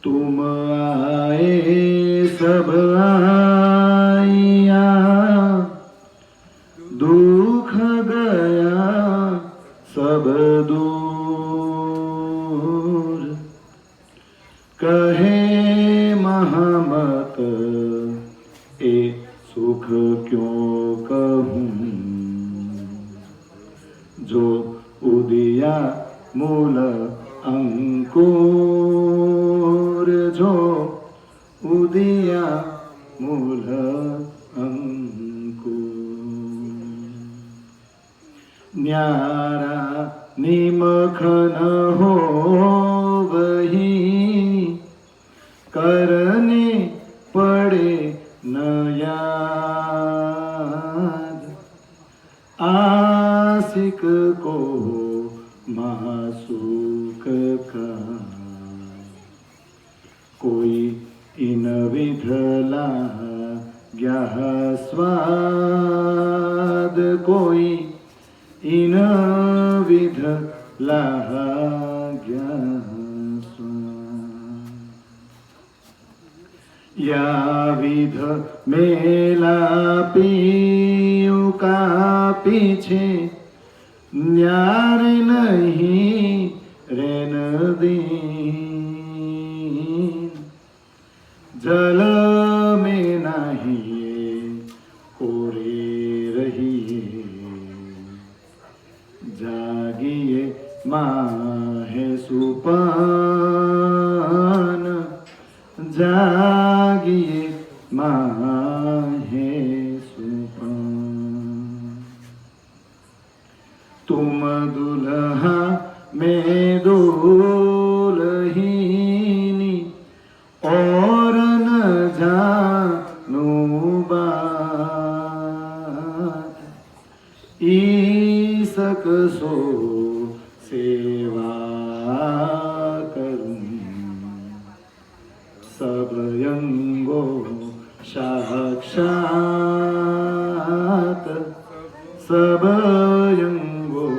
तुम आए सब आया, दुख गया सब दूर। कहे महमत ए सुख क्यों कहूँ, जो उदिया मूल अंकुर, जो उदिया मूल अंकुर। न्यारा निमख न हो वही, करने पड़े न याद। आशिक को मासूक का, कोई इन विधला गया स्वाद, कोई इन विधला गया स्वाद। या विध मेला पियू का पीछे, न्यार नहीं रेन दीन। जल में नहीं कोरे रहिए, जागिए माहे सुपान, जागिए माहे सुपान। तुम दुल्हा में दुल्हिनी, और न जानू बात। ईसक सो सेवा करूं, सब यंगो साक्षात, सब यंगो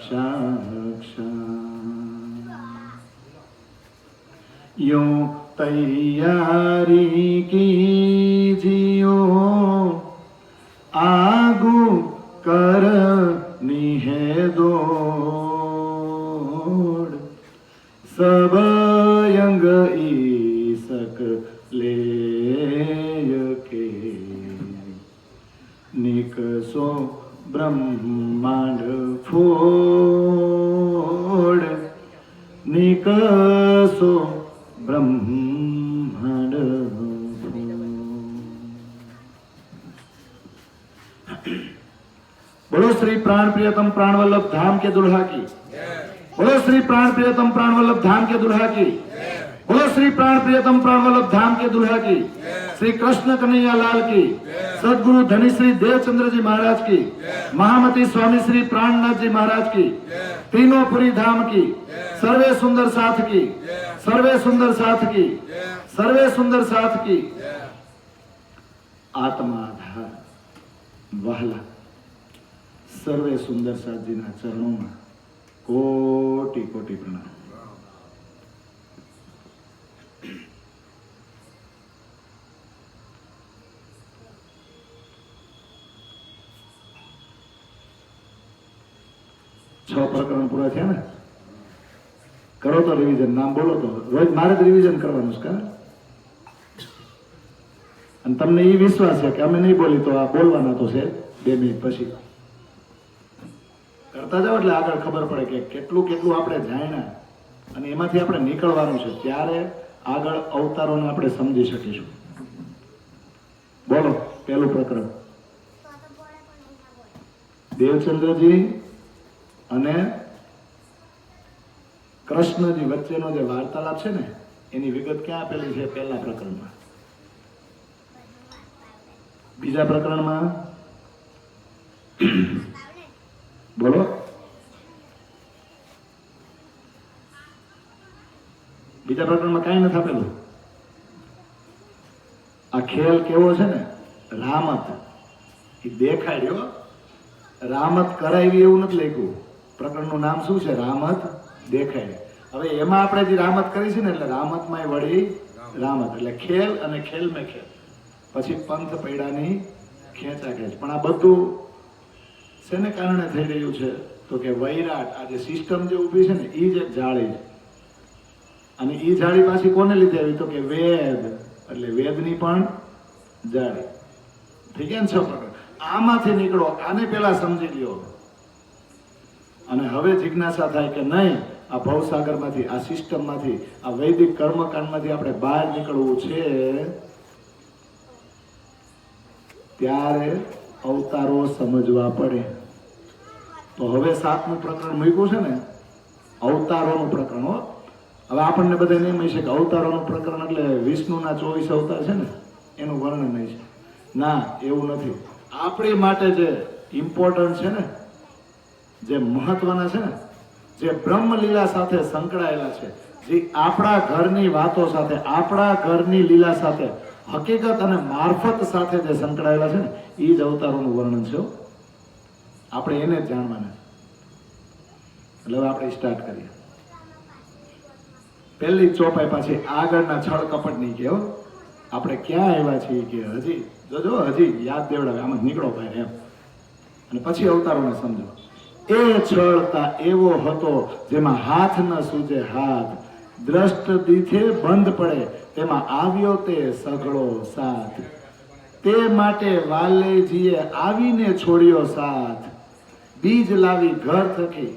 साक्षात। यूं तैयारी कीजियो, आगू करनी है दौड़। सब यंग ईसक ले के, निकसो ब्रह्मांड फोड़, निकसो ब्रह्मांड फोड़। बोलो श्री प्राण प्रियतम प्राण वल्लभ धाम के दुल्हा की, बोलो श्री प्राण प्रियतम प्राण वल्लभ धाम के दुल्हा की, बोलो श्री प्राण प्रियतम प्राण वल्लभ धाम के दुल्हा की। श्री कृष्ण कन्हैया लाल की, सदगुरु धनी श्री देवचंद्र जी महाराज की, महामती स्वामी श्री प्राणनाथ जी महाराज की, तीनों पुरी धाम की, सर्वे सुंदर साथ की, सर्वे सुंदर साथ की, सर्वे सुंदर साथ की। आत्माधार वहला सर्वे सुंदर साथ जी ना चरणों में कोटि कोटि प्रणाम। छ प्रकरण पूरा थे ने, करो तो रिविजन, नाम बोलो तो रोज मारे रिविजन करवानुं का। અને તમને એ વિશ્વાસ છે કે અમે નહીં બોલી તો આ બોલવાના તો છે 2 મિનિટ પછી કરતા જાઓ એટલે આગળ ખબર પડે કે કેટલું કેટલું આપણે જાણ્યા અને એમાંથી આપણે નીકળવાનું છે, ત્યારે આગળ અવતારોને આપણે સમજી શકીશું. બોલો પહેલું પ્રકરણ. દેવચંદ્રજી અને કૃષ્ણજી વચ્ચેનો જે વાર્તાલાપ છે ને એની વિગત ક્યાં આપેલી છે? પહેલા પ્રકરણમાં. બીજા પ્રકરણમાં બોલો. બીજા પ્રકરણમાં કાંઈ નથી આપેલું. આ ખેલ કેવો છે ને, રામત એ દેખાડ્યો, રામત કરાવી એવું નથી લખ્યું. પ્રકરણનું નામ શું છે? રામત દેખાય. હવે એમાં આપણે જે રામત કરી છે ને એટલે રામતમાં વળી રામત એટલે ખેલ અને ખેલ મેં ખેલ, પછી પંથ પૈડાની ખેંચા ખેંચ. પણ આ બધું શેને કારણે થઈ રહ્યું છે તો કે વૈરાટ, આ જે સિસ્ટમ જે ઊભી છે ને એ જ એક જાળી છે. અને એ જાળી પાછી કોને લીધે આવી તો કે વેદ, એટલે વેદની પણ જાળી. થઈ ગયા ને 6 પ્રકરણ. આમાંથી નીકળો, આને પેલા સમજી લ્યો અને હવે જિજ્ઞાસા થાય કે નહીં, આ ભવસાગરમાંથી, આ સિસ્ટમમાંથી, આ વૈદિક કર્મકાંડમાંથી આપણે બહાર નીકળવું છે. ત્યારે અવતારો સમજવા પડે. તો હવે 7મું પ્રકરણ મૂક્યું છે ને, અવતારોનું પ્રકરણ. હો, હવે આપણને બધા નહીં મળી છે કે અવતારોનું પ્રકરણ એટલે વિષ્ણુના 24 અવતાર છે ને એનું વર્ણન નહીં છે. ના, એવું નથી. આપણી માટે જે ઇમ્પોર્ટન્ટ છે ને, જે મહત્વના છે ને, જે બ્રહ્મલીલા સાથે સંકળાયેલા છે, જે આપણા ઘરની વાતો સાથે, આપણા ઘરની લીલા સાથે, હકીકત અને મારફત સાથે જે સંકળાયેલા છે ને, એ જ અવતારોનું વર્ણન છે. આપણે એને જ જાણવાના. એટલે હવે આપણે સ્ટાર્ટ કરીએ. પહેલી ચોપાઈ પાછી આગળના છળ કપટ નહીં કે આપણે ક્યાં આવ્યા છીએ કે હજી જોજો, હજી યાદ દેવડાવે, આમ જ નીકળો ભાઈ એમ. અને પછી અવતારોને સમજો. એ છળતા એવો હતો જેમાં હાથ ન સૂજે હાથ, દ્રષ્ટ દીઠે બંધ પડે તેમાં આવ્યો તે સઘળો સાથ. તે માટે વાલેજીએ આવીને છોડ્યો સાથ, બીજ લાવી ઘર થકી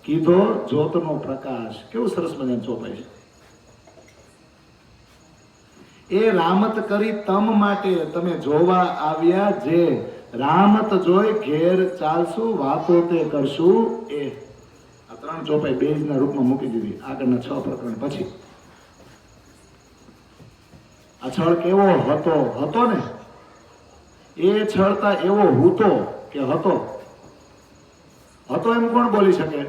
કીધો જ્યોતનો પ્રકાશ. કેવું સરસ મજાનું ચોપાઈ છે. એ રામત કરી તમ માટે તમે જોવા આવ્યા જે, રામત જોઈ ઘેર ચાલશું વાતો તે કરશું એ. આ 3 ચોપાઈ બેઝના રૂપમાં મૂકી દીધી આગળના 6 પ્રકરણ પછી. આ છળ કેવો હતો? હતો ને, એ છળતા એવો હૂતો કે હતો. હતો એમ કોણ બોલી શકે?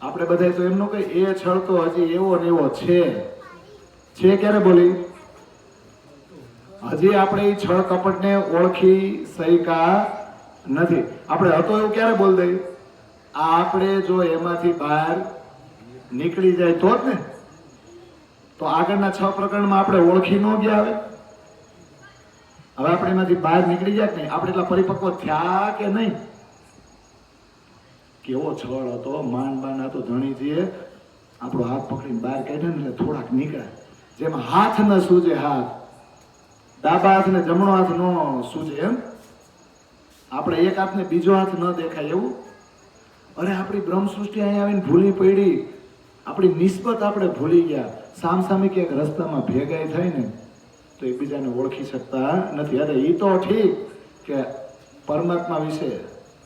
આપણે બધા તો એમનું કઈ એ છળતો હજી એવો ને એવો છે. ક્યારે બોલી? હજી આપણે એ છળ કપટને ઓળખી શક્યા નથી. આપણે હતો એવું ક્યારે બોલ દઈ? આપણે જો એમાંથી બહાર નીકળી જાય તો જ ને. તો આગળના 6 પ્રકરણમાં આપણે ઓળખી ન ગયા. હવે આપણે એમાંથી બહાર નીકળી જાય કે નહીં? આપણે એટલા પરિપક્વ થયા કે નહીં? કેવો છળ હતો, માંડ બાંડ હતો. ધણીજીએ આપણો હાથ પકડીને બહાર કાઢ્યો ને એટલે થોડાક નીકળ્યા. જેમાં હાથ ન સૂજે હાથ, ડાબા હાથ ને જમણો હાથ ન સૂજે એમ. આપણે એક હાથ ને બીજો હાથ ન દેખાય એવું. અરે આપણી બ્રહ્મ સૃષ્ટિ અહીંયા આવીને ભૂલી પડી, આપણી નિસ્બત આપણે ભૂલી ગયા. સામસામી ક્યાંક રસ્તામાં ભેગાઈ થાય ને તો એકબીજાને ઓળખી શકતા નથી. અરે એ તો ઠીક કે પરમાત્મા વિશે,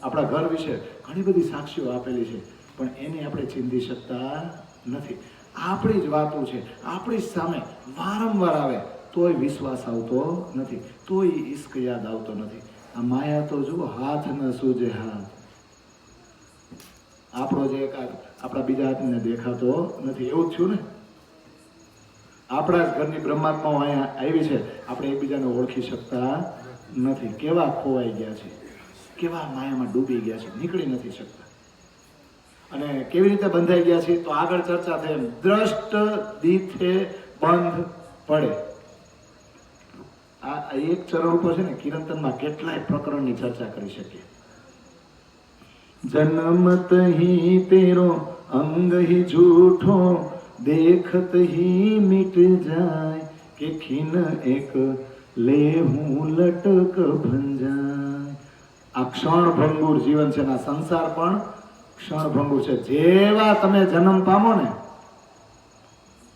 આપણા ઘર વિશે ઘણી બધી સાક્ષીઓ આપેલી છે, પણ એને આપણે ચીંધી શકતા નથી. આપણી જ વાતો છે, આપણી સામે વારંવાર આવે તોય વિશ્વાસ આવતો નથી, તોય ઈશ્ક યાદ આવતો નથી. આ માયા તો જુઓ, હાથ ન સૂજે હાથ. આપણો જે એક આપણા બીજા હાથને દેખાતો નથી. એવું જ થયું ને. આપણા જ ઘરની બ્રહ્માત્માઓ અહીંયા આવી છે, આપણે એકબીજાને ઓળખી શકતા નથી. કેવા ખોવાઈ ગયા છે, કેવા માયામાં ડૂબી ગયા છે, નીકળી નથી શકતા. અને કેવી રીતે બંધાઈ ગયા છે તો આગળ ચર્ચા થઈ. દ્રષ્ટ દીઠે બંધ પડે. આ એક ચરણ ઉપર છે ને કિરંતનમાં કેટલાય પ્રકરણની ચર્ચા કરી શકીએ. જન્મત હી તેરો અંગ હી જૂઠો, દેખત હી મિટ જાય કે ખીન એક લે હું લટક ભંજાય. આ ક્ષણભંગુર જીવન છે. આ સંસાર પણ ક્ષણભંગુર છે. જેવા તમે જન્મ પામો ને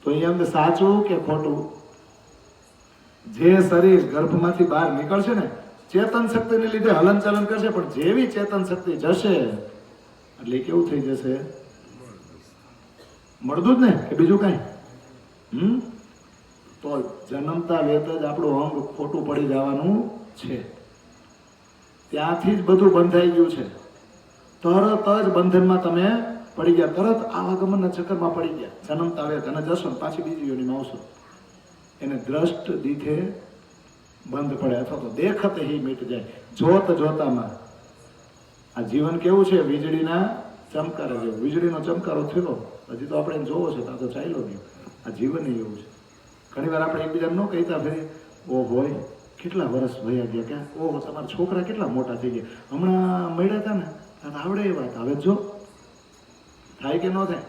તો એ અંગ સાચું કે ખોટું? જે શરીર ગર્ભમાંથી બહાર નીકળશે ને ચેતન શક્તિને લીધે હલનચલન કરશે, પણ જેવી ચેતન શક્તિ જશે એટલે કેવું થઈ જશે? મળદું જ ને કે બીજું કઈ? તો જન્મતા વેત જ આપણું અંગ ખોટું પડી જવાનું છે. ત્યાંથી જ બધું બંધાઈ ગયું છે. તરત જ બંધનમાં તમે પડી ગયા, તરત આવાગમનના ચક્કરમાં પડી ગયા. જન્મતા વેત અને જશો પાછી બીજી યોનિમાં આવશો. એને દ્રષ્ટ દીઠે બંધ પડે અથવા તો દેખત હી મીટ જાય. જોત જોતામાં આ જીવન કેવું છે? વીજળીના ચમકારે જેવો વીજળીનો ચમકારો થયો. હજી તો આપણે જોવો છે આ તો ચાલ્યો ગયો. આ જીવન એવું છે. ઘણી વાર આપણે એકબીજાને ન કહેતા ફરી ઓ હોય કેટલા વર્ષ વયા ગયા ક્યાં ઓહો તમારા છોકરા કેટલા મોટા થઈ ગયા હમણાં મળ્યા હતા ને તો આવડે એ વાત હવે જો થાય કે ન થાય.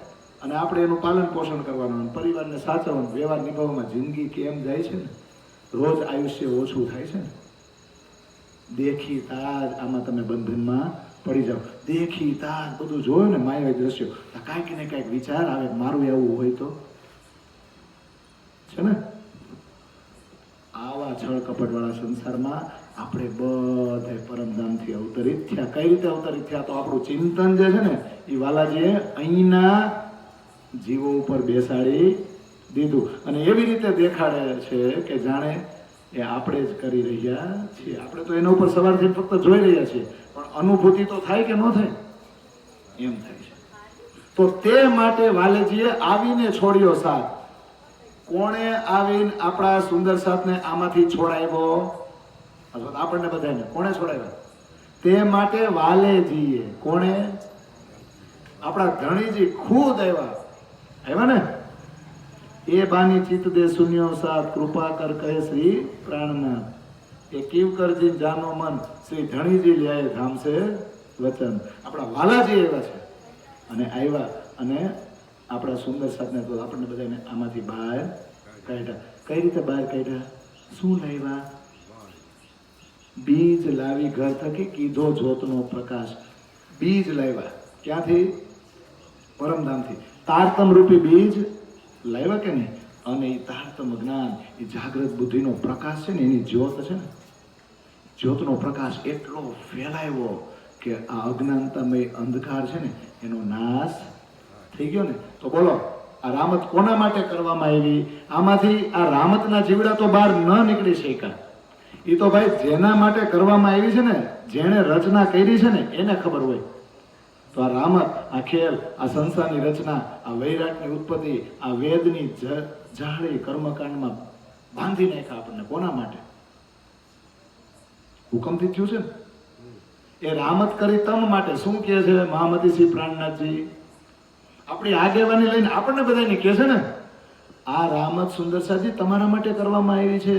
અને આપણે એનું પાલન પોષણ કરવાનું પરિવારને સાચવવાનું વ્યવહાર નિભાવવામાં જિંદગી કેમ જાય છે ને રોજ આયુષ્ય ઓછું થાય છે ને. દેખી તાજ આમાં તમે બંધનમાં પડી જાઓ. દેખી તાજ બધું જોયું ને માયાવી દ્રશ્યો કાંઈક ને કાંઈક વિચાર આવે મારું એવું હોય તો છે ને. આવા છળ કપટવાળા સંસારમાં આપણે બધે પરમધામથી અવતરિત થયા. કઈ રીતે અવતરિત થયા? તો આપણું ચિંતન જે છે ને એ વાલાજીએ અહીંના જીવો ઉપર બેસાડી દીધું અને એવી રીતે દેખાડે છે કે જાણે એ આપણે જ કરી રહ્યા છીએ. આપણે તો એના ઉપર સવારથી ફક્ત જોઈ રહ્યા છીએ પણ અનુભૂતિ તો થાય કે ન થાય? એમ થાય છે. તો તે માટે વાલેજીએ આવીને છોડ્યો સાથ. કોણે આવીને આપણા સુંદર સાથને આમાંથી છોડાવ્યો? આપણને બધાને કોણે છોડાવ્યા? તે માટે વાલેજીએ. કોણે? આપણા ધણીજી ખુદ આવ્યા ને. એ બાની ચિત્ત દે શૂન્યો સાથ કૃપા કર કહે શ્રી પ્રાણનાથ. એ કીવ કરજી જાનો મન શ્રી ધણીજી લ્યાય ધામ છે વચન. આપણા વાલાજી આવ્યા છે અને આવ્યા અને આપણા સુંદર સાથને તો આપણને બધાને આમાંથી બહાર કાઢ્યા. કઈ રીતે બહાર કાઢ્યા? શું લાવ્યા? બીજ લાવી ઘર થકી કીધો જ્યોતનો પ્રકાશ. બીજ લાવ્યા ક્યાંથી? પરમધામથી. તારતમ રૂપી બીજ લાવ્યા કે નહીં? અને એ તારતમ જ્ઞાન એ જાગૃત બુદ્ધિનો પ્રકાશ છે ને એની જ્યોત છે ને જ્યોતનો પ્રકાશ એટલો ફેલાયો કે આ અજ્ઞાનતામય અંધકાર છે ને એનો નાશ થઈ ગયો ને. તો બોલો આ રામત કોના માટે કરવામાં આવી? આમાંથી આ રામતના જીવડા તો બહાર ન નીકળી શક્યા. એ તો ભાઈ જેના માટે કરવામાં આવી છે ને જેણે રચના કરી છે ને એને ખબર હોય. તો આ રામત આ ખેલ આ સંસારની રચના આ વૈરાગની ઉત્પત્તિ આ વેદની જાળી કર્મકાંડમાં બાંધી નાખ્યા આપણને. કોના માટે? હુકમથી થયું છે ને. એ રામત કરી તમ માટે. શું કહે છે મહામતી શ્રી પ્રાણનાથજી? આપણી આગેવાની લઈને આપણને બધાને કહે છે ને આ રામત સુંદરસાજી તમારા માટે કરવામાં આવી છે.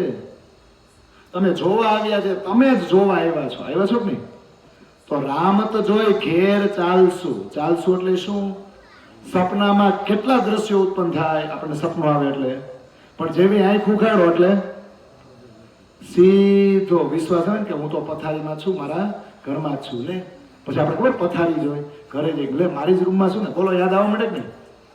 તમે જોવા આવ્યા છે. તમે જ જોવા આવ્યા છો. આવ્યા છો કે નહીં? તો રામત જોઈ ઘેર ચાલશું. ચાલશું એટલે શું? સપનામાં કેટલા દ્રશ્યો ઉત્પન્ન થાય આપણને સપનું આવે એટલે. પણ જેવી આંખ ઉઘાડો એટલે સીધો વિશ્વાસ આવે ને કે હું તો પથારીમાં છું મારા ઘરમાં જ છું. લે પછી આપણે ખબર પથારી જોઈ ઘરે જઈ લે મારી જ રૂમમાં છું ને બોલો યાદ આવવા માંડે કે નહીં?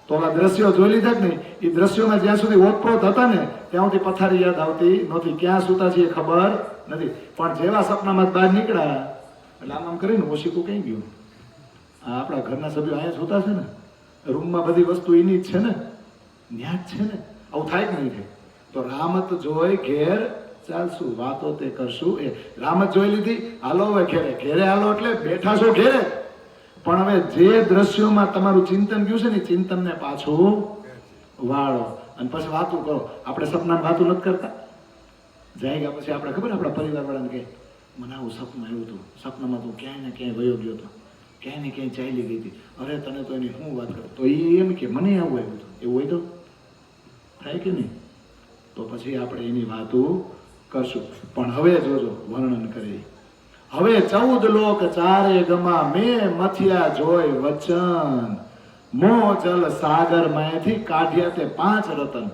તો આ દ્રશ્યો જોઈ લીધા કે નહીં? એ દ્રશ્યોમાં જ્યાં સુધી ઓતપ્રોત હતા ને ત્યાં સુધી પથારી યાદ આવતી નહોતી. ક્યાં સૂતા છે એ ખબર નથી. પણ જેવા સપનામાં બહાર નીકળ્યા એટલે આમ કરીને ઓશીકું કઈ ગયું. આ આપણા ઘરના સભ્યો અહીંયા સૂતા છે ને રૂમમાં બધી વસ્તુ એની જ છે ને ન્યા જ છે ને. આવું થાય કે નહીં થાય? તો રામત જોઈ ઘેર ચાલશું વાતો તે કરશું. એ રામત જોઈ લીધી હાલો હવે ઘેરે. ઘેરે હાલો એટલે બેઠા છો ઘેરે પણ હવે જે દ્રશ્યોમાં તમારું ચિંતન ગયું છે ને ચિંતનને પાછું વાળો અને પછી વાતું કરો. આપણે સપનામાં વાતું નથી કરતા. જાય ગયા પછી આપણે ખબર આપણા પરિવાર વાળાને કહે મને આવું સપનું આવ્યું હતું. સપનામાં તું ક્યાંય ને ક્યાંય વયો ગયો હતો ક્યાંય ને ક્યાંય ચાલી ગઈ હતી. અરે તને તો એની શું વાત કરું? તો એ એમ કે મને આવું આવ્યું હતું. એવું હોય તો થાય કે નહીં? તો પછી આપણે એની વાતો કરશું. પણ હવે જોજો વર્ણન કરી. હવે 14 લોક ચારે ગમા મેં મથિયા જોય વચન મો જલ સાગર માંથી કાઢ્યા તે 5 રતન.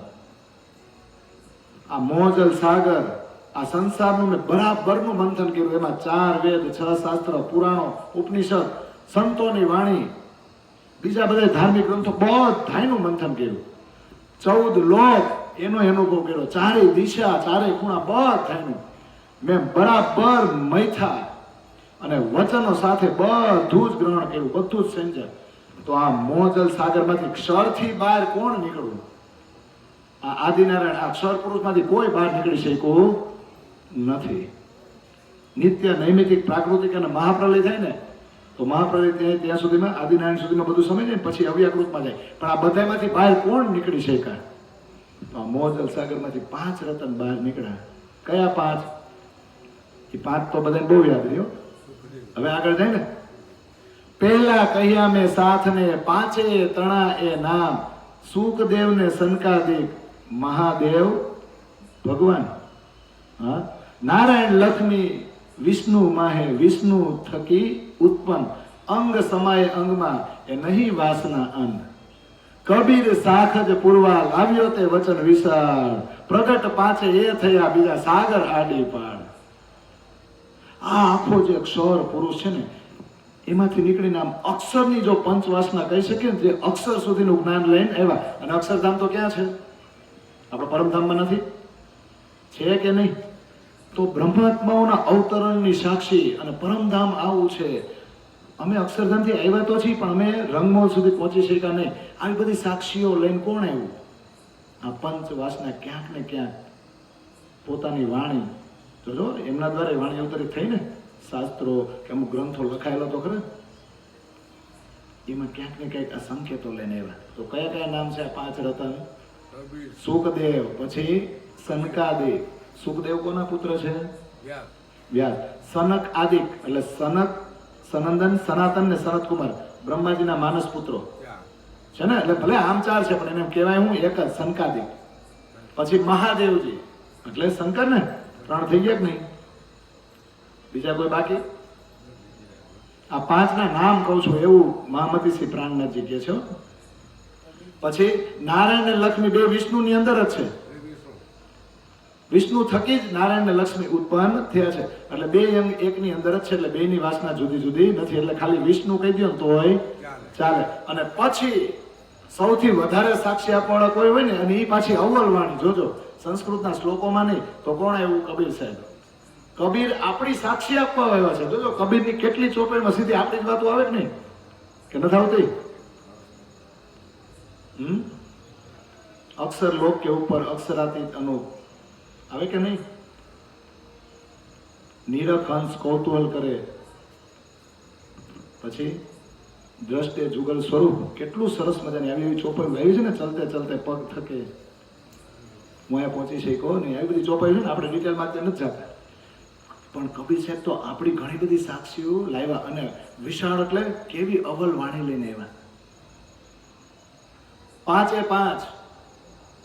આ મોજલ સાગર આ સંસારનું મેં બરાબરનું મંથન કર્યું. એમાં 4 વેદ 6 શાસ્ત્ર પુરાણો ઉપનિષદ સંતોની વાણી બીજા બધા ધાર્મિક ગ્રંથો બધાયનું મંથન કર્યું. 14 લોક એનો અનુભવ કર્યો. 4 દિશા 4 ખૂણા બધાયનું મેં બરાબર મૈથા અને વચનો સાથે બધું જ ગ્રહણ કર્યું. બધું જ સમજ્યા. તો આ મોજલ સાગરમાંથી ક્ષરથી બહાર કોણ નીકળવું? આ આદિનારાયણ આ ક્ષર પુરુષમાંથી કોઈ બહાર નીકળી શક્યું નથી. નિત્ય નૈમિતિક પ્રાકૃતિક અને મહાપ્રલય થાય ને તો મહાપ્રલય ત્યાં સુધીમાં આદિનારાયણ સુધીમાં બધું સમય જાય પછી અવ્યાકૃતમાં જાય. પણ આ બધામાંથી બહાર કોણ નીકળી શકાય? તો આ મોજલ સાગરમાંથી 5 રતન બહાર નીકળ્યા. કયા 5? એ 5 તો બધાને બહુ યાદ રહ્યો. હવે આગળ જાય ને પહેલા કહ્યા મેં સાથને પાંચે તણા એ નામ સુખદેવ ને સનકાદિક મહાદેવ ભગવાન. હા, નારાયણ લક્ષ્મી વિષ્ણુ માહે વિષ્ણુ થકી ઉત્પન્ન અંગ સમાય અંગમાં એ નહીં વાસના અંગ. કબીર સાખજ પૂરવા લાવ્યો તે વચન વિશાળ પ્રગટ પાંચે એ થયા બીજા સાગર આડી પાડ. આ આખો જે અક્ષર પુરુષ છે ને એમાંથી નીકળીને આમ અક્ષરની જો પંચવાસના કહી શકીએ ને, જે અક્ષર સુધીનું જ્ઞાન લઈને આવ્યા. અને અક્ષરધામ તો ક્યાં છે? આપણા પરમધામમાં નથી છે કે નહીં? તો બ્રહ્માત્માઓના અવતરણની સાક્ષી અને પરમધામ આવું છે. અમે અક્ષરધામથી આવ્યા તો છીએ પણ અમે રંગમોલ સુધી પહોંચી શક્યા નહીં. આવી બધી સાક્ષીઓ લઈને કોણ આવ્યું? આ પંચવાસના ક્યાંક ને ક્યાંક પોતાની વાણી જોજો, એમના દ્વારા વાણી અવતરિત થઈ ને, શાસ્ત્રો કે અમુક ગ્રંથો લખાયેલો તો ખરા, એમાં ક્યાંક ને ક્યાંક આ સંકેતો લઈને આવ્યા. તો કયા કયા નામ છે આ પાંચ રતન? સુખદેવ, પછી સનકાદિક. સુખદેવ કોના પુત્ર છે? વ્યાસ. સનક આદિક એટલે સનક, સનંદન, સનાતન ને સનત કુમાર બ્રહ્માજીના માનસ પુત્રો છે ને. એટલે ભલે આમ ચાર છે પણ એને કહેવાય હું એક જ સનકાદિક. પછી મહાદેવજી એટલે શંકર ને, ત્રણ થઈ ગયા કે નહીં? બીજા કોઈ બાકી? આ પાંચના નામ કહું છું એવું મહામતીશ્રી પ્રાણનાથજી કહે છે. પછી નારાયણ ને લક્ષ્મી બે વિષ્ણુની અંદર જ છે. વિષ્ણુ થકી જ નારાયણ ને લક્ષ્મી ઉત્પન્ન થયા છે. એટલે બે અંગ એકની અંદર જ છે. એટલે બે ની વાસના જુદી જુદી નથી. એટલે ખાલી વિષ્ણુ કહી દો તોય ચાલે. અને પછી સૌથી વધારે સાક્ષી આપવાવાળા કોઈ હોય ને, અને એ પાછી અવ્વલ વાણી. જોજો સંસ્કૃતના શ્લોકોમાં નહીં તો કોણ આવ્યું? કબીર સાહેબ. કબીર આપણી સાક્ષી આપવા આવ્યા છે. જોજો કબીરની કેટલી ચોપડીમાં સીધી આપણી જ વાતો આવે કે નહીં? કે નથી આવતી? અક્ષર લોક કે ઉપર અક્ષરાતીત અનુપ આવે કે નહીં? નીરખ હંસ કૌતૂહલ કરે, પછી દ્રષ્ટે જુગલ સ્વરૂપ. કેટલું સરસ મજાની આવી એવી ચોપાઈ આવી છે ને, ચલતે ચલતે પગ થકે હું અહીંયા પહોંચી શક્યો ને, આવી બધી ચોપાઈ છે ને. આપણે ડિટેલમાં નથી જતા પણ કબીર સાહેબ તો આપણી ઘણી બધી સાક્ષીઓ લાવ્યા. અને વિશાળ એટલે કેવી અવલ વાણી લઈને આવ્યા. પાંચે પાંચ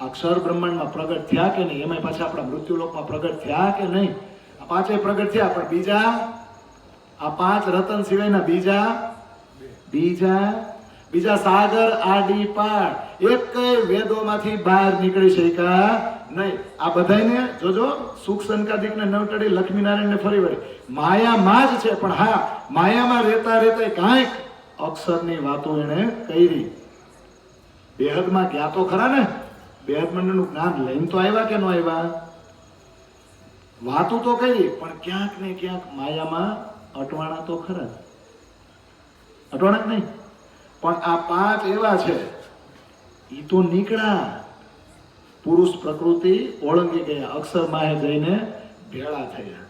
અક્ષર બ્રહ્માંડમાં પ્રગટ થયા કે નહીં? એમાં પાછા આપણા મૃત્યુલોકમાં પ્રગટ થયા કે નહીં? આ પાંચે પ્રગટ થયા. પણ બીજા આ પાંચ રતન સિવાયના બીજા સાગર આડી પાડ એક વેદોમાંથી બહાર નીકળી શક્યા નહીં. આ બધાને જોજો, સુખ સંકાદિક ને નવટડી લક્ષ્મીનારાયણ ને ફરી વળી માયામાં જ છે. પણ હા, માયામાં રહેતા રહેતા કાંઈક અક્ષરની વાતો એને કરી. બેહદમાં ગયા તો ખરા ને, બેહદ મંડળનું જ્ઞાન લઈને તો આવ્યા કે ન આવ્યા? વાતો તો કરી પણ ક્યાંક ને ક્યાંક માયામાં અટવાણા તો ખરા. અટવાણા જ નહીં પણ આ પાંચ એવા છે એ તો નીકળ્યા. પુરુષ પ્રકૃતિ ઓળંગી ગયા, અક્ષર માહે જઈને ભેળા થયા.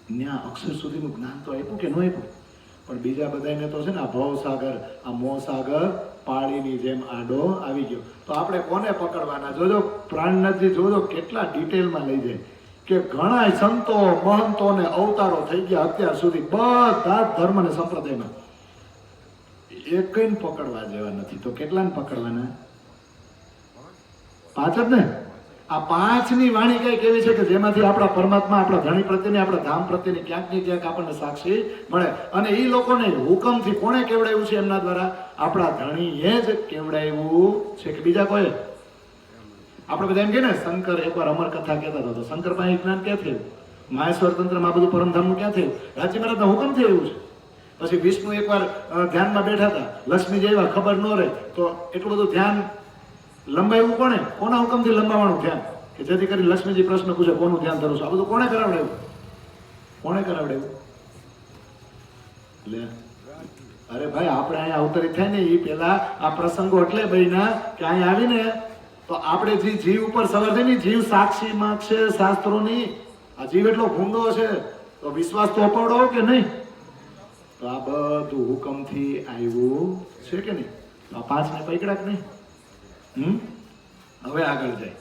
ત્યાં અક્ષર સુધીનું જ્ઞાન તો આપ્યું કે ન આપ્યું? પણ બીજા બધાને તો છે ને આ ભવસાગર, આ મોહસાગર પાણીની જેમ આડો આવી ગયો. તો આપણે કોને પકડવાના? જોજો પ્રાણનાથજી જોજો કેટલા ડિટેલમાં લઈ જાય કે ઘણા સંતો મહંતો ને અવતારો થઈ ગયા અત્યાર સુધી બધા ધર્મ ને સંપ્રદાયમાં, એકઈને પકડવા જેવા નથી. તો કેટલાને પકડવાના? પાંચ જ ને. આ પાંચની વાણી કઈ કેવી છે કે જેમાંથી આપણા પરમાત્મા, આપણા ધણી પ્રત્યેની, આપણા ધામ પ્રત્યેની ક્યાંક ને ક્યાંક આપણને સાક્ષી મળે. અને એ લોકોને હુકમથી કોણે કેવડાવ્યું છે? એમના દ્વારા આપણા ધણીએ જ કેવડાવ્યું છે કે બીજા કોઈ? આપણે બધા એમ કે ને શંકર એકવાર અમર કથા કહેતા હતા, તો શંકર પાસે જ્ઞાન ક્યાં થયું? માહેશ્વર તંત્રમાં બધું પરમધામનું ક્યાં થયું? રાજી મહારાજના હુકમથી આવ્યું છે. પછી વિષ્ણુ એકવાર ધ્યાનમાં બેઠા હતા, લક્ષ્મી જેવા ખબર ન રહે તો એટલું બધું ધ્યાન લંબાવ્યું કોણે? કોના હુકમથી લંબાવવાનું ધ્યાન? કે જેથી કરી લક્ષ્મીજી પ્રશ્ન પૂછે કોનું ધ્યાન ધરું છું? આ બધું કોણે કરાવડાવ્યું? કોણે કરાવડાવ્યું? લે અરે ભાઈ, આપણે અહીંયા અવતરિત થાય ને એ પેલા આ પ્રસંગો એટલે બન્યા કે અહીંયા આવીને તો આપણે જે જીવ ઉપર સવાર થઈ ને, જીવ સાક્ષી માગશે શાસ્ત્રોની. આ જીવ એટલો ભૂંડો છે તો વિશ્વાસ તો અપાવડો કે નહીં? તો આ બધું હુકમથી આવ્યું છે કે નહીં? તો આ પાંચ ને પકડા કે નહીં? હવે આગળ જાય.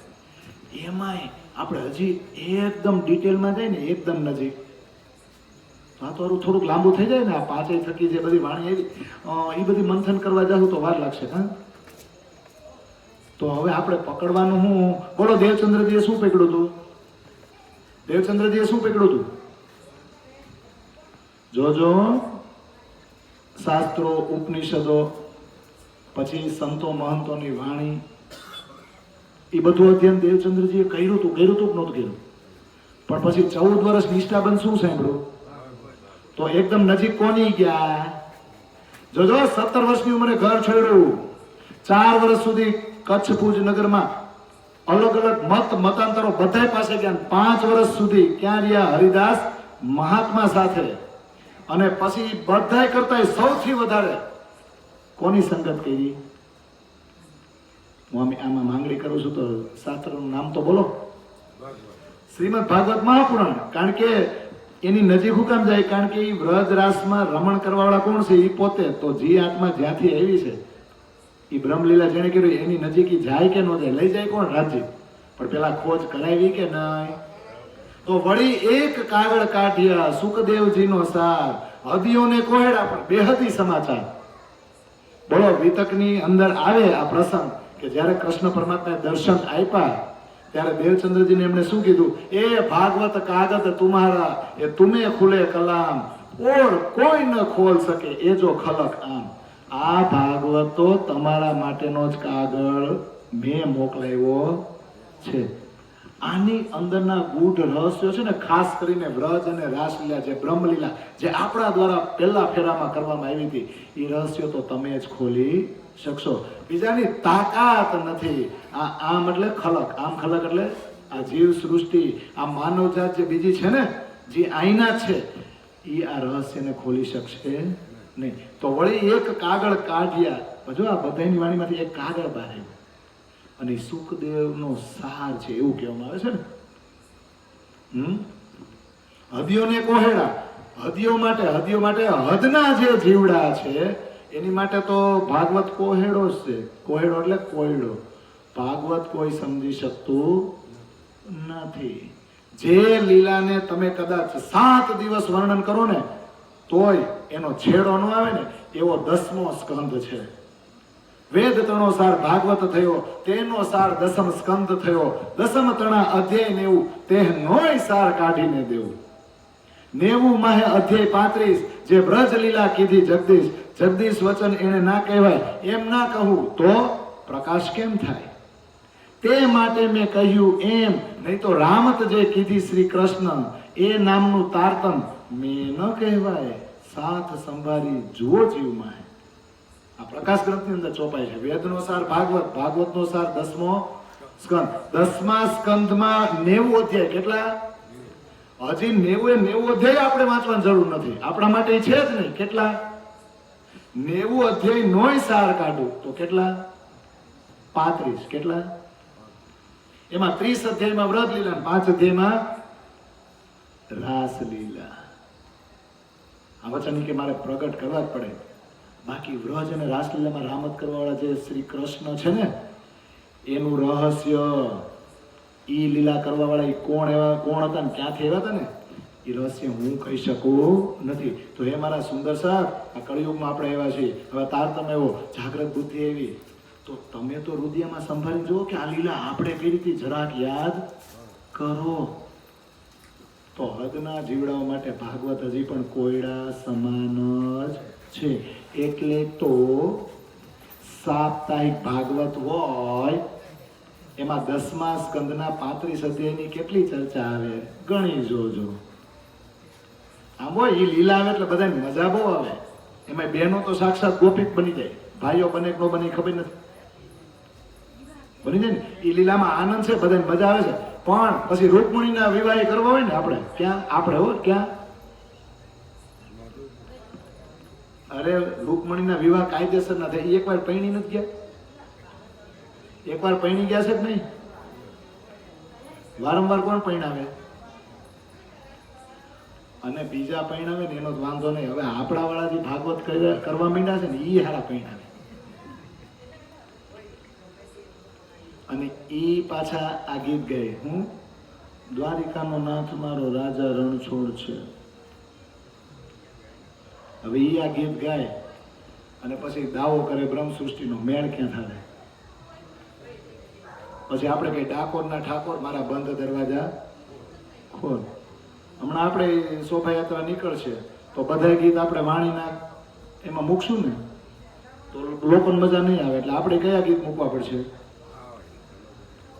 એમાંય આપણે હજી એકદમ ડિટેલમાં જાય ને, એકદમ નજીક તો આ તો થોડુંક લાંબુ થઈ જાય ને, આ પાંચેય થકી જે બધી વાણી આવી એ બધી મંથન કરવા જાઉં તો વાર લાગશે. હા, તો હવે આપણે પકડવાનું હું બોલો. દેવચંદ્રજીએ શું પકડ્યું હતું? દેવચંદ્રજીએ શું પકડ્યું હતું? જોજો, શાસ્ત્રો, ઉપનિષદો, પછી સંતો મહંતોની વાણી, એ બધું અધ્યયન દેવચંદ્રજીએ કર્યું હતું કે નહોતું કર્યું? પણ પછી 14 વર્ષ નિષ્ઠાબંધ શું સાંભળ્યું? તો એકદમ નજીક કોની ગયા? જોજો, 17 વર્ષની ઉંમરે ઘર છોડ્યું, 4 વર્ષ સુધી કચ્છ ભુજ નગરમાં અલગ અલગ મતાંતરો બધા પાસે ગયા. 5 વર્ષ સુધી ક્યાં રહ્યા? હરિદાસ મહાત્મા સાથે. અને પછી બધાય કરતા સૌથી વધારે કોની સંગત કરી? હું આમાં માંગણી કરું છું તો શાસ્ત્રનું નામ તો બોલો. શ્રીમદ ભાગવત મહાપુરાણ. કારણ કે એની નજીક હું કામ જાય? કારણ કે એ વ્રજ રાસમાં રમણ કરવાવાળા કોણ છે? એ પોતે. તો જે આત્મા જ્યાંથી આવી છે, એ બ્રહ્મલીલા જેને કર્યું એની નજીક જાય કે ન જાય? લઈ જાય કોણ? રાજ્ય. પણ પેલા ખોજ કરાવી કે નહીં? તો વળી એક કાગળ કાઢ્યા સુખદેવજીનો સાર, હદીઓને કોહેડા, પણ બેહદી સમાચાર. બોલો, વિતકની અંદર આવે આ પ્રસંગ કે જ્યારે કૃષ્ણ પરમાત્માએ દર્શન આપ્યા ત્યારે દેવચંદ્રજીને એમણે શું કીધું? એ ભાગવત કાગત તુમ્હારા, એ તુમે ખુલે કલામ, ઓર કોઈ ન ખોલ શકે એ જો ખલક આમ. આ ભાગવત તો તમારા માટેનો જ કાગળ મેં મોકલાવ્યો છે. આની અંદરના ગૂઢ રહસ્યો છે ને, ખાસ કરીને વ્રજ અને રાસલીલા, જે બ્રહ્મલીલા, જે આપણા દ્વારા પહેલા ફેરામાં કરવામાં આવી હતી, એ રહસ્યો તો તમે જ ખોલી શકશો. બીજાની તાકાત નથી. આમ એટલે ખલક, આમ ખલક એટલે આ જીવ સૃષ્ટિ, આ માનવજાત જે બીજી છે ને, જે આઈના છે, એ આ રહસ્યને ખોલી શકશે નહીં. તો વળી એક કાગળ કાઢ્યા. જો આ બધાની વાણીમાંથી એક કાગળ બહાર આવ્યું અને સુખદેવનો સાર છે એવું કહેવામાં આવે છે ને. હદીઓને કોહેડા, હદીઓ માટે હદના જે જીવડા છે એની માટે તો ભાગવત કોહેડો જ છે. કોહેડો એટલે કોયડો. ભાગવત કોઈ સમજી શકતું નથી. જે લીલાને તમે કદાચ 7 દિવસ વર્ણન કરો ને તોય એનો છેડો ન આવે ને, એવો 10મો સ્કંદ છે. વેદ તણો સાર ભાગવત થયો, તેનો સાર 10મ સ્કંદ થયો. 10મ તણા અધ્યાય 90, તે નોય સાર કાઢીને દેવું. 90 માહે અધ્યાય 35, જે બ્રજ લીલા કીધી જગદીશ. જગદીશ વચન એને ના કહેવાય, એમ ના કહું તો પ્રકાશ કેમ થાય? તે માટે મેં કહ્યું એમ, નહીં તો રામત જે કીધી શ્રી કૃષ્ણ, એ નામનું તારતમ મેં ન કહેવાય. સાથ સંભાળી જુઓ જીવમાં. આ પ્રકાશ ગ્રંથની અંદર ચોપાય છે. વેદનો સાર ભાગવત, ભાગવતનો સાર 10મો સ્કંદ. 10મા સ્કંદમાં 90 અધ્યાય. કેટલા? હજી 90 અધ્યાય આપણે વાંચવાની જરૂર નથી, આપણા માટે છે જ નહીં. કેટલા? 90 અધ્યાય નોય સાર કાઢું તો કેટલા? 35. કેટલા? એમાં 30 અધ્યાયમાં વ્રત લીલા, 5 અધ્યાયમાં રાસ લીલા. આ વચન કે મારે પ્રગટ કરવા જ પડે. બાકી વ્રજ અને રાસલીલામાં રામત કરવા વાળા જે શ્રી કૃષ્ણ છે ને, એનું રહસ્ય, ઈ લીલા કરવા વાળા કોણ હતા ને ક્યાંથી આવ્યા હતા ને, એ રહસ્ય હું કહી શકું નથી. તો એ મારા સુંદર સાહેબ, આ કળિયુગમાં આપણે આવ્યા છીએ. હવે તારતમ્ય એવો, જાગ્રત બુદ્ધિ એવી, તો તમે તો હૃદયમાં સંભાળી જુઓ કે આ લીલા આપણે કઈ રીતે જરાક યાદ કરો. તો હદના જીવડાઓ માટે ભાગવત હજી પણ કોયડા સમાન જ છે. એટલે તો સાપ્તાહિક ભાગવત હોય એમાં 10મા સ્કંદના 35 અધ્યાયની કેટલી ચર્ચા આવે, ગણી જોજો. આમ હોય એ લીલા આવે એટલે બધાને મજા બહુ આવે. એમાં બહેનો તો સાક્ષાત ગોપિક બની જાય, ભાઈઓ બને કે ન બને ખબર નથી, બની જાય ને. એ લીલામાં આનંદ છે, બધાને મજા આવે છે. પણ પછી રૂકમણીના વિવાહ કરવા હોય ને આપણે ક્યાં? આપણે હો ક્યાં? અરે રૂકમણીના વિવાહ કાયદેસર ના થાય. એકવાર પૈણી નથી ગયા? એકવાર પૈણી ગયા છે કે નહીં? વારંવાર કોણ પૈણાવે? અને બીજા પૈણાવે ને એનો વાંધો નહીં. હવે આપણા વાળા જે ભાગવત કરવા માંડ્યા છે ને, એ હારા પૈણાવે. અને એ પાછા આ ગીત ગાય, હું દ્વારિકાનો નાથ મારો રાજા રણછોડ છે. હવે એ આ ગીત ગાય અને પછી દાવો કરે બ્રહ્મ સૃષ્ટિનો મેળ ક્યાં થાય? પછી આપણે કઈ ડાકોરના ઠાકોર મારા બંધ દરવાજા ખોલ. હમણાં આપણે શોભાયાત્રા નીકળશે તો બધા ગીત આપણે વાણીના એમાં મૂકશું ને તો લોકોને મજા નહીં આવે. એટલે આપણે કયા ગીત મૂકવા પડશે?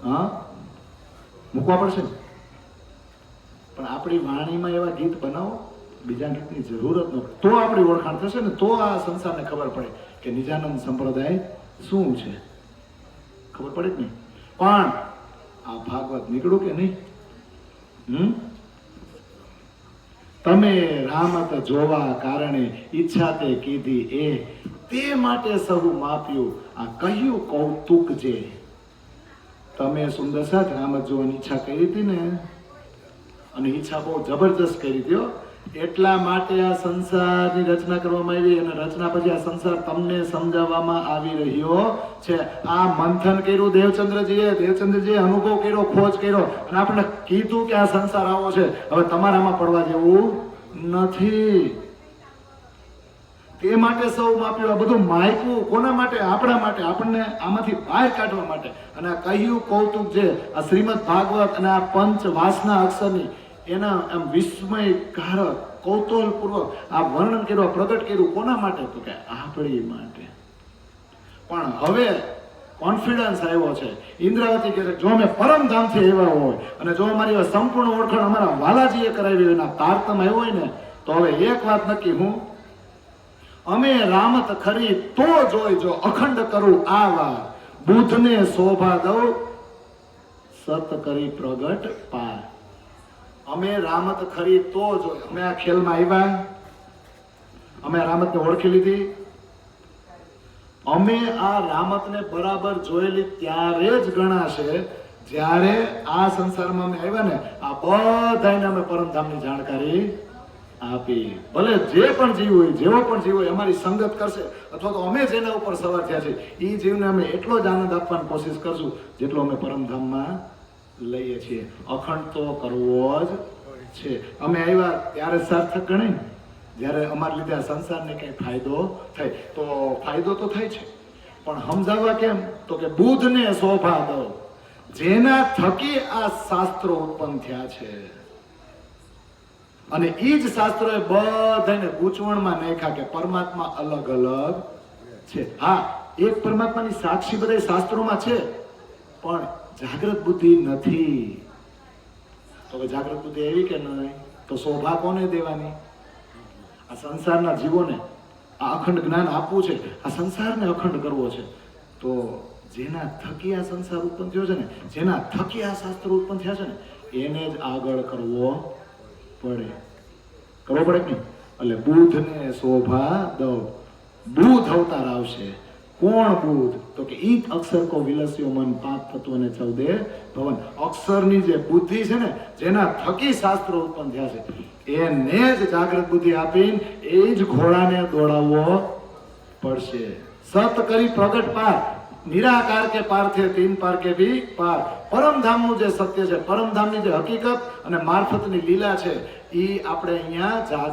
હા, મૂકવા પડશે. પણ આપણી વાણીમાં એવા ગીત બનાવો, બીજા ગીતની જરૂરત ન પડે. તો આપણી ઓળખાણ થશે ને, તો આ સંસારને ખબર પડે કે નિજાનંદ સંપ્રદાય શું છે. ખબર પડે જ નહીં. પણ આ ભાગવત નીકળું કે નહીં? તમે રામત જોવા કારણે ઈચ્છા તે કીધી એ, તે માટે સહુ માપ્યું આ કહ્યું કૌતુક જે. તમે સુંદર સાથ રામત જોવાની ઈચ્છા કરી હતી ને, અને ઈચ્છા બહુ જબરજસ્ત કરી હતી. એટલા માટે આ સંસારની રચના કરવામાં આવી, અને રચના પછી આ સંસાર તમને સમજાવવામાં આવી રહ્યો છે. આ મંથન કર્યું દેવચંદ્રજીએ અનુભવ કર્યો, ખોજ કર્યો, અને આપણે કીધું કે આ સંસાર આવો છે, હવે તમારામાં પડવા જેવું નથી. તે માટે સૌ માપ્યું. આ બધું માયકું કોના માટે? આપણા માટે, આપણને આમાંથી બહાર કાઢવા માટે. અને આ કહ્યું કૌતુક જે આ શ્રીમદ ભાગવત અને આ પંચ વાસના અક્ષરની એના એમ વિસ્મયકારક કૌતૂહલપૂર્વક આ વર્ણન કર્યું, પ્રગટ કર્યું. કોના માટે? તો કે આપણી માટે. પણ હવે કોન્ફિડન્સ આવ્યો છે. ઇન્દ્રાવતી કહે છે જો અમે પરમધામથી આવ્યા હોય અને જો અમારી સંપૂર્ણ ઓળખાણ અમારા વાલાજીએ કરાવી હોય, એના તારતમ આવ્યો હોય ને, તો હવે એક વાત નક્કી, હું અમે રામત ખરી તો જોઈ, જો અખંડ કરું આ વાર, બુધને શોભા દઉં સત કરી પ્રગટ પાર. અમે રામત ખરી તો જોઈ. અમે આ ખેલમાં આવ્યા, અમે આ રામતને ઓળખી લીધી, અમે આ રામતને બરાબર જોયેલી ત્યારે જ ગણાશે જ્યારે આ સંસારમાં અમે આવ્યા ને, આ બધાને અમે પરમધામની જાણકારી આપી. ભલે જે પણ જીવ હોય, જેવો પણ જીવ હોય, અમારી સંગત કરશે અથવા તો અમે જેના ઉપર સવાર થયા છે એ જીવને અમે એટલો જ આનંદ આપવાની કોશિશ કરશું જેટલો અમે પરમધામમાં લઈએ છીએ. અખંડ તો કરવો જ છે. અમે આવ્યા ત્યારે સાર્થક ગણાય ને, જ્યારે અમારા લીધે આ સંસારને કઈ ફાયદો થાય. તો ફાયદો તો થાય છે, પણ સમજાવવા કેમ? તો કે બુધને શોભા દો, જેના થકી આ શાસ્ત્રો ઉત્પન્ન થયા છે. અને એ જ શાસ્ત્રોએ બધાને ગૂંચવણમાં નાખ્યા કે પરમાત્મા અલગ અલગ છે. હા, એક પરમાત્માની સાક્ષી બધા શાસ્ત્રોમાં છે, પણ જાગૃત બુદ્ધિ નથી. તો જાગૃત બુદ્ધિ એવી કે નહીં, તો શોભા કોને દેવાની? આ સંસારના જીવોને આ અખંડ જ્ઞાન આપવું છે, આ સંસારને અખંડ કરવો છે. તો જેના થકી આ સંસાર ઉત્પન્ન થયો છે ને, જેના થકી આ શાસ્ત્રો ઉત્પન્ન થયા છે ને, એને જ આગળ કરવો પડે. કરવો પડે કે નહીં? એટલે બુધને શોભા દો. બુધ અવતાર આવશે. કોણ બુધ? તો કે ઈત અક્ષર કો વિલસ્યો મન, પાંચ તત્વને 14 ભવન. અક્ષરની જે બુદ્ધિ છે ને, જેના થકી શાસ્ત્રો ઉત્પન્ન થયા છે, એને જ જાગૃત બુદ્ધિ આપીને એ જ ઘોડાને દોડાવવો પડશે. સત કરી પ્રગટ પાર, નિરાકાર કે પાર્થે તીન પાર કે ભી પાર. પરમધામનું જે સત્ય છે, પરમધામની જે હકીકત અને મારફતની લીલા છે, એ આપણે અહીંયા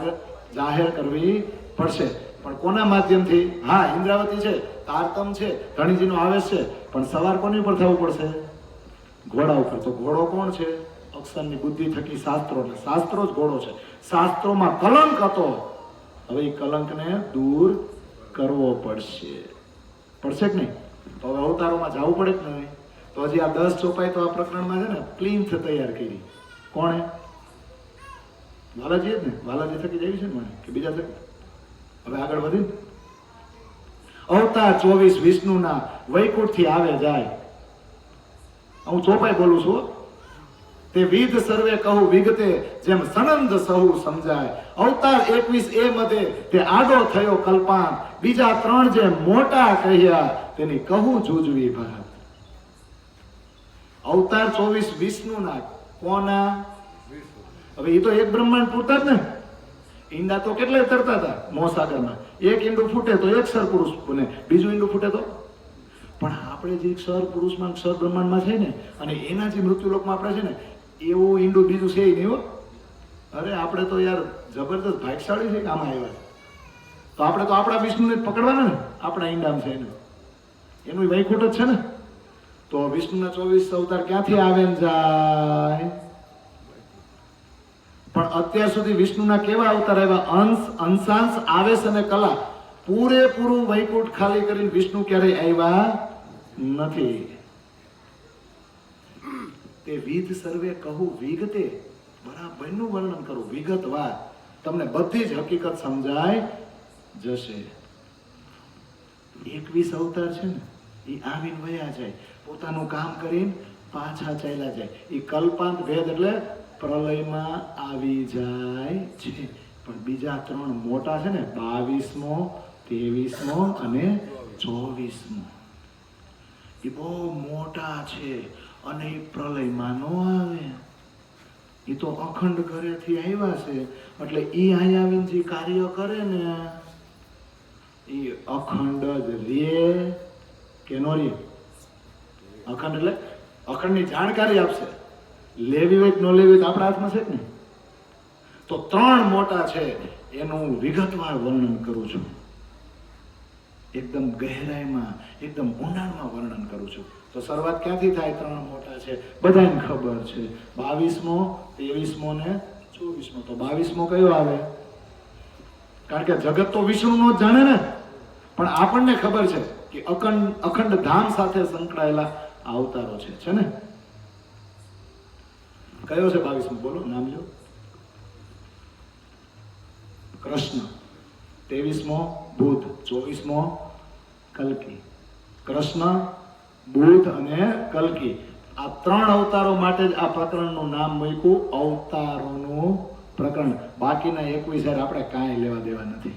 જાહેર કરવી પડશે. પણ કોના માધ્યમથી? હા, ઇન્દ્રાવતી છે, તારતમ છે, ધણીજીનો આવેશ છે, પણ સવાર કોની ઉપર થવું પડશે? ઘોડા ઉપર. તો ઘોડો કોણ છે? અક્ષરની બુદ્ધિ થકી શાસ્ત્રો. એટલે શાસ્ત્રો જ ઘોડો છે. શાસ્ત્રોમાં કલંક હતો, હવે એ કલંકને દૂર કરવો પડશે. પડશે કે નહીં? તો હવે અવતારોમાં જવું પડે કે નહીં? તો હજી આ 10 ચોપાઈ તો આ પ્રકરણમાં છે ને પ્લીન્થ તૈયાર કરી. કોણે? વાલાજી જ ને. વાલાજી થકી જઈ છે ને મને કે બીજા થકી? હવે આગળ વધી. અવતાર 24 વિષ્ણુના વૈકુંઠથી આવે જાય. હું ચોપાઈ બોલું છું. તે વિધ સર્વે કહું વિગતે, જેમ સનંદ સહુ સમજાય. અવતાર 21 એ મધે તે આડો થયો કલ્પાન, બીજા 3 જે મોટા કહ્યા તેની કહું જુજવી ભાત. અવતાર 24 વિષ્ણુના. કોના? હવે એ તો એક બ્રહ્માંડ પૂરતા જ ને. ઈંડા તો કેટલા તરતા હતા મોસાગરમાં. એક ઈંડું ફૂટે તો એક સર પુરુષ બને, બીજું ઈંડું ફૂટે તો. પણ આપણે જે ક્ષર પુરુષમાં ક્ષર બ્રહ્માંડમાં છે ને, અને એના જે મૃત્યુલોકમાં આપણે છે ને, એવું ઈંડું બીજું છે નહીં હો. અરે આપણે તો યાર જબરદસ્ત ભાગશાળી છે કે આમાં આવ્યા. તો આપણે તો આપણા વિષ્ણુને જ પકડવાના ને, આપણા ઈંડામ છે એનું વૈકુંઠ જ છે ને. તો વિષ્ણુના 24 અવતાર ક્યાંથી આવે ને જાય? પણ અત્યાર સુધી વિષ્ણુના કેવા અવતાર આવ્યા? અંશાંશ, આવેશ અને કલા. પૂરેપૂરું વૈકુંઠ ખાલી કરીને વિષ્ણુ ક્યારેય આવ્યા નથી. તે વિધ સર્વે કહું વિગતે, બરાબરનું વર્ણન કરું વિગતવાર, તમને બધી જ હકીકત સમજાય જશે. 21 અવતાર છે ને, એ આવીને વયા જાય, પોતાનું કામ કરીને પાછા ચાલ્યા જાય. એ કલ્પાંત ભેદ એટલે પ્રલયમાં આવી જાય છે. પણ બીજા 3 મોટા છે ને, 22મો, 23મો અને 24મો, એ બહુ મોટા છે અને એ પ્રલયમાં નો આવે. એ તો અખંડ ઘરેથી આવ્યા છે, એટલે એ અહીં આવીને જે કાર્ય કરે ને એ અખંડ જ રે કે નો રે? અખંડ એટલે અખંડની જાણકારી આપશે. લેવી હોય કે ન લેવી હોય તો આપણા હાથમાં છે જ ને. તો 3 મોટા છે એનું વિગતવાર વર્ણન કરું છું, એકદમ ગહેરાઈમાં, એકદમ ઊંડાણમાં વર્ણન કરું છું. તો શરૂઆત ક્યાંથી થાય? 3 મોટા છે, બધાને ખબર છે. 22મો, 23મો ને 24મો. તો 22મો કયો આવે? કારણ કે જગત તો વિષ્ણુનો જ જાણે ને, પણ આપણને ખબર છે કે અખંડ ધામ સાથે સંકળાયેલા અવતારો છે ને. કયો છે 22મો? બોલો, નામ લ્યો. કૃષ્ણ. 23મો બુધ, 24મો કલ્કી. કૃષ્ણ, બુધ અને કલ્કી, આ 3 અવતારો માટે જ આ પ્રકરણનું નામ મૂક્યું અવતારોનું પ્રકરણ. બાકીના 21 આપણે કાંઈ લેવા દેવા નથી,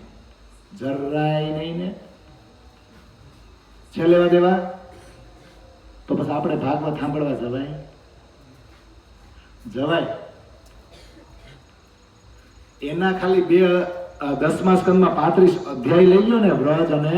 જરાય નહીં ને. છે લેવા દેવા? તો પછી આપણે ભાગવત સાંભળવા જવાય? એના ખાલી 10મા સ્કંદમાં 35 અધ્યાય લઈ લો ને, વ્રજ અને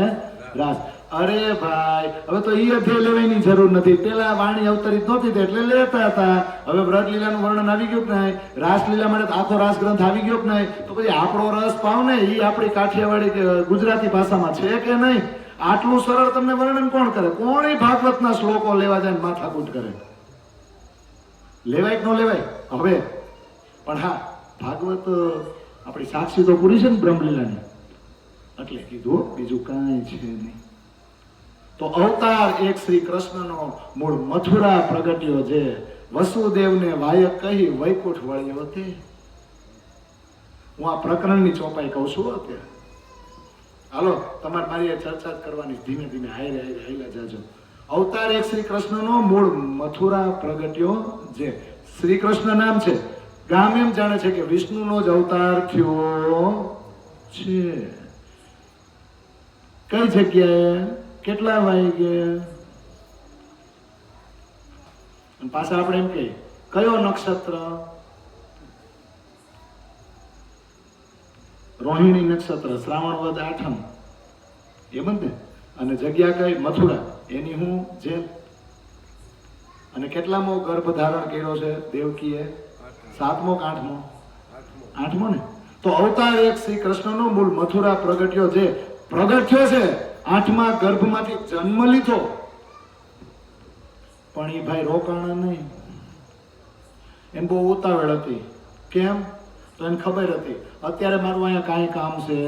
રાસ. અરે ભાઈ, હવે તો ઈ અધ્યાય લેવાની જરૂર નથી. પેલા વાણી અવતરિત નહોતી એટલે લેતા હતા. હવે વ્રજ લીલાનું વર્ણન આવી ગયું કે નહીં? રાસ લીલા માટે આખો રાસ ગ્રંથ આવી ગયો કે નહીં? તો પછી આપણો રસ પાવ ને, ઈ આપણી કાઠિયાવાડી ગુજરાતી ભાષામાં છે કે નહીં? આટલું સરળ તમને વર્ણન કોણ કરે? કોણે ભાગવતના શ્લોકો લેવા જાય માથાકૂટ કરે? લેવાય કે ન લેવાય? હવે પણ હા, ભાગવત આપણી સાક્ષી તો પૂરી છે ને બ્રહ્મલીલાની, એટલે કીધું, બીજું કાંઈ છે નહીં. તો અવતાર એક શ્રી કૃષ્ણનો મૂળ મથુરા પ્રગટ્યો, જે વસુદેવને વાયક કહી વૈકુંઠ વળ્યો તે. હું આ પ્રકરણની ચોપાઈ કહું છું અત્યારે. હાલો, તમારે મારી ચર્ચા જ કરવાની, ધીમે ધીમે હાઈલા જાજો. અવતાર એક શ્રી કૃષ્ણનો મૂળ મથુરા પ્રગટ્યો, જે શ્રી કૃષ્ણ નામ છે. ગામ એમ જાણે છે કે વિષ્ણુનો જ અવતાર થયો છે. કઈ જગ્યાએ, કેટલા વાગે? પાછા આપણે એમ કહીએ, કયો નક્ષત્ર? રોહિણી નક્ષત્ર, શ્રાવણ વદ 8મ, એમ જ ને. અને જગ્યા કઈ? મથુરા. એની હું જેલ. અને કેટલામો ગર્ભ ધારણ કર્યો છે દેવકીએ? 7મો કે 8મો? 8મો ને. તો અવતાર એક શ્રી કૃષ્ણનો મૂળ મથુરા પ્રગટ્યો, જે પ્રગટ્યો છે 8મા ગર્ભમાંથી જન્મ લીધો. પણ એ ભાઈ રોકાણા નહીં. એમ બહુ ઉતાવળ હતી. કેમ? તો એને ખબર હતી અત્યારે મારું અહીંયા કાંઈ કામ છે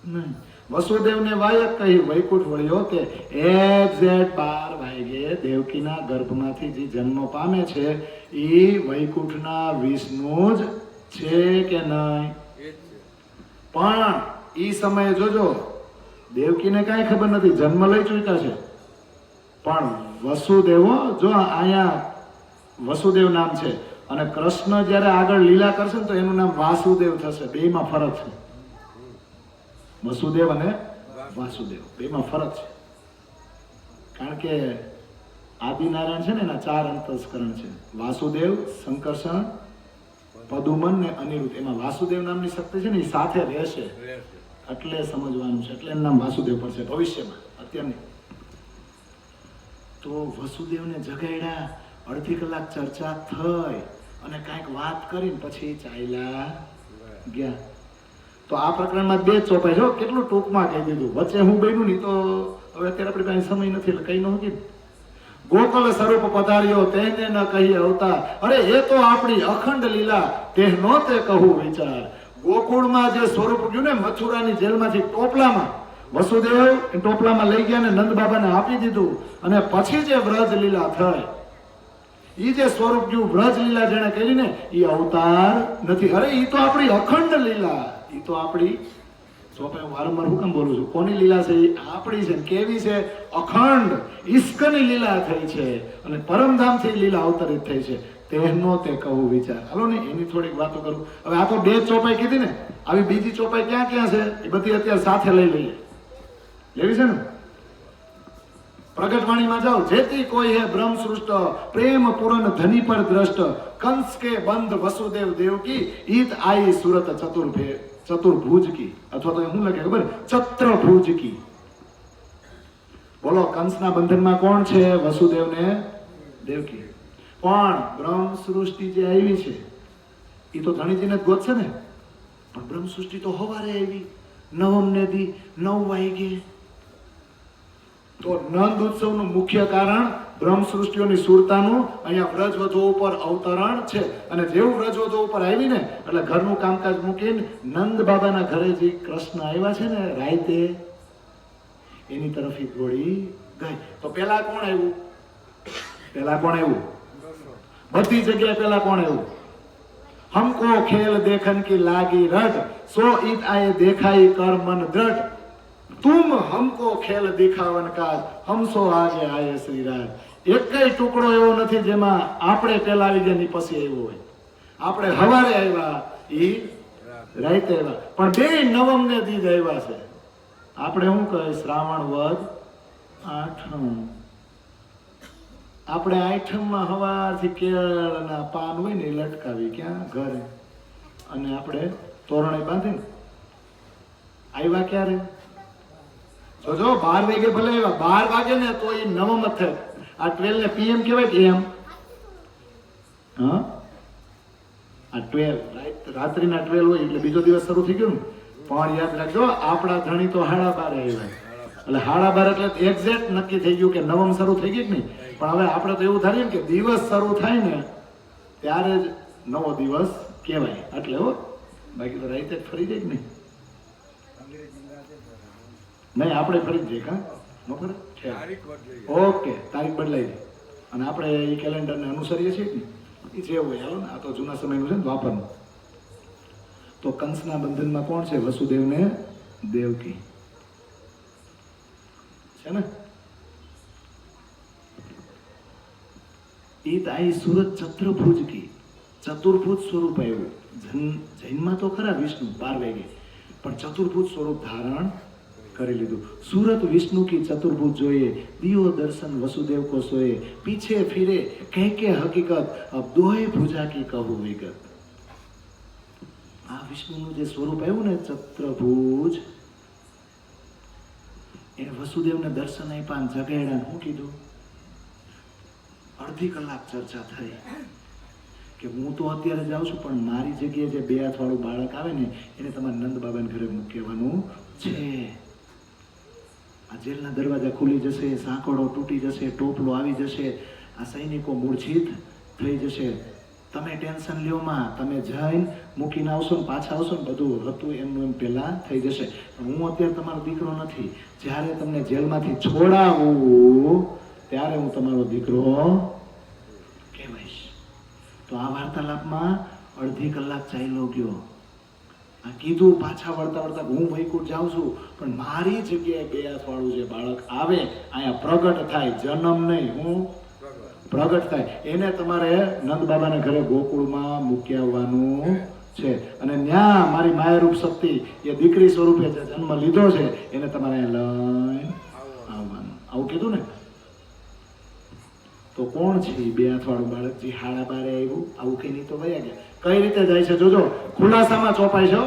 નહીં. વસુદેવને વાયક કહી વૈકુંઠ વળ્યો કે એક્ઝેક્ટ 12 વાગે દેવકીના ગર્ભમાંથી જે જન્મ પામે છે એ વૈકુંઠના વિષ્ણુ જ છે કે નહીં? પણ એ સમયે જોજો, દેવકીને કાંઈ ખબર નથી, જન્મ લઈ ચૂક્યા છે. પણ વસુદેવો, જો અહીંયા વસુદેવ નામ છે, અને કૃષ્ણ જ્યારે આગળ લીલા કરશે ને તો એનું નામ વાસુદેવ થશે. બેમાં ફરક છે. વસુદેવ અને વાસુદેવ બેમાં ફરક છે. કારણ કે આદિનારાયણ છે ને, એના 4 અંતસ્કરણ છે: વાસુદેવ, સંકર્ષણ, પદુમન ને અનિરુદ્ધ. એમાં વાસુદેવ નામની શક્તિ છે ને, એ સાથે રહેશે, એટલે સમજવાનું છે. એટલે એનું નામ વાસુદેવ પડશે ભવિષ્યમાં, અત્યારની. તો વસુદેવને જગાડ્યા, અડધી કલાક ચર્ચા થઈ અને કાંઈક વાત કરીને પછી ચાલ્યા ગયા. તો આ પ્રકરણમાં 2 જ ચોપાઈ છે. કેટલું ટૂંકમાં કહી દીધું, વચ્ચે હું બન્યું નહીં તો હવે અત્યારે આપણી પાસે સમય નથી એટલે કઈ ન કીધું. ગોકુલ સ્વરૂપ પધાર્યો તેને ન કહી અવતાર, અરે એ તો આપણી અખંડ લીલા તેનો તે કહું વિચાર. ગોકુળમાં જે સ્વરૂપ ગયું ને, મથુરાની જેલમાંથી ટોપલામાં વસુદેવ ટોપલામાં લઈ ગયા ને નંદ બાબાને આપી દીધું, અને પછી જે વ્રજ લીલા થઈ, ઈ જે સ્વરૂપ ગયું વ્રજ લીલા જેને કરી ને, ઈ અવતાર નથી. અરે ઈ તો આપણી અખંડ લીલા, ઈ તો આપણી હું વારંવાર હું કેમ બોલું છું, કોની લીલા છે? આપણી છે. કેવી છે? અખંડ ઈશ્કની લીલા થઈ છે, અને પરમધામથી લીલા અવતરિત થઈ છે. તેનો તે કહું વિચાર. હાલો ને એની થોડીક વાતો કરું. હવે આ તો 2 ચોપાઈ કીધી ને, આવી બીજી ચોપાઈ ક્યાં ક્યાં છે એ બધી અત્યારે સાથે લઈ લઈએ. લેવી છે ને? પ્રગટવાણીમાં જાઓ, જેથી કોઈ હે બ્રહ્મ સૃષ્ટ પ્રેમ પૂરન ધની પર દ્રષ્ટ કંસ કે બંધ વસુદેવ દેવકી ઈત આઈ સુરત ચતુર્ભુજ કી, અથવા તો શું લખે ખબર? ચત્રભુજ કી. બોલો, કંસના બંધનમાં કોણ છે? વસુદેવ ને દેવકી. પણ બ્રહ્મ સૃષ્ટિ જે આવી છે એ તો ધણીજીને જ ગોત છે ને, પણ બ્રહ્મ સૃષ્ટિ તો હવારે આવી, નવમ ને દી 9 વાગે. તો નંદ ઉત્સવનું મુખ્ય કારણ બ્રહ્મ સૃષ્ટિઓની સુરતાનું અહીંયા વ્રજવધુ ઉપર અવતરણ છે. અને જેવું વ્રજવધુ ઉપર આવી ને એટલે ઘરનું કામકાજ મૂકીને નંદ બાબાના ઘરે જે કૃષ્ણ આવ્યા છે ને રાતે, એની તરફ દોડી ગઈ. તો પેલા કોણ આવ્યું? બધી જગ્યાએ પેલા કોણ આવ્યું? हमको खेल देखन की लागी रट, सो इत आए देखाई कर मन दृढ़, तुम हमको खेल दिखावन का, हम सो आगे आए श्री राज. એકય ટુકડો એવો નથી જેમાં આપણે પેલા આવી ગયા ની પછી આવ્યો હોય. આપણે હવારે આવ્યા, ઈ રાતે આવ્યા, પણ 2 નવમ ને દી આવ્યા છે. આપણે શું કહે? શ્રાવણ વદ આઠમ. આપણે આઠમમાં હવારથી કેળના પાન હોય ને લટકાવી ક્યાં? ઘરે. અને આપણે તોરણે બાંધીને આવ્યા ક્યારે? જો 12 વાગે ભલે આવ્યા, 12 વાગે ને તો એ નવમ જ થાય. આ 12 ને PM કહેવાય કે એમ? હા, આ 12 રાત્રિના 12 હોય એટલે બીજો દિવસ શરૂ થઈ ગયો ને. પણ યાદ રાખજો, આપણા ધણી તો 12:30 આવ્યા, એટલે 12:30 એટલે એક્ઝેક્ટ નક્કી થઈ ગયું કે નવમ શરૂ થઈ ગઈ જ નહીં. પણ હવે આપણે તો એવું ધારીએ કે દિવસ શરૂ થાય ને ત્યારે જ નવો દિવસ કહેવાય. એટલે હો, બાકી તો રાતે જ ફરી જાય જ નહીં. નહીં, આપણે ફરી જ જઈએ. કા ન ફરે? ઓકે, તારીખ બદલાઈ જાય અને આપણે એ કેલેન્ડરને અનુસરીએ છીએ ને, એ જે હોય. હાલો ને, આ તો જૂના સમયનું છે ને, દ્વાપરનું. તો કંસના બંધનમાં કોણ છે? વસુદેવ ને દેવકી છે ને. ઈત આઈ સુરત ચતુર્ભુજ કી, ચતુર્ભુજ સ્વરૂપ આવ્યું. જૈનમાં તો ખરા વિષ્ણુ 12 વાગે, પણ ચતુર્ભુજ સ્વરૂપ ધારણ કરી લીધું. सूरत विष्णु की चतुर्भुज जोए, दियो दर्शन वसुदेव को सोए, पीछे फिरे कह के हकीकत, अब दोहे भुजा की कहूं विगत. આ વિષ્ણુનું જે સ્વરૂપ આવ્યું ને ચતુર્ભુજ, એને વસુદેવને દર્શન આપ્યા, જગાડ્યા. શું કીધું? અડધી કલાક ચર્ચા થઈ કે હું તો અત્યારે જાઉં છું, પણ મારી જગ્યાએ જે 2 હાથવાળું બાળક આવે ને એને તમારે નંદ બાબાને ઘરે મૂકવાનું છે. આ જેલના દરવાજા ખુલી જશે, સાંકળો તૂટી જશે, ટોપલો આવી જશે, આ સૈનિકો મૂર્છિત થઈ જશે. તમે ટેન્શન લ્યો માં, તમે જઈને મૂકીને આવશો ને પાછા આવશો ને બધું હતું એમનું એમ પહેલા થઈ જશે. હું અત્યારે તમારો દીકરો નથી, જ્યારે તમને જેલમાંથી છોડાવું ત્યારે હું તમારો દીકરો કહેવાઈશ. તો આ વાર્તાલાપમાં અડધી કલાક ચાલ્યો ગયો. આ કીધું પાછા વળતા વળતા હું વૈકુંઠ જાઉં છું, પણ મારી જગ્યાએ 2 હાથવાળું જે બાળક આવે અહીંયા પ્રગટ થાય, જન્મ નહીં, હું પ્રગટ થાય, એને તમારે નંદ બાબાના ઘરે ગોકુળમાં મૂકી આવવાનું છે. અને ત્યાં મારી માયારૂપ શક્તિ એ દીકરી સ્વરૂપે જે જન્મ લીધો છે એને તમારે લઈને આવવાનું. આવું કીધું ને. તો કોણ છે 2 હાથવાળું બાળક જે 12:30 આવ્યું? આવું કઈ નહીં તો વયા ગયા. કઈ રીતે જાય છે જોજો, ખુલાસામાં ચોપાય છે.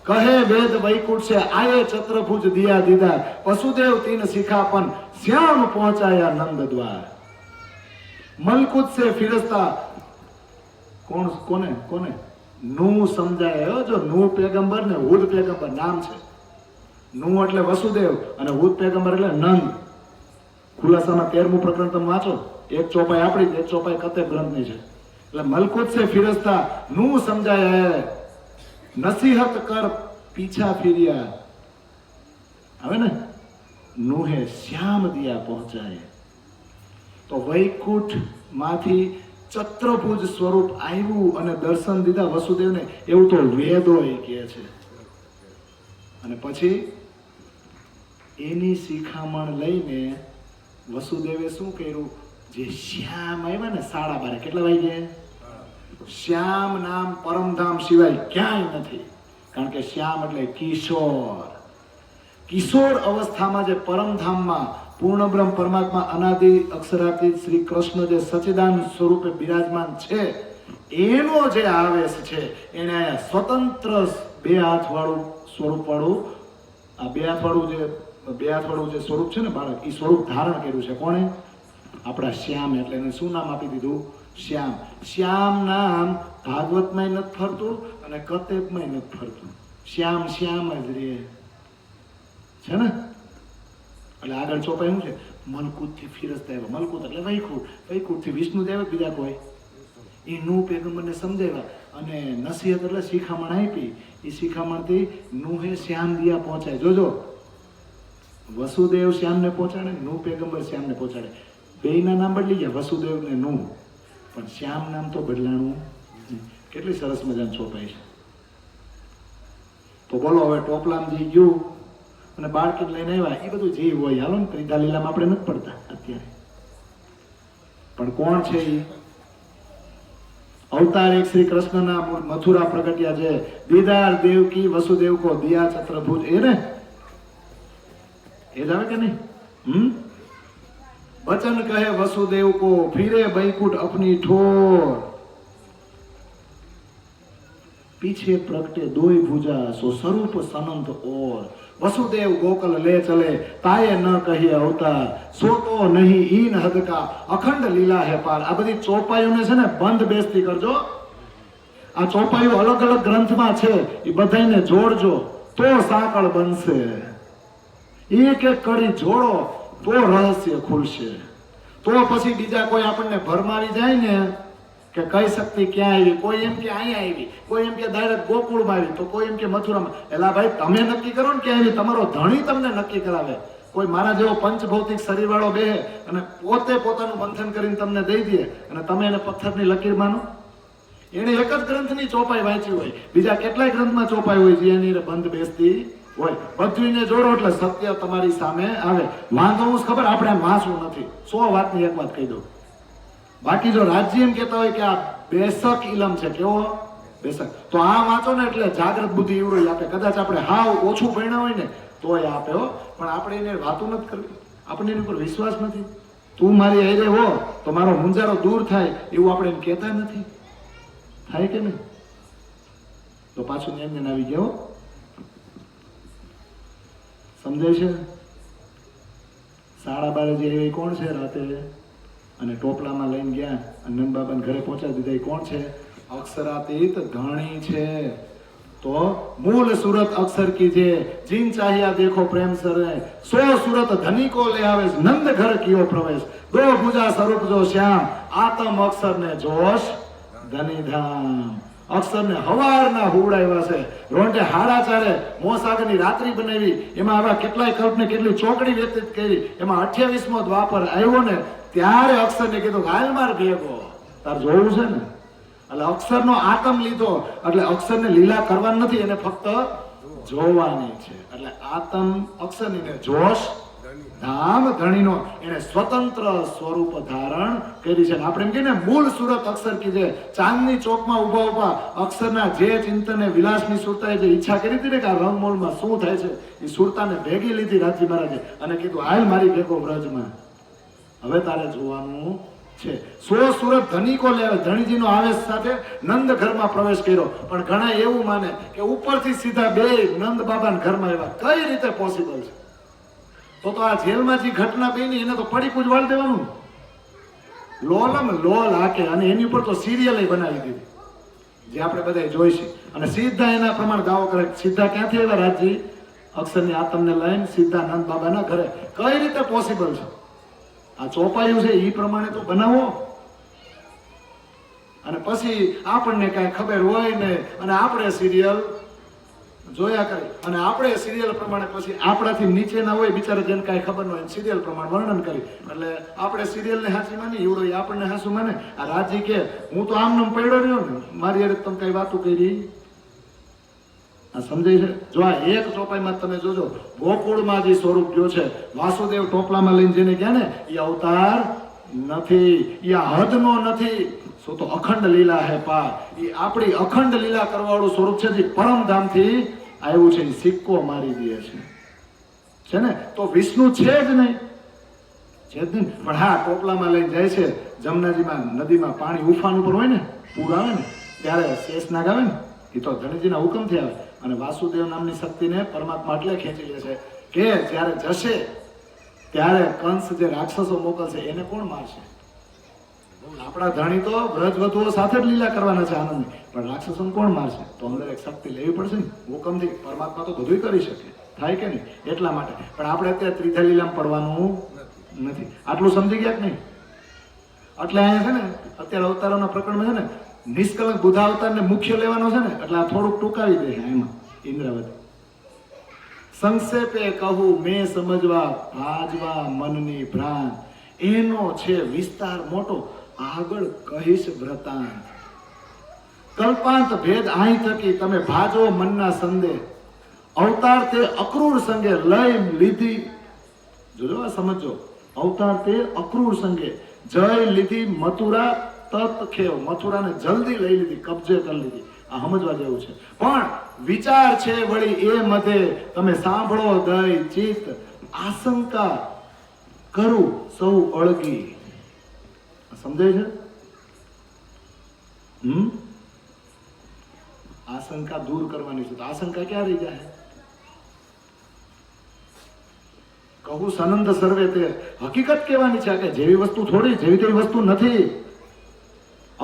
કહે વેદ વૈકુંઠ છે આયે ચતુર્ભુજ દિયા દીદાર, વસુદેવ 3 શિખાપન શ્યામ પહોંચાયા નંદ દ્વાર. મલકુત સે ફિરસ્તા કોણ કોને કોને નું સમજાય. જો નું પેગંબર ને હુદ પેગંબર નામ છે. નું એટલે વસુદેવ અને હુદ પેગંબર એટલે નંદ. ખુલાસામાં 13મું પ્રકરણ તમે વાંચો. એક ચોપાઈ આપણી, એક ચોપાઈ કતેબ ગ્રંથની છે. એટલે મલકુત સે ફિરસ્તા નું સમજાય હે, નસીહત કર પીછા ફિરિયા. હવે ને નુહે શ્યામ દિયા પહોંચાય. તો વૈકુંઠ માંથી ચત્રભુજ સ્વરૂપ આવ્યું અને દર્શન દીધા વસુદેવને, એવું તો વેદો એ કહે છે. અને પછી એની શિખામણ લઈને વસુદેવે શું કર્યું? જે શ્યામ આવ્યા ને 12:30, કેટલા વાગે? શ્યામ નામ પરમધામ સિવાય ક્યાંય નથી. કારણ કે શ્યામ એટલે કિશોર. કિશોર અવસ્થામાં જે પરમધામમાં પૂર્ણ બ્રહ્મ પરમાત્મા અનાદિ અક્ષરાતીત શ્રી કૃષ્ણ જે સચ્ચિદાનંદ સ્વરૂપે બિરાજમાન છે, એનો જે આવેશ છે એને અહીંયા સ્વતંત્ર 2 હાથવાળું સ્વરૂપ વાળું, આ 2 હાથવાળું જે સ્વરૂપ છે ને બાળક, એ સ્વરૂપ ધારણ કર્યું છે. કોણે? આપણા શ્યામ. એટલે એને શું નામ આપી દીધું? શ્યામ. શ્યામ નામ ભાગવતમાં નથી ફરતું અને કતેબમાં નથી ફરતું. શ્યામ શ્યામ જ રે છે ને. એટલે આગળ ચોપાઈ શું છે? મલકુત થી ફિરસ્તા આવ્યા. મલકુત એટલે વૈકુંઠ. વૈકુંઠ થી વિષ્ણુ દેવ બીજા કોઈ એ નું પેગંબરને સમજાવ્યા અને નસીહત એટલે શિખામણ આપી. એ શિખામણથી નુહે શ્યામ દિયા પહોંચાય. જોજો, વસુદેવ શ્યામને પહોંચાડે, નું પેગંબર શ્યામને પહોંચાડે. બેયના નામ બદલી ગયા, વસુદેવ ને નું, પણ શ્યામ નામ તો બદલાણું. કેટલી સરસ મજાની ચોપાઈ છે. તો બોલો, હવે ટોપલામજી ગયું અને બાળકી લઈને આવ્યા. એ બધું જે હોય હાલો ને, ત્રિધા લીલામાં આપણે નથી પડતા અત્યારે. પણ કોણ છે એ? અવતાર એક શ્રી કૃષ્ણના મથુરા પ્રગટ્યા છે. દીદાર દેવકી વસુદેવ કો દિયા ચત્રભુજ. એ ને એ જ આવે કે નહીં? बचन कहे वसुदेव को फिरे बैकुंठ अपनी ठोर, पीछे प्रगटे दोई भुजा सो स्वरूप सनंत और. वसुदेव गोकल ले चले ताये न कही अवतार, सो तो नहीं इन हद का अखंड लीला है पार. आ बधी ચોપાઈઓને છે ને બંધ બેસતી કરજો. આ ચોપાઈઓ અલગ અલગ ગ્રંથમાં છે, એ બધાને જોડજો તો સાંકળ બનશે. એક એક કડી જોડો તો રહસ્ય ખુલશે. તો પછી બીજા કોઈ આપણને ભરમાવી જાય ને કે કઈ શક્તિ ક્યાં આવી, કોઈ એમ કે અહીંયા આવી, કોઈ એમ કે ડાયરેક્ટ ગોકુળમાં આવી, તો કોઈ એમ કે મથુરામાં. એલા ભાઈ, તમે નક્કી કરો ને ક્યાં આવી. તમારો ધણી તમને નક્કી કરાવે. કોઈ મારા જેવો પંચભૌતિક શરીર વાળો બેહે અને પોતે પોતાનું મંથન કરીને તમને દઈ દે અને તમે એને પથ્થરની લકીર માનો. એને એક જ ગ્રંથની ચોપાઈ વાંચી હોય, બીજા કેટલાય ગ્રંથમાં ચોપાઈ હોય છે એની બંધ બેસતી હોય. બધુંને જોડો એટલે સત્ય તમારી સામે આવે. વાંધો હું ખબર, આપણે વાંચવું નથી. 100 વાતની એક વાત કહી દઉં. બાકી જો રાજ્ય એમ કહેતા હોય કે આ બેસક ઇલમ છે, કેવો બેસક, તો આ વાંચો ને એટલે જાગ્રત બુદ્ધિ એવડો આપે. કદાચ આપણે હાવ ઓછું ભણ્યા હોય ને તોય આપે હો, પણ આપણે એને વાતો નથી કરવી. આપણે એની ઉપર વિશ્વાસ નથી. તું મારી હારે હો તો મારો મુંજારો દૂર થાય, એવું આપણે એમ કહેતા નથી. થાય કે નહીં? તો પાછું એમને આવી ગયો. સમજાય છે? 12:30 જે એવી કોણ છે રાતે અને ટોપલામાં લઈને ગયા અને નંદબાબાને ઘરે પહોંચાડી દીધા. એ કોણ છે? અક્ષરાતીત ધણી છે. તો મૂળ સુરત અક્ષર कीजे, जिन चाहिया देखो प्रेम सरे, 100 सूरत धनी को ले आवे, नंद घर कियो प्रवेश, 2 भुजा स्वरूप जो श्याम, आत्म अक्षर ने जोश धनी धाम. અક્ષર ને હવારના હુવડાવ્યા છે. રોંઢે 4:30 મોસાગરની રાત્રિ બનાવી, એમાં આવા કેટલાય કલ્પને કેટલી ચોકડી વ્યતીત કરી. એમાં 28મો દ્વાપર આવ્યો ને ત્યારે અક્ષરને કીધું હાલ માર ભેગો. તાર જોવું છે ને? એટલે અક્ષરનો આતમ લીધો એટલે અક્ષરને લીલા કરવાની નથી, એને ફક્ત જોવાની છે. એટલે આતમ અક્ષરની ને જોશ ધામ ધણીનો એને સ્વતંત્ર સ્વરૂપ ધારણ કરી છે. આપણે એમ કહીએ ને મૂળ સુરત અક્ષર કીધે. ચાંદની ચોકમાં ઉભા ઉભા અક્ષરના જે ચિંતને વિલાસની સુરતાએ જે ઈચ્છા કરી હતી ને કે આ રંગમોલમાં શું થાય છે, એ સુરતાને ભેગી લીધી રાજી મહારાજે અને કીધું હાલ મારી ભેગો વ્રજમાં, હવે તારે જોવાનું છે. 100 સુરત ધનિકો લેવે, ધણીજીનો આવેશ સાથે નંદ ઘરમાં પ્રવેશ કર્યો. પણ ઘણા એવું માને કે ઉપરથી સીધા બે નંદ બાબાના ઘરમાં આવ્યા. કઈ રીતે પોસિબલ છે? તો આ જેલમાં જે ઘટના બની એને તો પડી પૂજવાળ દેવાનું. લોલમ લોલ હાકે અને એની ઉપર તો સિરિયલ બનાવી દીધી. જે આપણે બધા જોઈશું. અને સીધા એના પ્રમાણે દાવો કરે. સીધા ક્યાંથી આવ્યા રાજજી? અક્ષરની આતમને લઈને સીધા નંદ બાબાના ઘરે. કઈ રીતે પોસિબલ છે? આ ચોપાયું છે એ પ્રમાણે તો બનાવો. અને પછી આપણને કાંઈ ખબર હોય ને અને આપણે સિરિયલ જોયા કરી અને આપણે સિરિયલ પ્રમાણે પછી આપણાથી નીચેના હોય બિચારા જેને કાંઈ ખબર ન હોય સિરિયલ પ્રમાણે વર્ણન કરી એટલે આપણે સિરિયલને હાચી માની એવડો એ આપણને હાચું માને. આ રાજી કે હું તો આમ પડ્યો રહ્યો ને મારી અરે તમે કઈ વાતો કરી. આ સમજાય છે? જો આ એક ચોપાઈમાં તમે જોજો ગોકુળમાં જે સ્વરૂપ ગયો છે વાસુદેવ ટોપલામાં લઈને જેને ગયા ને એ અવતાર નથી, એ હદનો નથી. શું તો અખંડ લીલા હે પા. એ આપણી અખંડ લીલા કરવાવાળું સ્વરૂપ છે જે પરમધામથી આવ્યું છે. એ સિક્કો મારી દે છે ને તો વિષ્ણુ છે જ નહીં, છે જ નહીં. પણ હા ટોપલામાં લઈને જાય છે જમનાજીમાં નદીમાં પાણી ઉફાન ઉપર હોય ને પૂર આવે ને ત્યારે શેષનાગ આવે ને એ તો ધણીજીના હુકમથી આવે. અને વાસુદેવ નામની શક્તિને પરમાત્મા એટલે ખેંચી લે છે કે જ્યારે જશે ત્યારે કંસ જે રાક્ષસો મોકલશે એને કોણ મારશે? આપણા ધણી તો વ્રજવધુઓ સાથે જ લીલા કરવાના છે આનંદ, પણ રાક્ષસોને કોણ મારશે? તો અંદર એક શક્તિ લેવી પડશે ને હુકમથી. પરમાત્મા તો બધું કરી શકે, થાય કે નહીં? એટલા માટે. પણ આપણે અત્યારે ત્રિધા લીલામાં પડવાનું નથી. આટલું સમજી ગયા કે નહીં? એટલે અહીંયા છે ને અત્યારે અવતારોના પ્રકરણમાં છે ને નિષ્કલંક બુધા અવતારને મુખ્ય લેવાનો છે ને એટલે આ થોડુંક ટૂંકાવી દે છે એમાં ઇન્દ્રાવતી. સંક્ષેપે કહું મેં સમજવા ભાજવા મનની ભ્રાંત એનો છે વિસ્તાર મોટો આગળ કહીશ વ્રતાંત. કલ્પાંત ભેદ આહી થકી તમે ભાજો મનના સંદેહ અવતાર તે અક્રૂર સંગે લઈ લીધી. જોજો સમજો અવતાર તે અક્રૂર સંગે જય લીધી મથુરા તત ખેવ. મથુરાને જલ્દી લઈ લીધી, કબજે કરી લીધી. આ સમજવા જેવું છે. પણ વિચાર છે વળી એ મધે તમે સાંભળો દય ચિત્ત આશંકા કરું સૌ અળગી. સમજાય છે? આશંકા દૂર કરવાની છે. તો આશંકા ક્યાં રહી જાય? કહું સનંદ સર્વે તે હકીકત કહેવાની છે કે જેવી વસ્તુ થોડી જેવી તેવી વસ્તુ નથી.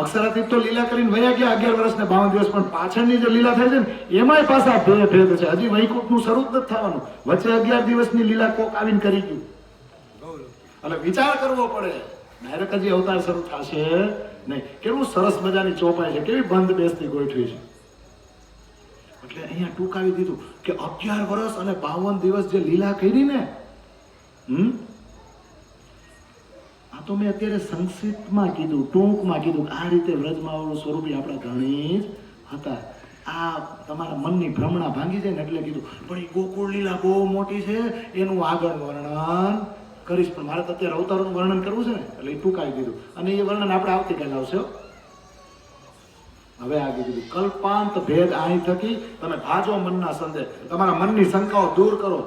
અક્ષરાતીત તો લીલા કરીને વયા ગયા 11 વર્ષ ને 52 દિવસ, પણ પાછળની જે લીલા થાય છે ને એમાંય પાછા ભેદ છે. હજી વૈકુંઠનું શરૂ જ નથી થવાનું. વચ્ચે 11 દિવસની લીલા કોક આવીને કરી ગયું. એટલે વિચાર કરવો પડે. ડાયરેક્ટ હજી અવતાર શરૂ થશે નહીં. કેવું સરસ મજાની ચોપાઈ છે, કેવી બંધ બેસતી ગોઠવી છે. એટલે અહીંયા ટૂંકાવી દીધું કે 11 વર્ષ અને 52 દિવસ જે લીલા કરી ને આ તો મેં અત્યારે સંક્ષિપ્તમાં કીધું, ટૂંકમાં કીધું. આ રીતે વ્રજમાં સ્વરૂપી આપણા ઘણી જ હતા. આ તમારા મનની ભ્રમણા ભાંગી જાય ને એટલે કીધું. પણ એ ગોકુળ લીલા બહુ મોટી છે, એનું આગળ વર્ણન કરીશ. પણ મારે તો અત્યારે અવતારોનું વર્ણન કરવું છે ને એટલે એ ટૂંકાવી દીધું. અને એ વર્ણન આપણે આવતીકાલે આવશે. હવે આગળ કીધું કલ્પાંત ભેદ આહી થકી તમે ભાજો મનના સંદેહ. તમારા મનની શંકાઓ દૂર કરો.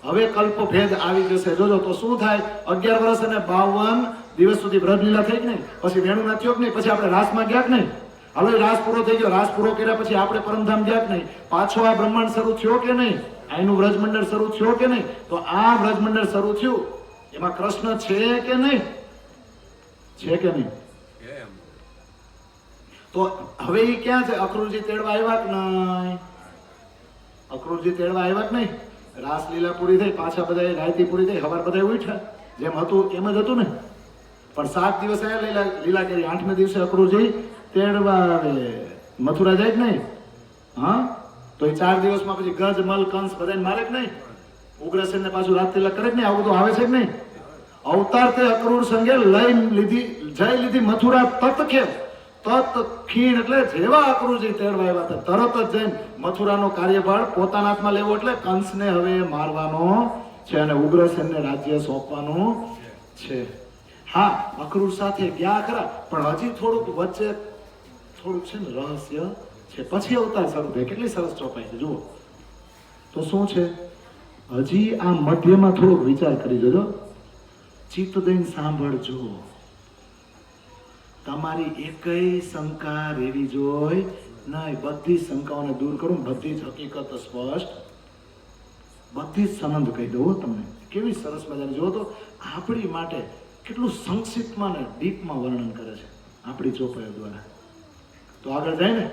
હવે કલ્પ ભેદ આવી જશે. જોજો તો શું થાય? 11 વર્ષ અને 52 દિવસ સુધી વ્રજલીલા થઈ જ નહીં. પછી વેણુના થયો કે નહીં? પછી આપણે રાસમાં ગયા કે નહીં? હવે રાસ પૂરો થઈ ગયો. રાસ પૂરો કર્યા પછી આપણે પરમધામ ગયા કે નહીં? પાછો આ બ્રહ્માંડ શરૂ થયો કે નહીં? આનું વ્રજમંડળ શરૂ થયો કે નહીં? તો આ વ્રજમંડળ શરૂ થયું એમાં કૃષ્ણ છે કે નહીં? છે કે નહીં? તો હવે એ ક્યાં છે? અક્રૂરજી તેડવા આવ્યા કે નહીં? અક્રૂરજી તેડવા આવ્યા કે નહીં? રાસલીલા પૂરી થઈ, પાછા બધા રાયતી પૂરી થઈ, હવાર બધા ઉઠ્યા. જેમ હતું એમ જ હતું ને. પણ 7 દિવસ આયા લીલા કરી. 8મે દિવસે અક્રૂરજી તેડવા આવે. મથુરા જાય કે નહીં? હા તો એ 4 દિવસમાં પછી ગજ મલ કંસ બધાને મારે કે નહીં? ઉગ્રસેનને પાછું રાત તિલક કરે કે નહીં? આવું બધું આવે છે કે નહીં? અવતાર તે અક્રૂર સંગે લઈ લીધી, જય લીધી મથુરા તત ખેવ. તત ખીણ એટલે જેવા અક્રૂરજી તેડવા આવ્યા હતા તરત જ જઈને મથુરાનો કાર્યભાર પોતાના હાથમાં લેવો એટલે કંસને હવે મારવાનો છે અને ઉગ્રસેનને રાજ્ય સોંપવાનું છે. હા અક્રૂર સાથે ગયા ખરા, પણ હજી થોડુંક વચ્ચે થોડુંક છે ને રહસ્ય છે. પછી અવતાર શરૂ થાય. કેટલી સરસ ચોપાઈ છે જુઓ. તો શું છે? હજી આ મધ્યમાં થોડોક વિચાર કરી જજો. ચિત્ત દઈને સાંભળજો. તમારી એકય શંકા રેવી જોઈ નહીં. બધી શંકાઓને દૂર કરું. બધી જ હકીકત સ્પષ્ટ, બધી જ સંબંધ કહી દઉં તમને. કેવી સરસ મજાની. જો તો આપણી માટે કેટલું સંક્ષિપ્તમાં ને ડીપમાં વર્ણન કરે છે આપણી ચોપાઈઓ દ્વારા. તો આગળ જાય ને,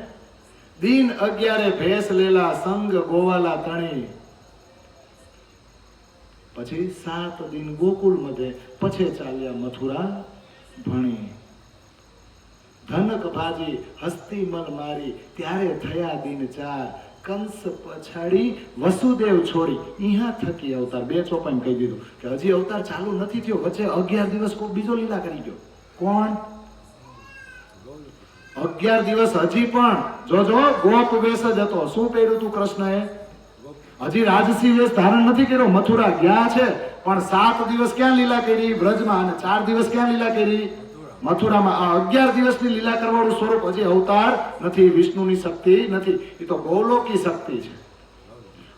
દિન 11 ભેસ લેલા સંગ ગોવાલા તણી, પછી 7 દિન ગોકુળ મધે, પછી ચાલ્યા મથુરા ભણી. ધનક ભાજી હસ્તી મલ મારી, ત્યારે થયા દિન 4, કંસ પછાડી વસુદેવ છોડી, અહીંયા થકી અવતાર. 2 ચોપાઈને કહી દીધું કે હજી અવતાર ચાલુ નથી થયો, વચ્ચે 11 દિવસ કોઈ બીજો લીલા કરી ગયો. કોણ? 11 દિવસ હજી પણ જોજો ગોપ વેશ જ હતો. શું પહેર્યું તું કૃષ્ણએ? હજી રાજસી વેશ ધારણ નથી કર્યો. મથુરા ગયા છે પણ 7 દિવસ ક્યાં લીલા કરી? વ્રજમાં. અને 4 દિવસ ક્યાં લીલા કરી? મથુરામાં. આ 11 દિવસની લીલા કરવાનું સ્વરૂપ હજી અવતાર નથી. વિષ્ણુની શક્તિ નથી, એ તો ગૌલોકી શક્તિ છે.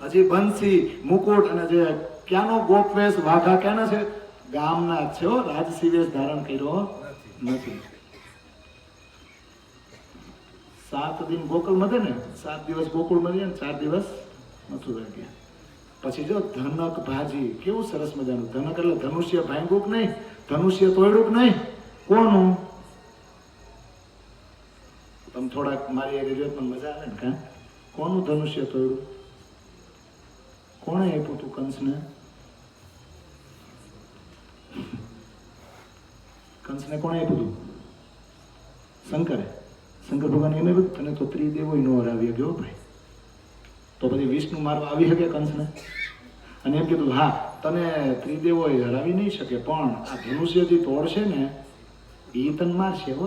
હજી બંસી મુકુટ અને જે ક્યાંનો ગોપ વેશ, વાઘા ક્યાંના છે? ગામના જ છે. રાજસી વેશ ધારણ કર્યો નથી. 7 દિન ગોકુળ મધે ને, 7 દિવસ ગોકુળ મધે ને 4 દિવસ મથુરા ગયા. પછી જો ધનક ભાજી, કેવું સરસ મજાનું. ધનક એટલે ધનુષ્ય ભાંગ્યું કે નહીં? ધનુષ્ય તોડ્યું કે નહીં? કોનું? તમે થોડાક મારી એ રીત પણ મજા આવે ને કા? કોનું ધનુષ્ય તોડ્યું? કોણે આપ્યું તું કંસને? કંસને કોણે આપ્યું તું? શંકરે. શંકર ભગવાન એમ એવું તને તો ત્રિદેવો નો હરાવી ગયો ભાઈ. તો પછી વિષ્ણુ મારવા આવી શકે કંસને? અને એમ કીધું હા તને ત્રિદેવો હરાવી નહીં શકે, પણ આ ધનુષ્ય જે તોડશે ને એ તને મારશે. હો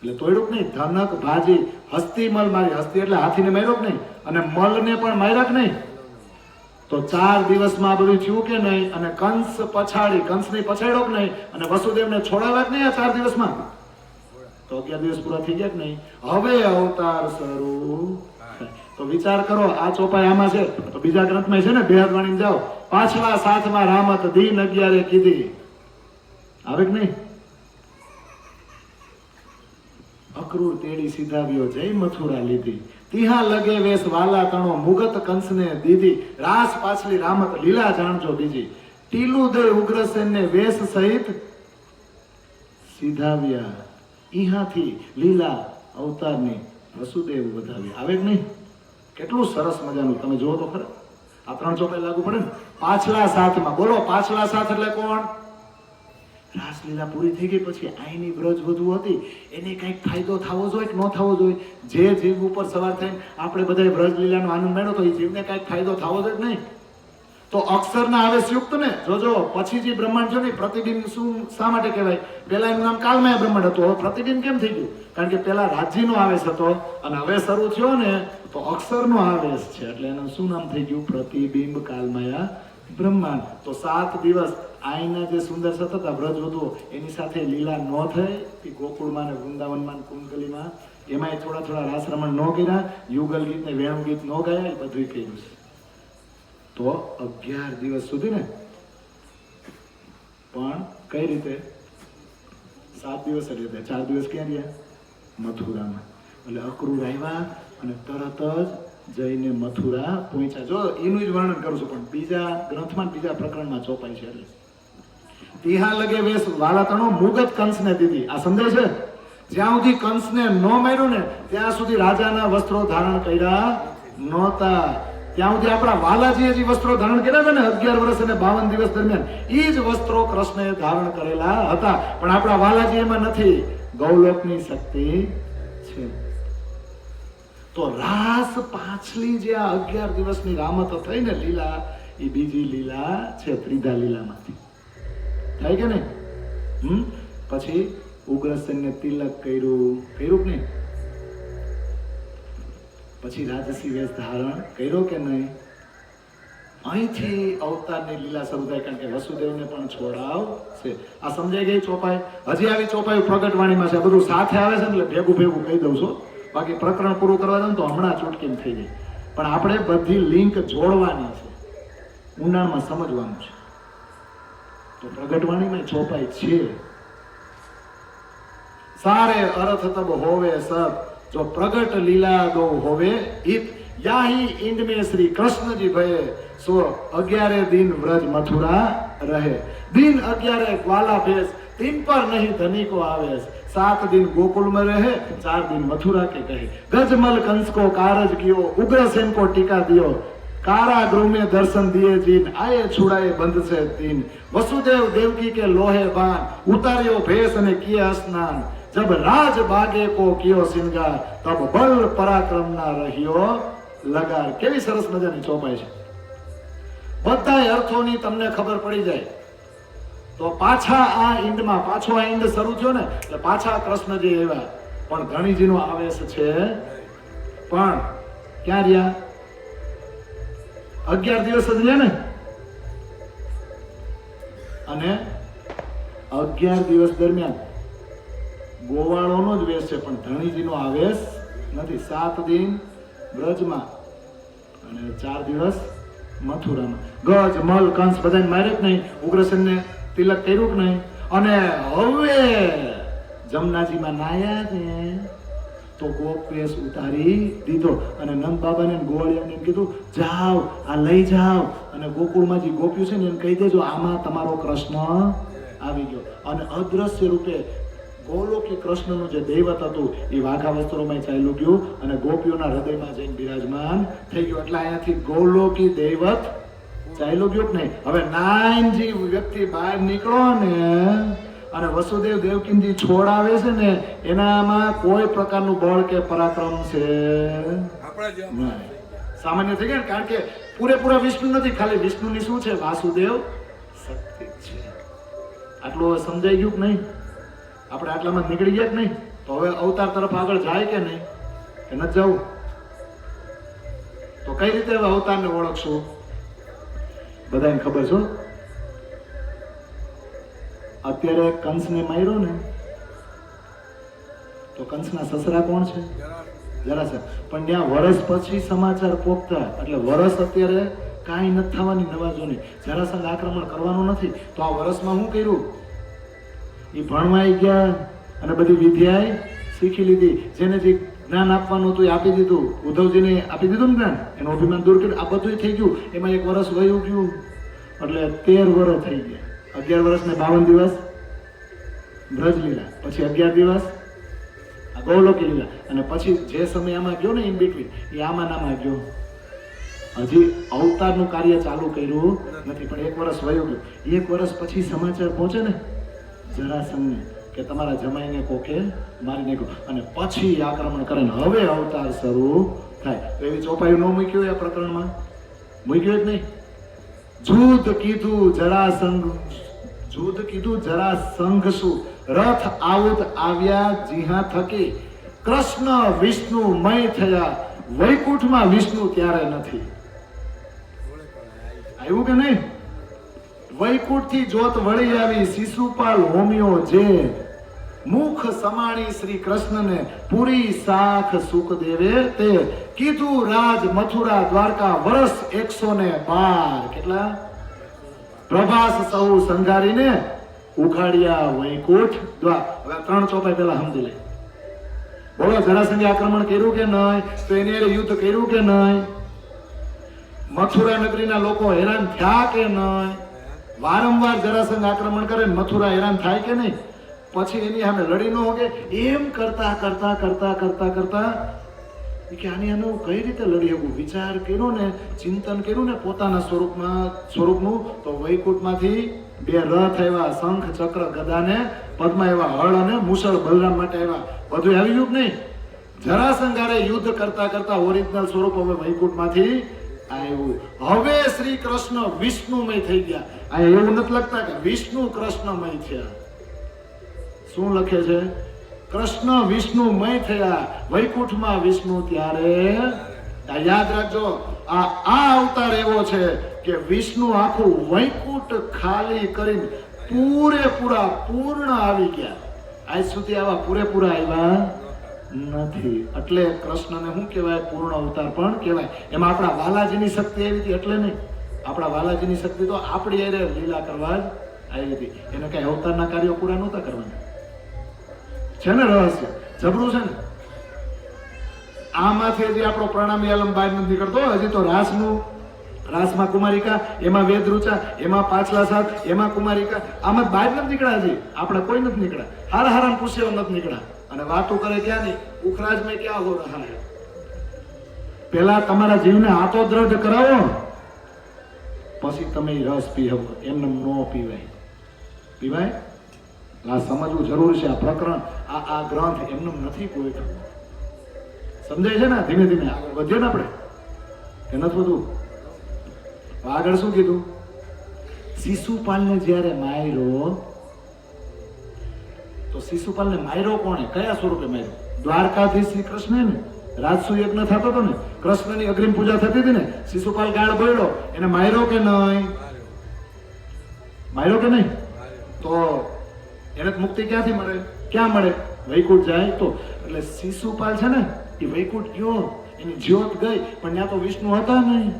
એટલે તોડ્યું કે નહીં? ધનક ભાજી હસ્તી મલ મારી. હસ્તી એટલે હાથીને માર્યો કે નહીં? અને મલને પણ માર્યા કે નહીં? તો 4 દિવસમાં બધું થયું કે નહીં? અને કંસ પછાડી, કંસને પછાડ્યો કે નહીં? અને વસુદેવને છોડાવ્યા કે નહીં આ 4 દિવસમાં? તો 11 દિવસ પૂરા થઈ ગયા કે નહીં? હવે અવતાર શરૂ. તો વિચાર કરો, આ ચોપાઈ આમાં છે તો બીજા ગ્રંથમાં છે ને, બેહદવાણી જાઓ, પાછલા 7માં રામત દિન 11 કીધી. આવે કે નહીં? અક્રૂર તેડી સીધાવ્યો, જય મથુરા લીધી, તિહા લગે વેશ વાલા તણો, મુગત કંસને દીધી, રાસ પાછલી રામત લીલા જાણજો બીજી, ટીલું દે ઉગ્રસેનને વેશ સહિત સીધાવ્યા, ઈહાથી લીલા અવતારની વસુદેવ વધાવ્યા. આવે કે નહીં? કેટલું સરસ મજાનું. તમે જુઓ તો ખરા, આ 3 ચોપાઈ લાગુ પડે ને. પાછલા 7માં બોલો, પાછલા 7 એટલે કોણ? રાસલીલા પૂરી થઈ ગઈ પછી આઈની વ્રજ વધુ હતી, એને કંઈક ફાયદો થવો જોઈએ કે ન થવો જોઈએ? જે જીવ ઉપર સવાર થઈને આપણે બધા વ્રજ લીલાનો આનંદ મેળવો તો એ જીવને કંઈક ફાયદો થવો જોઈએ કે નહીં? તો અક્ષરના આવેશયુક્ત ને જોજો. પછી જે બ્રહ્માંડ છે ને, પ્રતિબિંબ શું શા માટે કહેવાય? પેલા એનું નામ કાલમય બ્રહ્માંડ હતું, હવે પ્રતિબિંબ કેમ થઈ ગયું? કારણ કે પેલા રાજ્યનો આવેશ હતો અને હવે શરૂ થયો ને તો અક્ષરનો આવેશ છે, એટલે એનું શું નામ થઈ ગયું? પ્રતિબિંબ કાલમયા બ્રહ્માંડ. તો 7 દિવસ આઈના જે સુંદર સતત વ્રજ વધુ એની સાથે લીલા ન થઈ, એ ગોકુળમાં ને વૃંદાવનમાં કુંડલીમાં એમાંય થોડા થોડા રાસ રમણ ન કર્યા, યુગલ ગીત ને વેણુ ગીત ન ગાયા, એ બધું કર્યું છે. તો 11 દિવસ સુધી ને, પણ કઈ રીતે? 7 દિવસ જ રીતે. 4 દિવસ ક્યાં રહ્યા? મથુરામાં. એટલે અક્રૂર આવ્યા અને તરત જ જઈને મથુરા પહોંચ્યા. જો એનું જ વર્ણન કરું છું, પણ બીજા ગ્રંથમાં બીજા પ્રકરણમાં ચોપાઈ છે. એટલે તિહા લગે વેશ વાલા તણો, મુગત કંસને દીધી. આ સમજાય છે? જ્યાં સુધી કંસને ન માર્યો ને ત્યાં સુધી રાજાના વસ્ત્રો ધારણ કર્યા નહોતા. ત્યાં સુધી આપણા વાલાજીએ જે વસ્ત્રો ધારણ કર્યા હતા ને 11 વર્ષ અને 52 દિવસ દરમિયાન, એ જ વસ્ત્રો કૃષ્ણએ ધારણ કરેલા હતા. પણ આપણા વાલાજી એમાં નથી. ગૌલોકની શક્તિ છે. તો રાસ પાછલી જે આ 11 દિવસની રામત થઈ ને લીલા, એ બીજી લીલા છે, ત્રીજા લીલામાંથી થાય કે નહીં? પછી ઉગ્રસેનને તિલક કર્યું કે નહીં? પછી રાજસી વેશ ધારણ કર્યો કે નહીં? અહીંથી અવતારની લીલા શરૂ થાય, કારણ કે વસુદેવને પણ છોડાવ છે. આ સમજાઈ ગઈ ચોપાઈ? હજી આવી ચોપાઈ પ્રગટવાણીમાં છે. બધું સાથે આવે છે એટલે ભેગું ભેગું કહી દઉં છું. બાકી પ્રકરણ પૂરું કરવા દઉં તો હમણાં ચૂટકીને થઈ જાય. પણ આપણે બધી લિંક જોડવાની છે, ઊંડાણમાં સમજવાનું છે. તો પ્રગટવાણીમાં ચોપાઈ છે. સારે અર્થ તબ હોવે સત, જો પ્રગટ લીલા દો હોવે હિત, યાહી ઇન્દ में श्री कृष्ण जी भये, सो 11 दिन व्रज मथुरा रहे. दिन 11 ग्वाला भेष, तीन पर नहीं धनी को आवेश, 7 दिन गोकुल में रहे, 4 दिन मथुरा के कहे। गजमल कंस को कारज कियो, उग्रसेन को टीका दियो, कारागृह में दर्शन दिए जीन, आए छुड़ाए बंद से तीन। वसुदेव देवकी के लोहे बाण, उतारियो भेष ने किया स्नान। जब राज बागे को कियो सिंगार, तब बल पराक्रम ना रहियो लगार। केवी सरस मजानी ચોપાઈ છે। બધાય અર્થોની તમને ખબર પડી જાય તો પાછા આ ઈંડમાં પાછો આ ઈંડ શરૂ થયો ને એટલે પાછા કૃષ્ણજી આવ્યા, પણ ધણીજીનો આવેશ છે પણ ક્યાં રહ્યા? 11 દિવસ જ રહ્યા ને, અને 11 દિવસ દરમિયાન ગોવાળોનો જ વેશ છે પણ ધણીજીનો આવેશ નથી। 7 દિન બ્રજમાં અને 4 દિવસ મથુરામાં। ગજ મલ કંસ બધાને માર્યા જ નહીં, ઉગ્રસેનને તિલક કર્યું કે નહીં, અને હવે જમનાજીમાં નાયા ને તો ગોપ વેશ ઉતારી દીધો અને નંદ બાબાને ગોવાળિયાને કીધું જાઓ આ લઈ જાઓ અને ગોકુળમાં જે ગોપ્યું છે ને એને કહી દેજો આમાં તમારો કૃષ્ણ આવી ગયો। અને અદ્રશ્ય રૂપે ગોલોકી કૃષ્ણનું જે દૈવત હતું એ વાઘા વસ્ત્રોમાં ચાલ્યું ગયું અને ગોપીઓના હૃદયમાં જઈને બિરાજમાન થઈ ગયું। એટલે અહીંયાથી ગોલોકી દૈવત ચાલ્યું ગયું કે નહીં। હવે 9 વ્યક્તિ બહાર નીકળો ને અને વસુદેવ દેવકીજી છોડાવે છે ને એનામાં કોઈ પ્રકારનું બળ કે પરાક્રમ છે સામાન્ય થઈ ગયા ને, કારણ કે પૂરેપૂરા વિષ્ણુ નથી, ખાલી વિષ્ણુની શું છે? વાસુદેવ શક્તિ છે। આટલું સમજાઈ ગયું કે નહીં? આપણે આટલામાં નીકળી ગયા કે નહીં? તો હવે અવતાર તરફ આગળ જાય કે નહીં, કે નથી જવું? તો કઈ રીતે હવે અવતારને ઓળખશું? બધાને ખબર છે અત્યારે કંસને માર્યો ને તો કંસના સસરા કોણ છે? જરાસંઘ। પણ ત્યાં વર્ષ પછી સમાચાર પોકતા, એટલે વર્ષ અત્યારે કાંઈ નથી થવાની નવાજોની, જરાસંઘ આક્રમણ કરવાનું નથી, તો આ વર્ષમાં શું કર્યું? એ ભણવા ગયા અને બધી વિદ્યાએ શીખી લીધી, જેને જે જ્ઞાન આપવાનું હતું એ આપી દીધું, ઉદ્ધવજીને આપી દીધું ને જ્ઞાન, એનું અભિમાન દૂર કર્યું, આ બધું થઈ ગયું। એમાં 1 વર્ષ વયું ગયું એટલે 13 વર્ષ થઈ ગયા। 11 વર્ષ ને 52 દિવસ બ્રજ લીલા, પછી 11 દિવસ ગૌલોકી લીલા, અને પછી જે સમય આમાં ગયો ને ઇન બિટવીન એ આમાં નામાં ગયો। હજી અવતારનું કાર્ય ચાલુ કર્યું નથી, પણ 1 વર્ષ વયું ગયું। 1 વર્ષ પછી સમાચાર પહોંચે ને જરાસંઘને કે તમારા જમાઈને કોકે મારી નાખ્યો, અને પછી આક્રમણ કરે ને હવે અવતાર શરૂ થાય। તો એવી ચોપાઈ ન મૂક્યું એ પ્રકરણમાં? મૂક્યું જ નહીં। જૂદ કીધું જરાસંઘ શું, રથ આવુત આવ્યા જીહા થકી, કૃષ્ણ વિષ્ણુ મય થયા, વૈકુંઠમાં વિષ્ણુ ત્યારે નથી આવ્યું કે નહીં? વૈકુંઠ થી જોત વળી આવી, શિશુપાલ હોમ્યો જે, મુખ સમાણી શ્રી કૃષ્ણને, પૂરી સાખ સુખદેવે તે, કીધું રાજ મથુરા દ્વારકા, વર્ષ 112 કેટલા? પ્રભાસ સૌ સંઘારીને ઉખાડ્યા વૈકુંઠ દ્વાર। હવે 3 ચોપાઈ પહેલા સમજી લે। બોલો, જરાસંઘે આક્રમણ કર્યું કે નહીં? તો એને યુદ્ધ કર્યું કે નહીં? મથુરા નગરીના લોકો હેરાન થયા કે નહીં? વારંવાર જરાસંઘ આક્રમણ કરે ને મથુરા હેરાન થાય કે નહીં? પછી એની સામે લડી ન હોગે, એમ કરતા કરતા કરતા કરતા કરતા કે આની આને હું કઈ રીતે લડી શકું, વિચાર કર્યો ને, ચિંતન કર્યું ને પોતાના સ્વરૂપનું, તો વૈકુંઠમાંથી 2 રથ આવ્યા, શંખ ચક્ર ગદા ને પદ્મા આવ્યા, હળ અને મુસળ બલરામ માટે આવ્યા, બધું આવી ગયું નહીં? જરાસંઘ હારે યુદ્ધ કરતા કરતા ઓરિજિનલ સ્વરૂપ હવે વૈકુંઠમાંથી આવ્યું। હવે શ્રી કૃષ્ણ વિષ્ણુમય થઈ ગયા। આ એવું નથી લખતા કે વિષ્ણુ કૃષ્ણમય થયા, શું લખે છે? કૃષ્ણ વિષ્ણુમય થયા, વૈકુંઠમાં વિષ્ણુ ત્યારે। યાદ રાખજો, આ અવતાર એવો છે કે વિષ્ણુ આખું વૈકુંઠ ખાલી કરીને પૂર્ણ આવી ગયા। આજ સુધી આવા પૂરેપૂરા આવ્યા નથી, એટલે કૃષ્ણને શું કહેવાય? પૂર્ણ અવતાર પણ કહેવાય। એમાં આપણા વાલાજીની શક્તિ આવી હતી એટલે નહીં, આપણા વાલાજીની શક્તિ તો આપણી હારે લીલા કરવા જ આવી હતી, એને કઈ અવતારના કાર્યો પૂરા નહોતા કરવાના છે ને। રહસ્ય જબરું છે ને। આમાંથી હજી આપણો પ્રણામી આલમ બહાર નથી નીકળતો, હજી તો રાસનું રાસમાં કુમારિકા, એમાં વેદ રૂચા, એમાં પાછલા સાત, એમાં કુમારિકા, આમાં બહાર નથી નીકળ્યા હજી. આપણે કોઈ નથી નીકળ્યા. હારા હારા પૂછ્યો નથી નીકળ્યા. અને વાતો કરે ક્યાં નહીં, ઉખરાજ મેં ક્યાં હો રહા હે. પેલા તમારા જીવને આતો દ્રઢ કરાવો, પછી તમે રસ પીવો. એમને નો પીવાય. પીવાય? આ સમજવું જરૂર છે. આ પ્રકરણ, આ ગ્રંથ એમને નથી કોઈ સમજાય છે ને. ધીમે ધીમે આગળ વધીએ ને આપણે, કે નથી બધું. આગળ શું કીધું? શિશુપાલને જ્યારે માર્યો, તો શિશુપાલને માર્યો કોણે? કયા સ્વરૂપે માર્યો? દ્વારકાધીશ શ્રી કૃષ્ણ ને રાજસુ યજ્ઞ થતો હતો ને, કૃષ્ણની અગ્રિમ પૂજા થતી હતી ને, શિશુપાલ ગાળ બોલ્યો, એને માર્યો કે નહીં? માર્યો કે નહીં? તો એને મુક્તિ ક્યાંથી મળે? ક્યાં મળે? વૈકુંઠ જાય તો. એટલે શિશુપાલ છે ને એ વૈકુંઠ ગયો, એની જ્યોત ગઈ, પણ ત્યાં તો વિષ્ણુ હતા નહીં.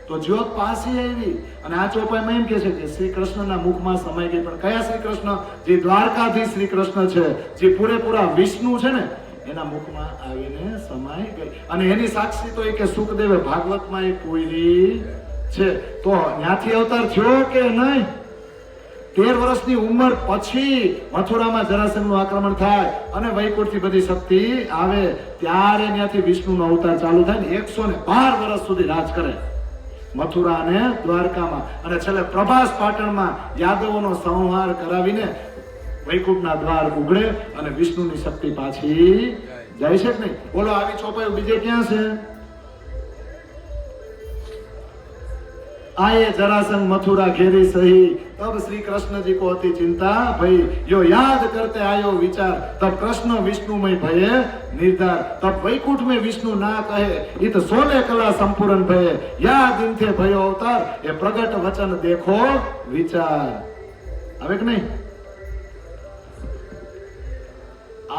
તો જ્યોત પાસે આવી. અને આ ચોપાઈમાં એમ કે છે કે શ્રી કૃષ્ણના મુખમાં સમાઈ ગઈ. પણ કયા શ્રી કૃષ્ણ? જે દ્વારકાધીશ શ્રી કૃષ્ણ છે, જે પૂરેપૂરા વિષ્ણુ છે ને, એના મુખમાં આવીને સમાઈ ગઈ. અને એની સાક્ષી તો એ કે સુખદેવે ભાગવતમાં એ પૂરી છે. તો ત્યાંથી અવતાર થયો કે નહીં? 13 વર્ષની ઉંમર પછી મથુરામાં જરાસંઘનું આક્રમણ થાય અને વૈકુંઠથી બધી શક્તિ આવે, ત્યારે ત્યાંથી વિષ્ણુનો અવતાર ચાલુ થાય ને 112 વર્ષ સુધી રાજ કરે મથુરા અને દ્વારકામાં. અને છેલ્લે પ્રભાસ પાટણમાં યાદવોનો સંહાર કરાવીને વૈકુંઠના દ્વાર ઉઘડે અને વિષ્ણુની શક્તિ પાછી જાય છે કે નહીં? બોલો, આવી ચોપાઈ બીજે ક્યાં છે? आए जरासंध मथुरा घेरी सही, तब श्री कृष्ण जी को अति चिंता भई, यो याद करते आयो विचार, तब कृष्ण विष्णुमय भये निर्धार, तब वैकुंठ में विष्णु ना कहे, इत 16 कला संपूर्ण भये, या दिन थे भयो अवतार, ये प्रगट वचन देखो विचार. હવે કે नहीं?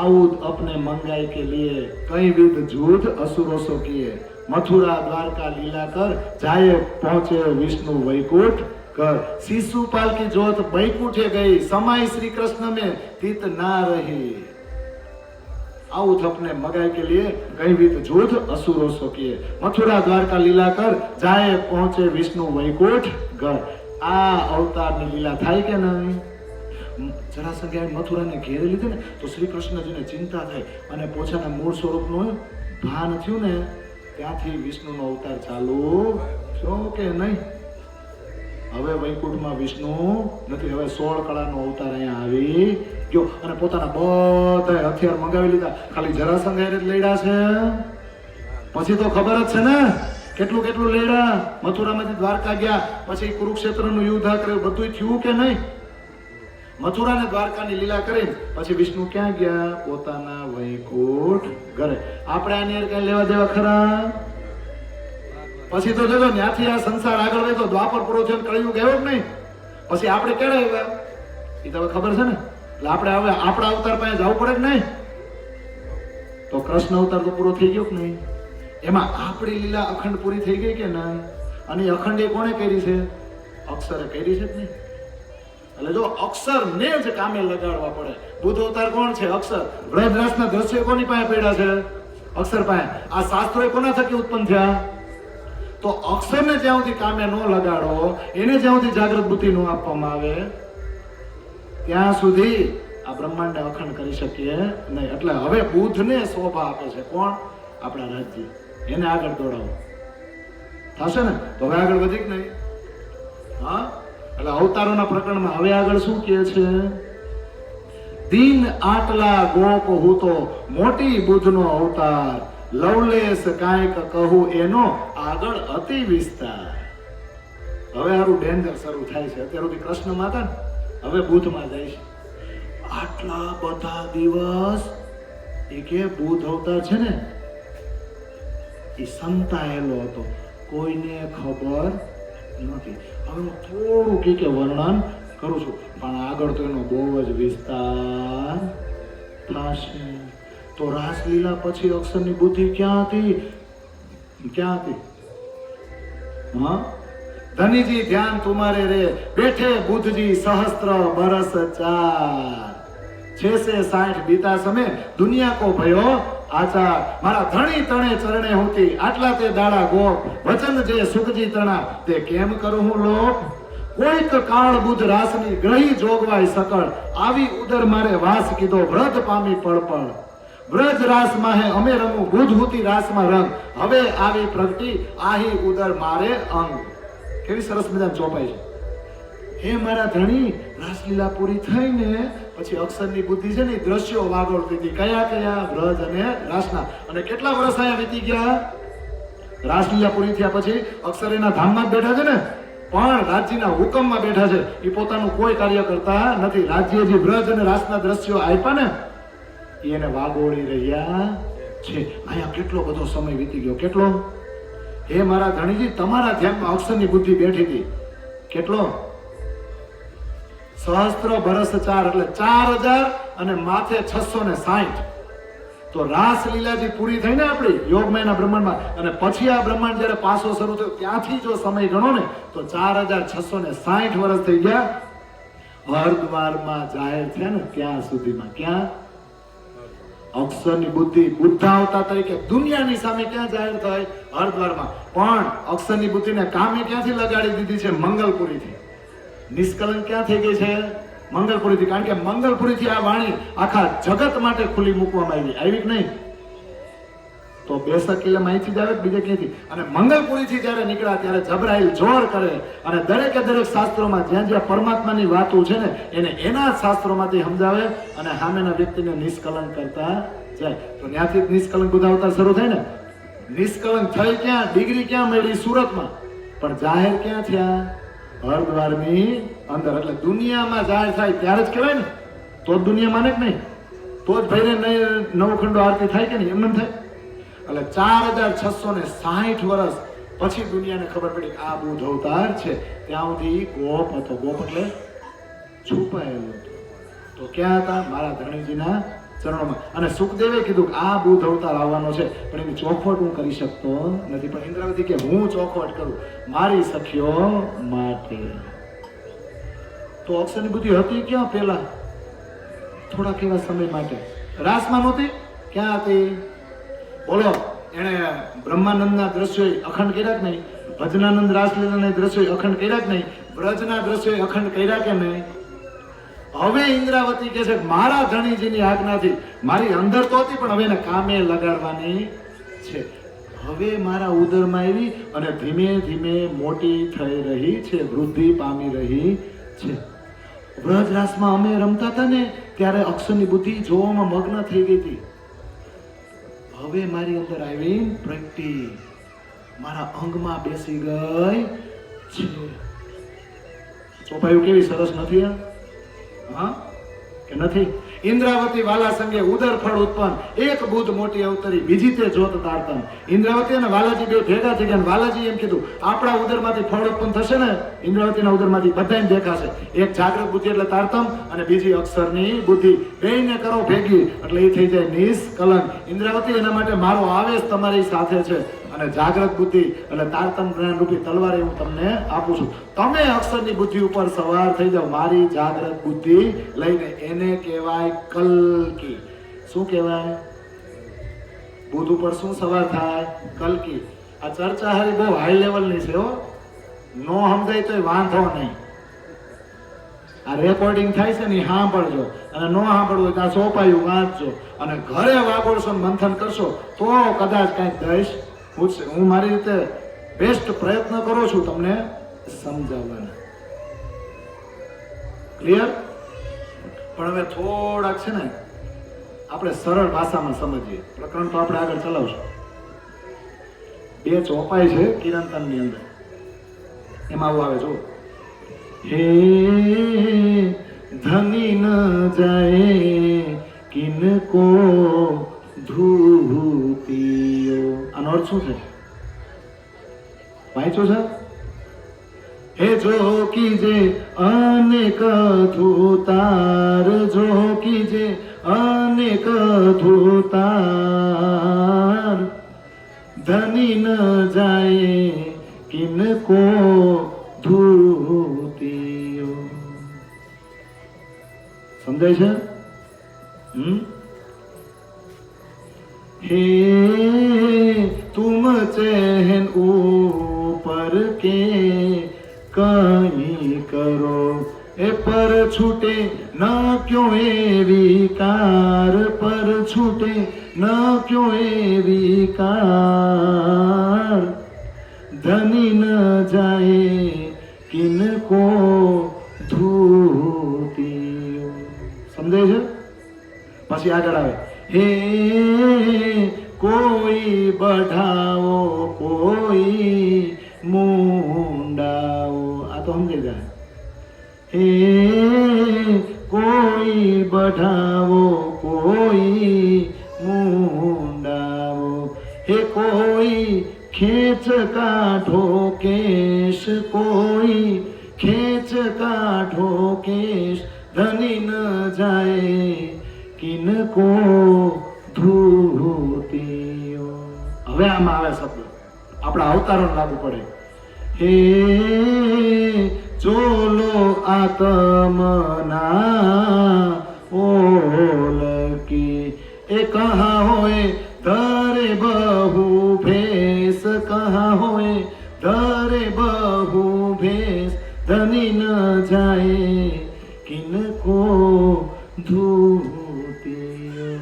आउद अपने मंगाई के लिए कई विध झूठ असुरों सो किए, मथुरा द्वारका लीला कर जाए पहुंचे विष्णु वैकुंठ कर. शिशुपाल की जोत वैकुंठे गई, समाई श्री कृष्ण में तीत ना रही. आउद अपने मंगाई के लिए कई विध झूठ असुरों सो किए, मथुरा द्वारका लीला कर जाए पहुंचे विष्णु वैकुंठ घर. आ अवतार ની લીલા થાય કે નહીં? જરાસંઘે મથુરાને ઘેરી લીધી ને તો શ્રી કૃષ્ણજીને ચિંતા થઈ અને પોતાના મૂળ સ્વરૂપનું ભાન થયું ને, ત્યાંથી વિષ્ણુનો અવતાર ચાલુ થયો કે નહીં? હવે વૈકુંઠમાં વિષ્ણુ નથી, હવે 16 કળાનો અવતાર અહીંયા આવી ગયો અને પોતાના બધા હથિયાર મંગાવી લીધા. ખાલી જરાસંઘે જ લડ્યા છે, પછી તો ખબર જ છે ને કેટલું કેટલું લડ્યા. મથુરામાંથી દ્વારકા ગયા, પછી કુરુક્ષેત્રનું યુદ્ધ કર્યું, બધું થયું કે નહીં? મથુરા ને દ્વારકાની લીલા કરી પછી વિષ્ણુ ક્યાં ગયા? પોતાના વૈકુંઠ ઘરે. આપણે આની કઈ લેવા દેવા ખરા? પછી તો જોજો ત્યાંથી આ સંસાર આગળ વધ્યો, દ્વાપર પૂરો થયો, કળિયુગ આવ્યો જ નહીં. પછી આપણે ક્યારે આવ્યા એ તો ખબર છે ને. એટલે આપણે હવે આપણા અવતાર પાસે જવું પડે કે નહીં? તો કૃષ્ણ અવતાર તો પૂરો થઈ ગયો કે નહીં? એમાં આપણી લીલા અખંડ પૂરી થઈ ગઈ કે નહીં? અને અખંડ એ કોણે કરી છે? અક્ષરે કરી છે કે નહીં? એટલે જો અક્ષર ને જ કામે લગાડવા પડે. બુદ્ધ અવતાર કોણ છે? અક્ષર. વ્રજરાસના દ્રશ્યો કોની પાસે પડ્યા છે? અક્ષર પાસે. આ શાસ્ત્રો કોના થકી ઉત્પન્ન થયા? તો અક્ષરને જ્યાં સુધી કામે ન લગાડો, એને જ્યાં સુધી જાગૃત બુદ્ધિ ન આપવામાં આવે, ત્યાં સુધી આ બ્રહ્માંડને અખંડ કરી શકીએ નહીં. એટલે હવે બુદ્ધને શોભા આપે છે કોણ? આપણા રાજ્ય. એને આગળ દોડાવો થશે ને તો હવે આગળ વધી કે નહીં? હા, એટલે અવતારોના પ્રકરણમાં હવે આગળ શું કહે છે? દીન આટલા ગોપ હું તો મોટી બુદ્ધનો અવતાર, લવલેશ કાંઈક કહું એનો આગળ અતિ વિસ્તાર. હવે હારું ડેન્જર શરૂ થાય છે. અત્યાર સુધી કૃષ્ણમાં હતા ને, હવે બુદ્ધમાં જાય છે. આટલા બધા દિવસ એ કે બુદ્ધ અવતાર છે ને એ સંતાયેલો હતો, કોઈને ખબર નથી. હવે હું થોડું કે વર્ણન કરું છું, પણ આગળ તો એનો બહુ જ વિસ્તાર થશે. તો રાસલીલા પછી અક્ષરની બુદ્ધિ ક્યાં હતી? ક્યાં હતી? હા, ધનીજી ધ્યાન તુમારે રે, બેઠે બુદ્ધજી સહસ્ત્ર બરસ ચાર, 660 बीता समय दुनिया को भयो આચાર મારા ધણી તણે ચરણે હોતી આટલા તે દાડા ગોપ વચન જે સુખજી તણા તે કેમ કરું હું લોપ કોઈક કાળ બુધ રાસની ગ્રહી જોગવાય સકળ આવી ઉદર મારે વાસ કીધો વ્રત પામી પડપડ વ્રજ રાસ માહે અમે રમું બુધ હુતી રાસમાં રંગ હવે આવી પ્રગટી આહી ઉદર મારે અંગ કેવી સરસ મજાની ચોપાઈ છે હે મારા ધણી રાસલીલા પૂરી થઈને પછી અક્ષરની બુદ્ધિ છે ને દ્રશ્યો વાગોળતી હતી કયા કયા વ્રજ અને રાસના અને કેટલા વર્ષ આયા વીતી ગયા રાસલીલા પૂરી થયા પછી અક્ષરીના ધામમાં જ બેઠા છે ને પણ રાજ્યના હુકમમાં બેઠા છે એ પોતાનું કોઈ કાર્ય કરતા નથી રાજ્ય જે વ્રજ અને રાસના દ્રશ્યો આપ્યા ને એને વાગોળી રહ્યા છે અહીંયા કેટલો બધો સમય વીતી ગયો કેટલો હે મારા ધણીજી તમારા ધ્યાનમાં અક્ષરની બુદ્ધિ બેઠી હતી કેટલો સહસ્ત્ર બરસ 4 એટલે 4000 અને માથે 660 તો રાસ લીલાજી પૂરી થઈ ને આપણી યોગમયના બ્રહ્માંડમાં અને પછી આ બ્રહ્માંડ જ્યારે પાછો શરૂ થયો ત્યાંથી જો સમય ગણો ને તો 4660 વર્ષ થઈ ગયા હરદ્વારમાં જાહેર થયા ને ત્યાં સુધીમાં ક્યાં અક્ષરની બુદ્ધિ બુદ્ધાવતા તરીકે દુનિયાની સામે ક્યાં જાહેર થાય હરદ્વારમાં પણ અક્ષરની બુદ્ધિને કામે ક્યાંથી લગાડી દીધી છે મંગલપુરીથી નિષ્કલંક ક્યાં થઈ ગઈ છે મંગલપુરીથી કારણ કે મંગલપુરીથી આ વાણી આખા જગત માટે ખુલ્લી મૂકવામાં આવી કે નહીં તો 62 કિલો માહિતી જ આવે બીજે ક્યાંથી અને મંગલપુરીથી જ્યારે નીકળ્યા ત્યારે જબરાઈલ જોર કરે અને દરેકે દરેક શાસ્ત્રોમાં જ્યાં જ્યાં પરમાત્માની વાતો છે ને એને એના જ શાસ્ત્રોમાંથી સમજાવે અને સામેના વ્યક્તિને નિષ્કલંક કરતા જાય તો ત્યાંથી નિષ્કલંક બુદ્ધાવતાર શરૂ થાય ને નિષ્કલંક થઈ ક્યાં ડિગ્રી ક્યાં મેળવી સુરતમાં પણ જાહેર ક્યાં થયા હરદ્વારની અંદર એટલે દુનિયામાં જાહેર થાય ત્યારે જ કહેવાય ને તો જ દુનિયા માને કે નહીં તો જ ભાઈને નવખંડો આરતી થાય કે નહીં એમ થાય એટલે 4660 વર્ષ પછી દુનિયાને ખબર પડી આ બુદ્ધ અવતાર છે ત્યાં સુધી ગોપ હતો ગોપ એટલે છુપાયેલો હતો તો ક્યાં હતા મારા ધણીજીના ચરણોમાં અને સુખદેવે કીધું કે આ બુદ્ધ અવતાર આવવાનો છે પણ એની ચોખવટ હું કરી શકતો નથી પણ ઇન્દ્રાવતી કે હું ચોખવટ કરું મારી સખીઓ માટે તો અક્ષરની બુદ્ધિ હતી ક્યાં પહેલા થોડા કેવા સમય માટે રાસમાં નહોતી ક્યાં હતી બોલો એને બ્રહ્માનંદના દ્રશ્યો અખંડ કર્યા કે નહીં ભજનાનંદ રાસલીલાના દ્રશ્યો અખંડ કર્યા કે નહીં વ્રજના દ્રશ્યો અખંડ કર્યા કે નહીં હવે ઇન્દ્રાવતી કહે છે મારા ધણીજીની આજ્ઞાથી મારી અંદર તો હતી પણ હવે એને કામે લગાડવાની છે હવે મારા ઉદરમાં આવી અને ધીમે ધીમે મોટી થઈ રહી છે વૃદ્ધિ પામી રહી છે વ્રજ રાસમાં અમે રમતા હતા ને ત્યારે અક્ષરની બુદ્ધિ જોવામાં મગ્ન થઈ ગઈ હતી હવે મારી અંદર આવી પ્રગટી મારા અંગમાં બેસી ગઈ છે ચોપાયું કેવી સરસ નથી હા કે નથી ઇન્દ્રાવતી વાલા સંગે ઉદર ફળ ઉત્પન્ન એક બુદ્ધ મોટી અવતરી બીજી તે જોત તારતમ ઇન્દ્રાવતી અને વાલાજી બે ભેગા થઈ ગયા વાલાજી એમ કીધું આપણા ઉદરમાંથી ફળ ઉત્પન્ન થશે ને ઇન્દ્રાવતીના ઉદરમાંથી બધાને દેખાશે એક જાગૃત બુદ્ધિ એટલે તારતમ અને બીજી અક્ષરની બુદ્ધિ બેયને કરો ભેગી એટલે એ થઈ જાય નિષ્કલંક ઇન્દ્રાવતી એના માટે મારો આવેશ તમારી સાથે છે અને જાગૃત બુદ્ધિ એટલે તારતમ જ્ઞાન રૂપી તલવાર હું તમને આપું છું તમે અક્ષરની બુદ્ધિ ઉપર સવાર થઈ જાઓ મારી જાગૃત બુદ્ધિ લઈને એને કહેવાય કલ્કી શું કહેવાય બુદ્ધ ઉપર શું સવાર થાય કલ્કી આ ચર્ચા હારી બહુ હાઈ લેવલની છે હો નો સમજાય તો વાંધો નહીં આ રેકોર્ડિંગ થાય છે ને સાંભળજો અને નો સાંભળવું હોય ત્યાં સોપાયું વાંચજો અને ઘરે વાગોળશો મંથન કરશો તો કદાચ કાંઈક દઈશ હું મારી રીતે બેસ્ટ પ્રયત્ન કરું છું તમને સમજાવવાના ક્લિયર પણ હવે થોડાક છે ને આપણે સરળ ભાષામાં સમજીએ પ્રકરણ તો આપણે આગળ ચલાવશું બે ચોપાઈ છે કિરણતનની અંદર એમાં આવું આવે જો હે ધની ન જાય કિनको ધૂતિયો આનો અર્થ શું છે વાંચો છે હે જો કીજે અનેક ધૂતાર જો કીજે અનેક ધૂતાર ધની ન જાય કિनको ધૂતિયો સમજાય છે हे तुम चैन ऊपर के कहीं करो ए पर छूटे न क्यों ए विकार पर छूटे न क्यों ए विकार धनी न जाए किनको धूती समझे છે પછી આગળ આવે हे कोई बढ़ाओ कोई मुंडाओ आ तो समझे जाए हे कोई बढ़ाओ कोई मुंडाओ हे कोई खेच काठो केश कोई खेच काठो केश धनी न जाए किनको धूतियो હવે આમાં આવે શબ્દ આપણા અવતારણ લાગુ પડે हे ચોલો આત્મના ઓલકી એ કહા હોય ધરે બહુ ભેસ કહા હોય ધરે બહુ ભેસ ધની ન જાય કિनको ધૂતિયો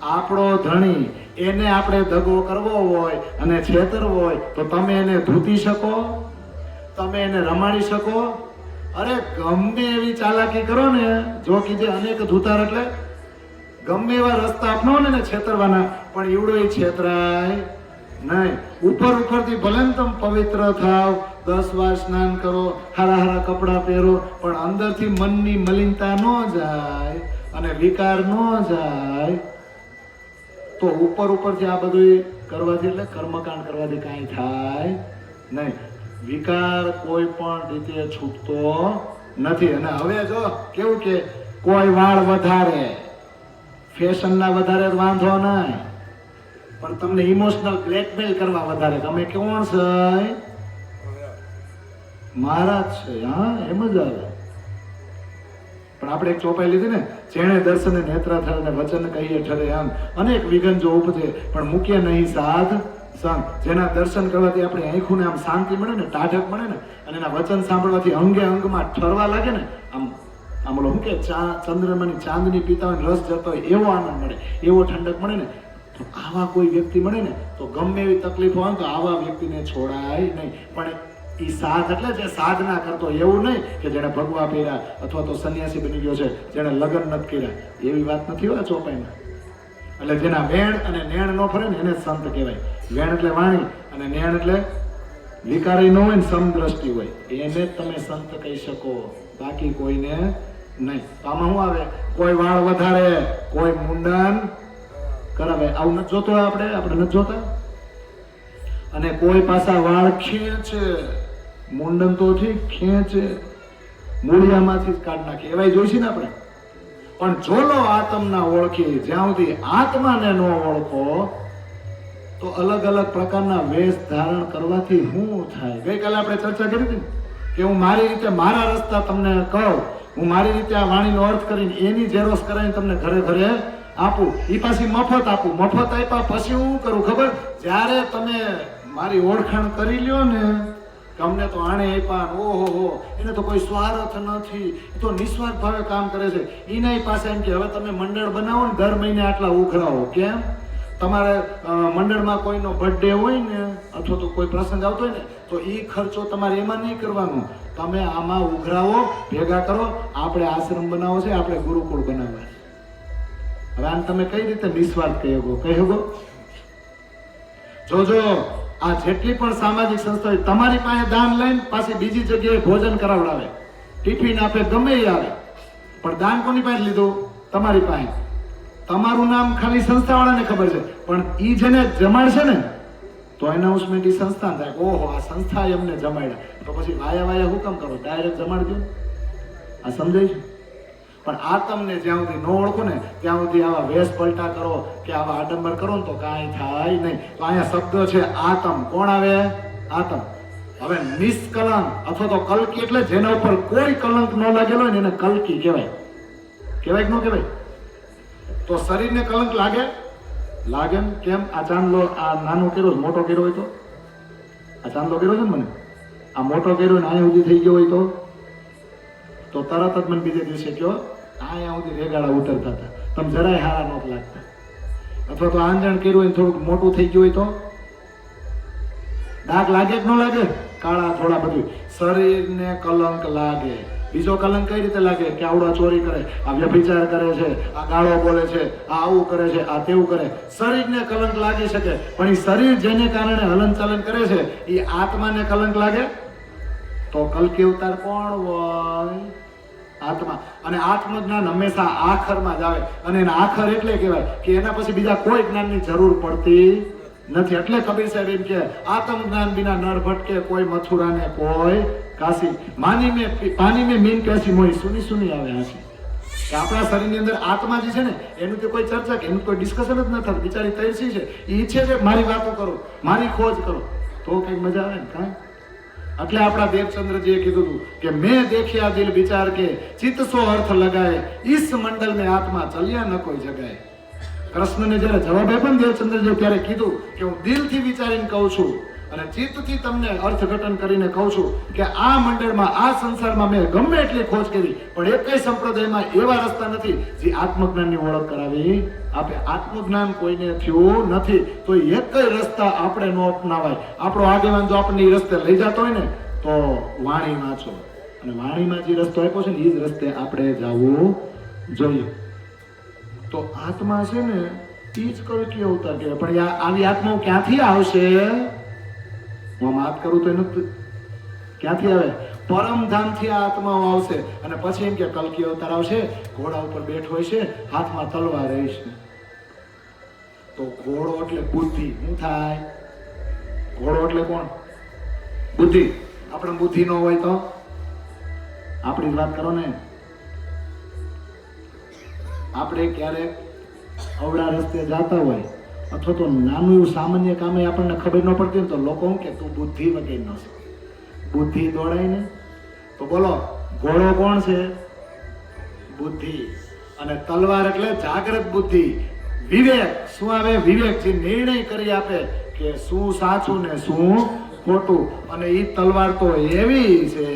આપણો ધણી એને આપણે દગો કરવો હોય અને છેતરવો હોય તો તમે એને ધૂતી શકો તમે એને રમાડી શકો અરે ગમે એવી ચાલાકી કરો ને જો કીધે અનેક ધૂતાર એટલે ગમે એવા રસ્તા અપનાવો ને છેતરવાના પણ ઈવડો એ છેતરાય નહીં ઉપરથી ભલે ને તમે પવિત્ર થાવ 10 વાર સ્નાન કરો હારા હારા કપડા પહેરો પણ અંદરથી મનની મલિનતા ન જાય અને વિકાર ન જાય તો ઉપરથી આ બધું કરવાથી એટલે કર્મકાંડ કરવાથી કાંઈ થાય નહીં વિકાર કોઈ પણ રીતે છૂટતો નથી અને હવે જો કેવું કે કોઈ વાળ વધારે ફેશનના વધારે વાંધો નહીં પણ તમને ઇમોશનલ બ્લેકમેલ કરવા વધારે તમે કોણ છે મહારાજ છે હા એમ જ આવે પણ આપણે એક ચોપાઈ લીધી ને જેણે દર્શને નેત્ર થરે ને વચન કહીએ ઠરે આમ અનેક વિઘન જો ઉપજે પણ મૂકે નહીં સાધ સંગ જેના દર્શન કરવાથી આપણી આંખોને આમ શાંતિ મળે ને ટાઢક મળે ને અને એના વચન સાંભળવાથી અંગે અંગમાં ઠરવા લાગે ને આમ ઓલો શું કે ચંદ્રમાની ચાંદની પીતા હોય રસ જતો હોય એવો આનંદ મળે એવો ઠંડક મળે ને તો આવા કોઈ વ્યક્તિ મળે ને તો ગમે એવી તકલીફ હોય તો આવા વ્યક્તિને છોડાય નહીં પણ એ સાધ એટલે જે સાધના કરતો એવું નહીં કે જેને ભગવા પહેર્યા અથવા તો સંન્યાસી બની ગયો છે જેને લગ્ન નથી કર્યા એવી વાત નથી હોય ચોપાઈમાં એટલે જેના વેણ અને નેણ ન ફરે ને એને સંત કહેવાય વેણ એટલે વાણી અને નેણ એટલે વિકારી ન હોય ને સમદ્રષ્ટિ હોય એને જ તમે સંત કહી શકો બાકી કોઈને નહીં આમાં શું આવે કોઈ વાળ વધારે કોઈ મુંડન કરાવે આવું નથી જોતો આપણે નથી જોતા અને કોઈ પાછા વાળ ખેંચે મુંડન તો ઠીક ખેંચે મૂળિયામાંથી જ કાઢ નાખે એવાય જોઈશે ને આપણે પણ જોલો આત્મના ઓળખી જ્યાં સુધી આત્માને ન ઓળખો તો અલગ અલગ પ્રકારના વેશ ધારણ કરવાથી શું થાય ગઈકાલે આપણે ચર્ચા કરી હતી કે હું મારી રીતે મારા રસ્તા તમને કહું હું મારી રીતે આ વાણીનો અર્થ કરીને એની ઝેરોક્ષ કરાવીને તમને ઘરે ઘરે આપું એ પાછી મફત આપું મફત આપ્યા પછી હું કરું ખબર જ્યારે તમે મારી ઓળખાણ કરી લ્યો ને કે અમને તો આણે આપ્યા ઓહો એને તો કોઈ સ્વાર્થ નથી એ તો નિસ્વાર્થ ભાવે કામ કરે છે એના પાસે એમ કે હવે તમે મંડળ બનાવો ને દર મહિને આટલા ઉઘરાવો કેમ તમારે મંડળમાં કોઈનો બર્થડે હોય ને અથવા તો કોઈ પ્રસંગ આવતો હોય ને તો એ ખર્ચો તમારે એમાં નહીં કરવાનો તમે આમાં ઉઘરાવો ભેગા કરો આપણે આશ્રમ બનાવો છે આપણે ગુરુકુળ બનાવવા હવે આને તમે કઈ રીતે નિસ્વાર્થ કહી શકો જોજો આ જેટલી પણ સામાજિક સંસ્થા તમારી પાસે દાન લઈને પાછી બીજી જગ્યાએ ભોજન કરાવડાવે ટિફિન આપે ગમે એ આવે પણ દાન કોની પાસે લીધું તમારી પાસે તમારું નામ ખાલી સંસ્થાવાળાને ખબર છે પણ ઈ જેને જમાડશે ને તો એનાઉન્સમેન્ટ ઈ સંસ્થા થાય ઓહો આ સંસ્થા એમને જમાડ્યા તો પછી વાયા હું કામ કરો ડાયરેક્ટ જમાડજો આ સમજાય છે પણ આ તમને જ્યાં સુધી ન ઓળખો ને ત્યાં સુધી આવા વેશ પલટા કરો કે આવા આડંબર કરો ને તો કાંઈ થાય નહીં તો અહીંયા શબ્દ છે આતમ કોણ આવે આતમ હવે નિષ્કલંક અથવા તો કલકી એટલે જેના ઉપર કોઈ કલંક ન લાગેલો હોય ને એને કલકી કહેવાય કહેવાય કે ન કહેવાય તો શરીરને કલંક લાગે લાગે ને? કેમ આ ચાંદલો આ નાનો કર્યો મોટો કર્યો હોય તો આ ચાંદલો કર્યો છે ને મને આ મોટો કર્યો ને અહીંયા સુધી થઈ ગયો હોય તો તરત જ મને બીજે દિવસે કયો અહીંયા સુધી રેગાડા ઉતરતા હતા, તમે જરાય હારા નહોતા લાગતા. અથવા તો આંજણ કર્યું હોય થોડુંક મોટું થઈ ગયું હોય તો ડાઘ લાગે કે ન લાગે? કાળા થોડા બધું શરીરને કલંક લાગે. બીજો કલંક કઈ રીતે લાગે? કે આવડા ચોરી કરે, આ વ્યભિચાર કરે છે, આ ગાળો બોલે છે, આ આવું કરે છે, આ તેવું કરે. શરીરને કલંક લાગી શકે, પણ એ શરીર જેને કારણે હલનચલન કરે છે એ આત્માને કલંક લાગે તો કલ્કી અવતાર કોણ હોય? આત્મા. અને આત્મજ્ઞાન હંમેશા આખરમાં જ આવે, અને એના આખર એટલે કહેવાય કે એના પછી બીજા કોઈ જ્ઞાનની જરૂર પડતી નથી. એટલે કબીર સાહેબ એમ કે આત્મ જ્ઞાન બિના નર ભટકે, કોઈ મથુરા ને કોઈ કાશી. પાણી में मीन कैसी मोही सुनी सुनी આવે હાસી. કે આપણા શરીરની અંદર આત્મા જે છે ને એનું તો કોઈ ચર્ચા કે એનું કોઈ ડિસ્કશન જ ન થતું. બિચારી તૈસી છે, એ ઈચ્છે છે મારી વાતો કરો, મારી ખોજ કરો, તો કઈક મજા આવે ને કાંઈ. એટલે આપણા દેવચંદ્રજીએ કીધું હતું કે મેં દેખ્યા દિલ વિચાર કે ચિત્ત સો અર્થ લગાए, इस मंडल में आत्मा चलिया न कोई जगाए. કૃષ્ણને જયારે જવાબ આપ્યો ને દેવચંદ્રજી ત્યારે કીધું કે હું દિલથી વિચારીને કહું છું અને ચિત્તથી તમને અર્થઘટન કરીને કહું છું કે આ મંડળમાં આ સંસારમાં મેં ગમે એટલી ખોજ કરી પણ એકેય સંપ્રદાયમાં એવા રસ્તા નથી જે આત્મજ્ઞાનની ઓળખ કરાવી આપે. આત્મજ્ઞાન કોઈને થયું નથી તો એકેય રસ્તા આપણે ન અપનાવાય. આપણો આગેવાન જો આપણને એ રસ્તે લઈ જતો હોય ને તો વાણી વાંચો, અને વાણીમાં જે રસ્તો આપ્યો છે ને એ જ રસ્તે આપણે જવું જોઈએ. તો આત્મા છે ને એ જ કલ્કી અવતાર કહેવાય. પણ આવી આત્માઓ ક્યાંથી આવશે? હું વાત કરું તો એનું ક્યાંથી આવે? પરમધામથી આ આત્માઓ આવશે. અને પછી એમ કે કલ્કી અવતાર આવશે, ઘોડા ઉપર બેઠો હોય છે, હાથમાં તલવાર રહેશે. તો ઘોડો એટલે બુદ્ધિ. શું થાય? ઘોડો એટલે કોણ? બુદ્ધિ. આપણે બુદ્ધિ ન હોય તો આપણી વાત કરો ને. આપણે ક્યારેક અવળા રસ્તે જતા હોય અથવા તો નાનું એવું સામાન્ય કામે આપણને ખબર ન પડતી હોય તો લોકો શું કે તું બુદ્ધિ વગેરે ન છે. બુદ્ધિ દોડાય ને તો બોલો ઘોડો કોણ છે? બુદ્ધિ. અને તલવાર એટલે જાગ્રત બુદ્ધિ, વિવેક. શું આવે? વિવેક. જે નિર્ણય કરી આપે કે શું સાચું ને શું ખોટું. અને એ તલવાર તો એવી છે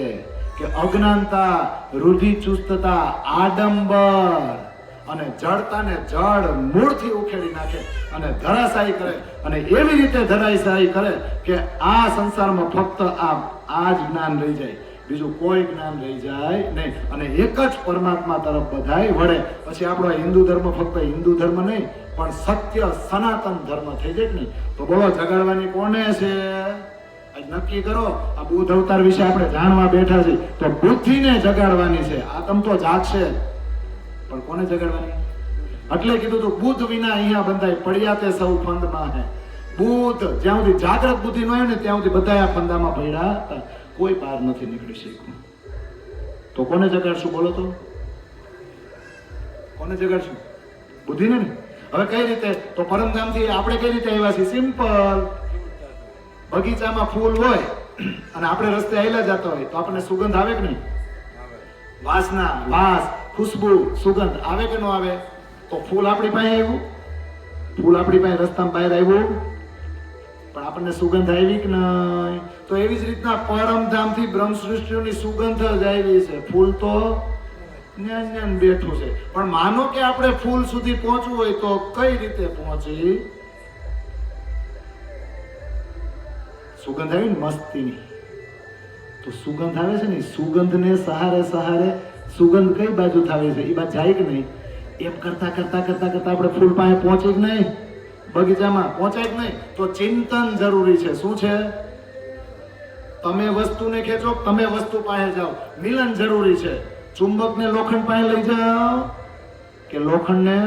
કે અજ્ઞાનતા, રૂઢિચુસ્તતા, આડંબર અને જડતાને જડ મૂળથી ઉખેડી નાખે અને ધરાશાયી કરે. અને એવી રીતે ધરાશાયી કરે કે આ સંસારમાં ફક્ત આ જ જ્ઞાન રહી જાય, બીજું કોઈ જ્ઞાન રહી જાય નહીં. અને એક જ પરમાત્મા તરફ બધાય વળે. પછી આપણો હિન્દુ ધર્મ ફક્ત હિન્દુ ધર્મ નહીં પણ સત્ય સનાતન ધર્મ થઈ જાય નહીં. તો બોલો જગાડવાની કોને છે? નક્કી કરો. આ બુદ્ધ અવતાર વિશે આપણે જાણવા બેઠા છીએ તો બુદ્ધિને જગાડવાની છે. આતમ તો જાગશે પણ કોને જગાડવાની? એટલે કીધું તું બુદ્ધ વિના અહીંયા બંધાય પડ્યા તે સૌ ફંદમાં હે. બુદ્ધ જ્યાં સુધી જાગ્રત બુદ્ધિ ન હોય ને ત્યાં સુધી બધા આ ફંદામાં પડ્યા હતા, કોઈ બહાર નથી નીકળી શક્યું. તો કોને જગાડશું? બોલો તો કોને જગાડશું? બુદ્ધિને ને. હવે કઈ રીતે? તો પરમધામથી આપણે કઈ રીતે આવ્યા છીએ? સિમ્પલ. બગીચામાં ફૂલ હોય અને આપણે રસ્તે આવેલા જતા હોય તો આપણને સુગંધ આવે કે નહીં? વાસના, વાસ, ખુશ્બુ, સુગંધ આવે કે ન આવે? તો ફૂલ આપણી પાસે આવ્યું, ફૂલ આપણી પાસે રસ્તામાં બહાર આવ્યું પણ આપણને સુગંધ આવી કે નહીં? તો એવી જ રીતના પરમધામથી બ્રહ્મ સૃષ્ટિની સુગંધ જ આવી છે. ફૂલ તો ન્યાન બેઠું છે. પણ માનો કે આપણે ફૂલ સુધી પહોંચવું હોય તો કઈ રીતે પહોંચી? સુગંધ આવી ને મસ્તીની. તો સુગંધ આવે છે ને, સુગંધને સહારે સહારે સુગંધ કઈ બાજુ થાવે છે? એ બાજુ જાય કે નહીં? એમ કરતા કરતા કરતા કરતા આપણે ફૂલ પાસે પહોંચી જ નહીં, બગીચામાં પહોંચાય જ નહીં. તો ચિંતન જરૂરી છે. શું છે? તમે વસ્તુને ખેંચો, તમે વસ્તુ પાસે જાઓ. મિલન જરૂરી છે. ચુંબકને લોખંડ પાસે લઈ જાઓ કે લોખંડને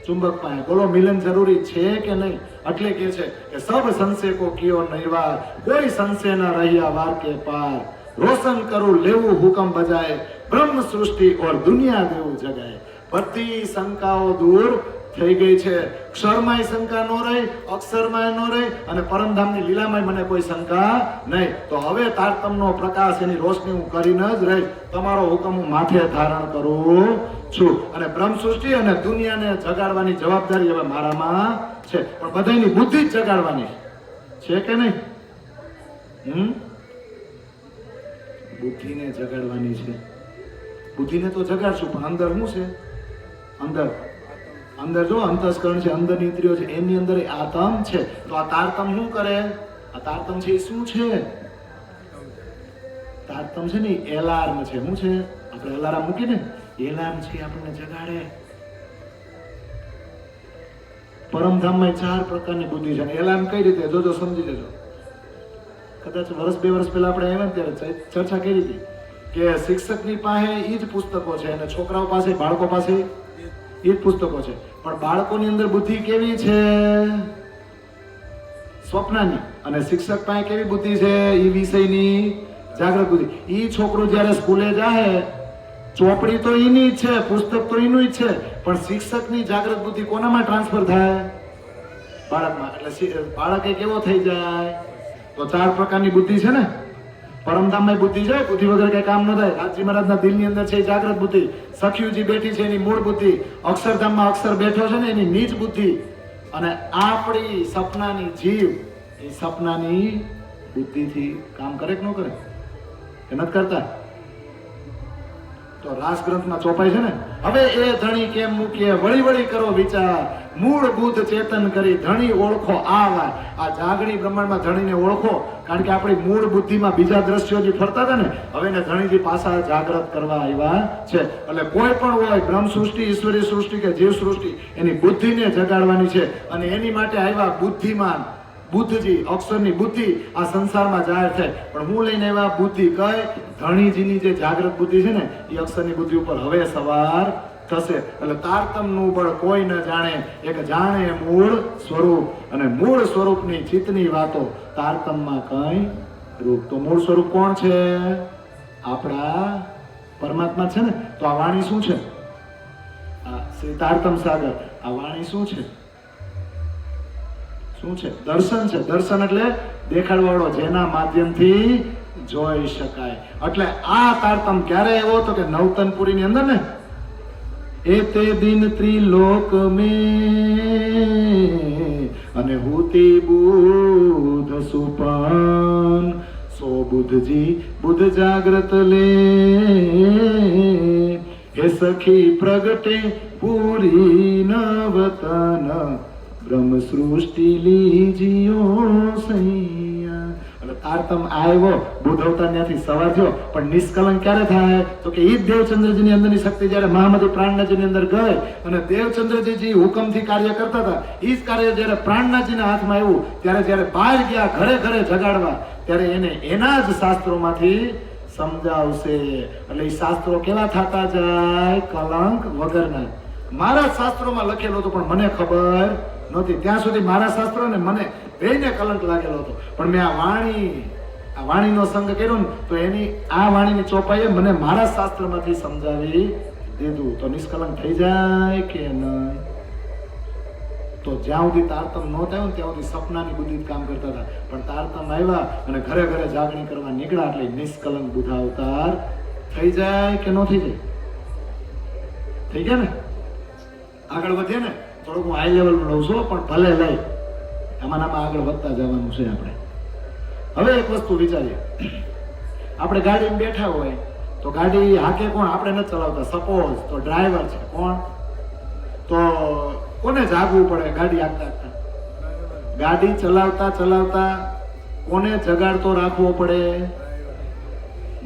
ચુંબક પાસે? બોલો મિલન જરૂરી છે કે નહીં? એટલે કે છે કે સબ સંશય કો કિયો નહીવાર, કોઈ સંશય ના રહ્યા વાર કે પાર. રોશન કરું લેવું હુકમ બજાય, બ્રહ્મ સૃષ્ટિ ઓર દુનિયા દેવું જગાય. બધી શંકાઓ દૂર થઈ ગઈ છે. ક્ષરમાંય શંકા ન રહી, અક્ષરમાંય ન રહી અને પરમધામની લીલામાંય મને કોઈ શંકા નહીં. તો હવે તારતમનો પ્રકાશ, એની રોશની હું કરીને જ રહી. તમારો હુકમ હું માથે ધારણ કરું છું અને બ્રહ્મ સૃષ્ટિ અને દુનિયાને જગાડવાની જવાબદારી હવે મારામાં છે. પણ બધાની બુદ્ધિ જ જગાડવાની છે કે નહીં? બુદ્ધિને જગાડવાની છે. બુદ્ધિને તો જગાડશું, પણ અંદર શું છે? અંદર જો અંતસ્કરણ છે, અંદરની ઇન્દ્રિયો છે, એની અંદર આતમ છે. તો આ તારતમ શું કરે? આ તારતમ છે એ શું છે? તારતમ છે ને એલાર્મ છે. શું છે? આપણે અલાર્મ મૂકીને એલાર્મ છે, આપણને જગાડે. પરમધામમાં 4 પ્રકારની બુદ્ધિ છે. એલાર્મ કઈ રીતે? જોજો, સમજી લેજો. કદાચ 1-2 વર્ષ પહેલા આપણે આવ્યા ને ત્યારે ચર્ચા કરી હતી કે શિક્ષકની પાસે એ જ પુસ્તકો છે અને છોકરાઓ પાસે, બાળકો પાસે એ જ પુસ્તકો છે. પણ બાળકોની અંદર બુદ્ધિ કેવી છે? સ્વપ્નની. અને શિક્ષક પાસે કેવી બુદ્ધિ છે? એ વિષયની જાગૃત બુદ્ધિ. એ છોકરો જ્યારે સ્કૂલે જાય, ચોપડી તો એની જ છે, પુસ્તક તો એનું જ છે, પણ શિક્ષકની જાગૃત બુદ્ધિ કોનામાં ટ્રાન્સફર થાય? બાળકમાં. એટલે બાળક એ કેવો થઈ જાય? તો 4 પ્રકારની બુદ્ધિ છે ને. પરમધામમાં બુદ્ધિ છે, બુદ્ધિ વગર કઈ કામ ન થાય. રાજજી મહારાજના દિલની અંદર છે જાગૃત બુદ્ધિ. સખીજી બેઠી છે એની મૂળ બુદ્ધિ. અક્ષરધામમાં અક્ષર બેઠો છે ને એની નીચ બુદ્ધિ. અને આપણી સપનાની જીવ એ સપનાની બુદ્ધિથી કામ કરે કે ન કરે? કે નથી કરતા? તો રાસગ્રંથમાં ચોપાય છે ને, હવે એ ધણી કેમ મૂકીએ, વળી વળી કરો વિચાર, મૂળ બુદ્ધ ચેતન કરી ધણી ઓળખો આવા. આ જાગણી બ્રહ્માંડમાં ધણીને ઓળખો, કારણ કે આપણી મૂળ બુદ્ધિમાં બીજા દ્રશ્યો જે ફરતા હતા ને, હવે એને ધણીજી પાછા જાગૃત કરવા આવ્યા છે. એટલે કોઈ પણ હોય, બ્રહ્મ સૃષ્ટિ, ઈશ્વરી સૃષ્ટિ કે જીવ સૃષ્ટિ, એની બુદ્ધિને જગાડવાની છે. અને એની માટે આવ્યા બુદ્ધિમાન બુદ્ધજી, અક્ષરની બુદ્ધિ આ સંસારમાં જાહેર થાય. પણ હું લઈને આવ્યા બુદ્ધિ કઈ? ધણીજીની જે જાગૃત બુદ્ધિ છે ને, એ અક્ષરની બુદ્ધિ ઉપર હવે સવાર થશે. એટલે તારતમનું બળ કોઈ ન જાણે, એક જાણે મૂળ સ્વરૂપ. અને મૂળ સ્વરૂપની ચિત્તની વાતો તારતમમાં કઈ રૂપ. તો મૂળ સ્વરૂપ કોણ છે? આપણા પરમાત્મા છે ને. તો આ વાણી શું છે? આ શ્રી તારતમ સાગર, આ વાણી શું છે? શું છે? દર્શન છે. દર્શન એટલે દેખાડવાળો, જેના માધ્યમથી જોઈ શકાય. એટલે આ તારતમ ક્યારે એવો હતો કે નવતનપુરી ની અંદર ને, એ તે દિન ત્રિલોક में અને હુતી બુધ સુપાન સો બુધજી બુધ જાગ્રત લે હે સખી પ્રગટે પૂરી નવતન બ્રહ્મ સૃષ્ટિ લીજીઓ સૈયા. એટલે તારતમ આવ્યો, બુધ અવતાર ત્યાંથી સવાર થયો, પણ નિષ્કલંક ક્યારે થાય? તો કે ઈ દેવચંદ્રજી ની અંદરની શક્તિ જયારે મહામતી પ્રાણનાજી ની અંદર ગઈ અને દેવચંદ્રજી હુકમથી કાર્ય કરતા હતા, ઈ જ કાર્ય જયારે પ્રાણનાજી ના હાથમાં આવ્યું, ત્યારે જયારે બહાર ગયા ઘરે ઘરે જગાડવા, ત્યારે એને એના જ શાસ્ત્રોમાંથી સમજાવશે. એટલે એ શાસ્ત્રો કેવા થતા જાય? કલંક વગરના. મારા શાસ્ત્રોમાં લખેલું હતું પણ મને ખબર નહોતી. ત્યાં સુધી મારા શાસ્ત્રો ને મને બેયને કલંક લાગેલો હતો. પણ મેં આ વાણીનો સંગ કર્યો ને, તો એની આ વાણીની ચોપાઈએ મને મારા શાસ્ત્રમાંથી સમજાવી દીધું. તો નિષ્કલંક થઈ જાય કે નહીં? તો જ્યાં સુધી તારતમ ન થયું ને ત્યાં સુધી સપનાની બુદ્ધિ કામ કરતા હતા. પણ તારતમ આવ્યા અને ઘરે ઘરે જાગણી કરવા નીકળ્યા એટલે નિષ્કલંક બુદ્ધ અવતાર થઈ જાય કે ન થઈ જાય? થઈ ગયા ને? આગળ વધીએ ને, થોડુંક હું હાઈ લેવલ લઉં છું, પણ ભલે લઈ આમાં આગળ વધતા જવાનું છે આપણે. હવે એક વસ્તુ વિચારીએ, આપણે ગાડીમાં બેઠા હોય તો ગાડી હાકે કોણ? આપણે નથી ચલાવતા. સપોઝ તો ડ્રાઈવર છે. કોણ? તો કોને જાગવું પડે ગાડી હાકતા હાકતા? ગાડી ચલાવતા ચલાવતા કોને જગાડતો રાખવો પડે?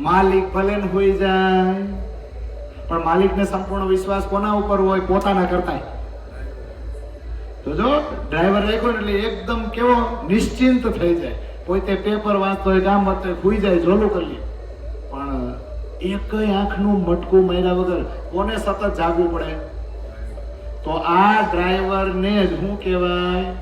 માલિક ભલે ને હોઈ જાય, પણ માલિકને સંપૂર્ણ વિશ્વાસ કોના ઉપર હોય? પોતાના કરતા. તો જો ડ્રાઈવર રાખ્યો ને એટલે એકદમ કેવો નિશ્ચિંત થઈ જાય. પોતે પેપર વાંચતો હોય, કામ વાંચતો હોય, ભૂઈ જાય, જોલું કરી લે. પણ એક આંખનું મટકું માર્યા વગર કોને સતત જાગવું પડે? તો આ ડ્રાઈવરને જ શું કહેવાય?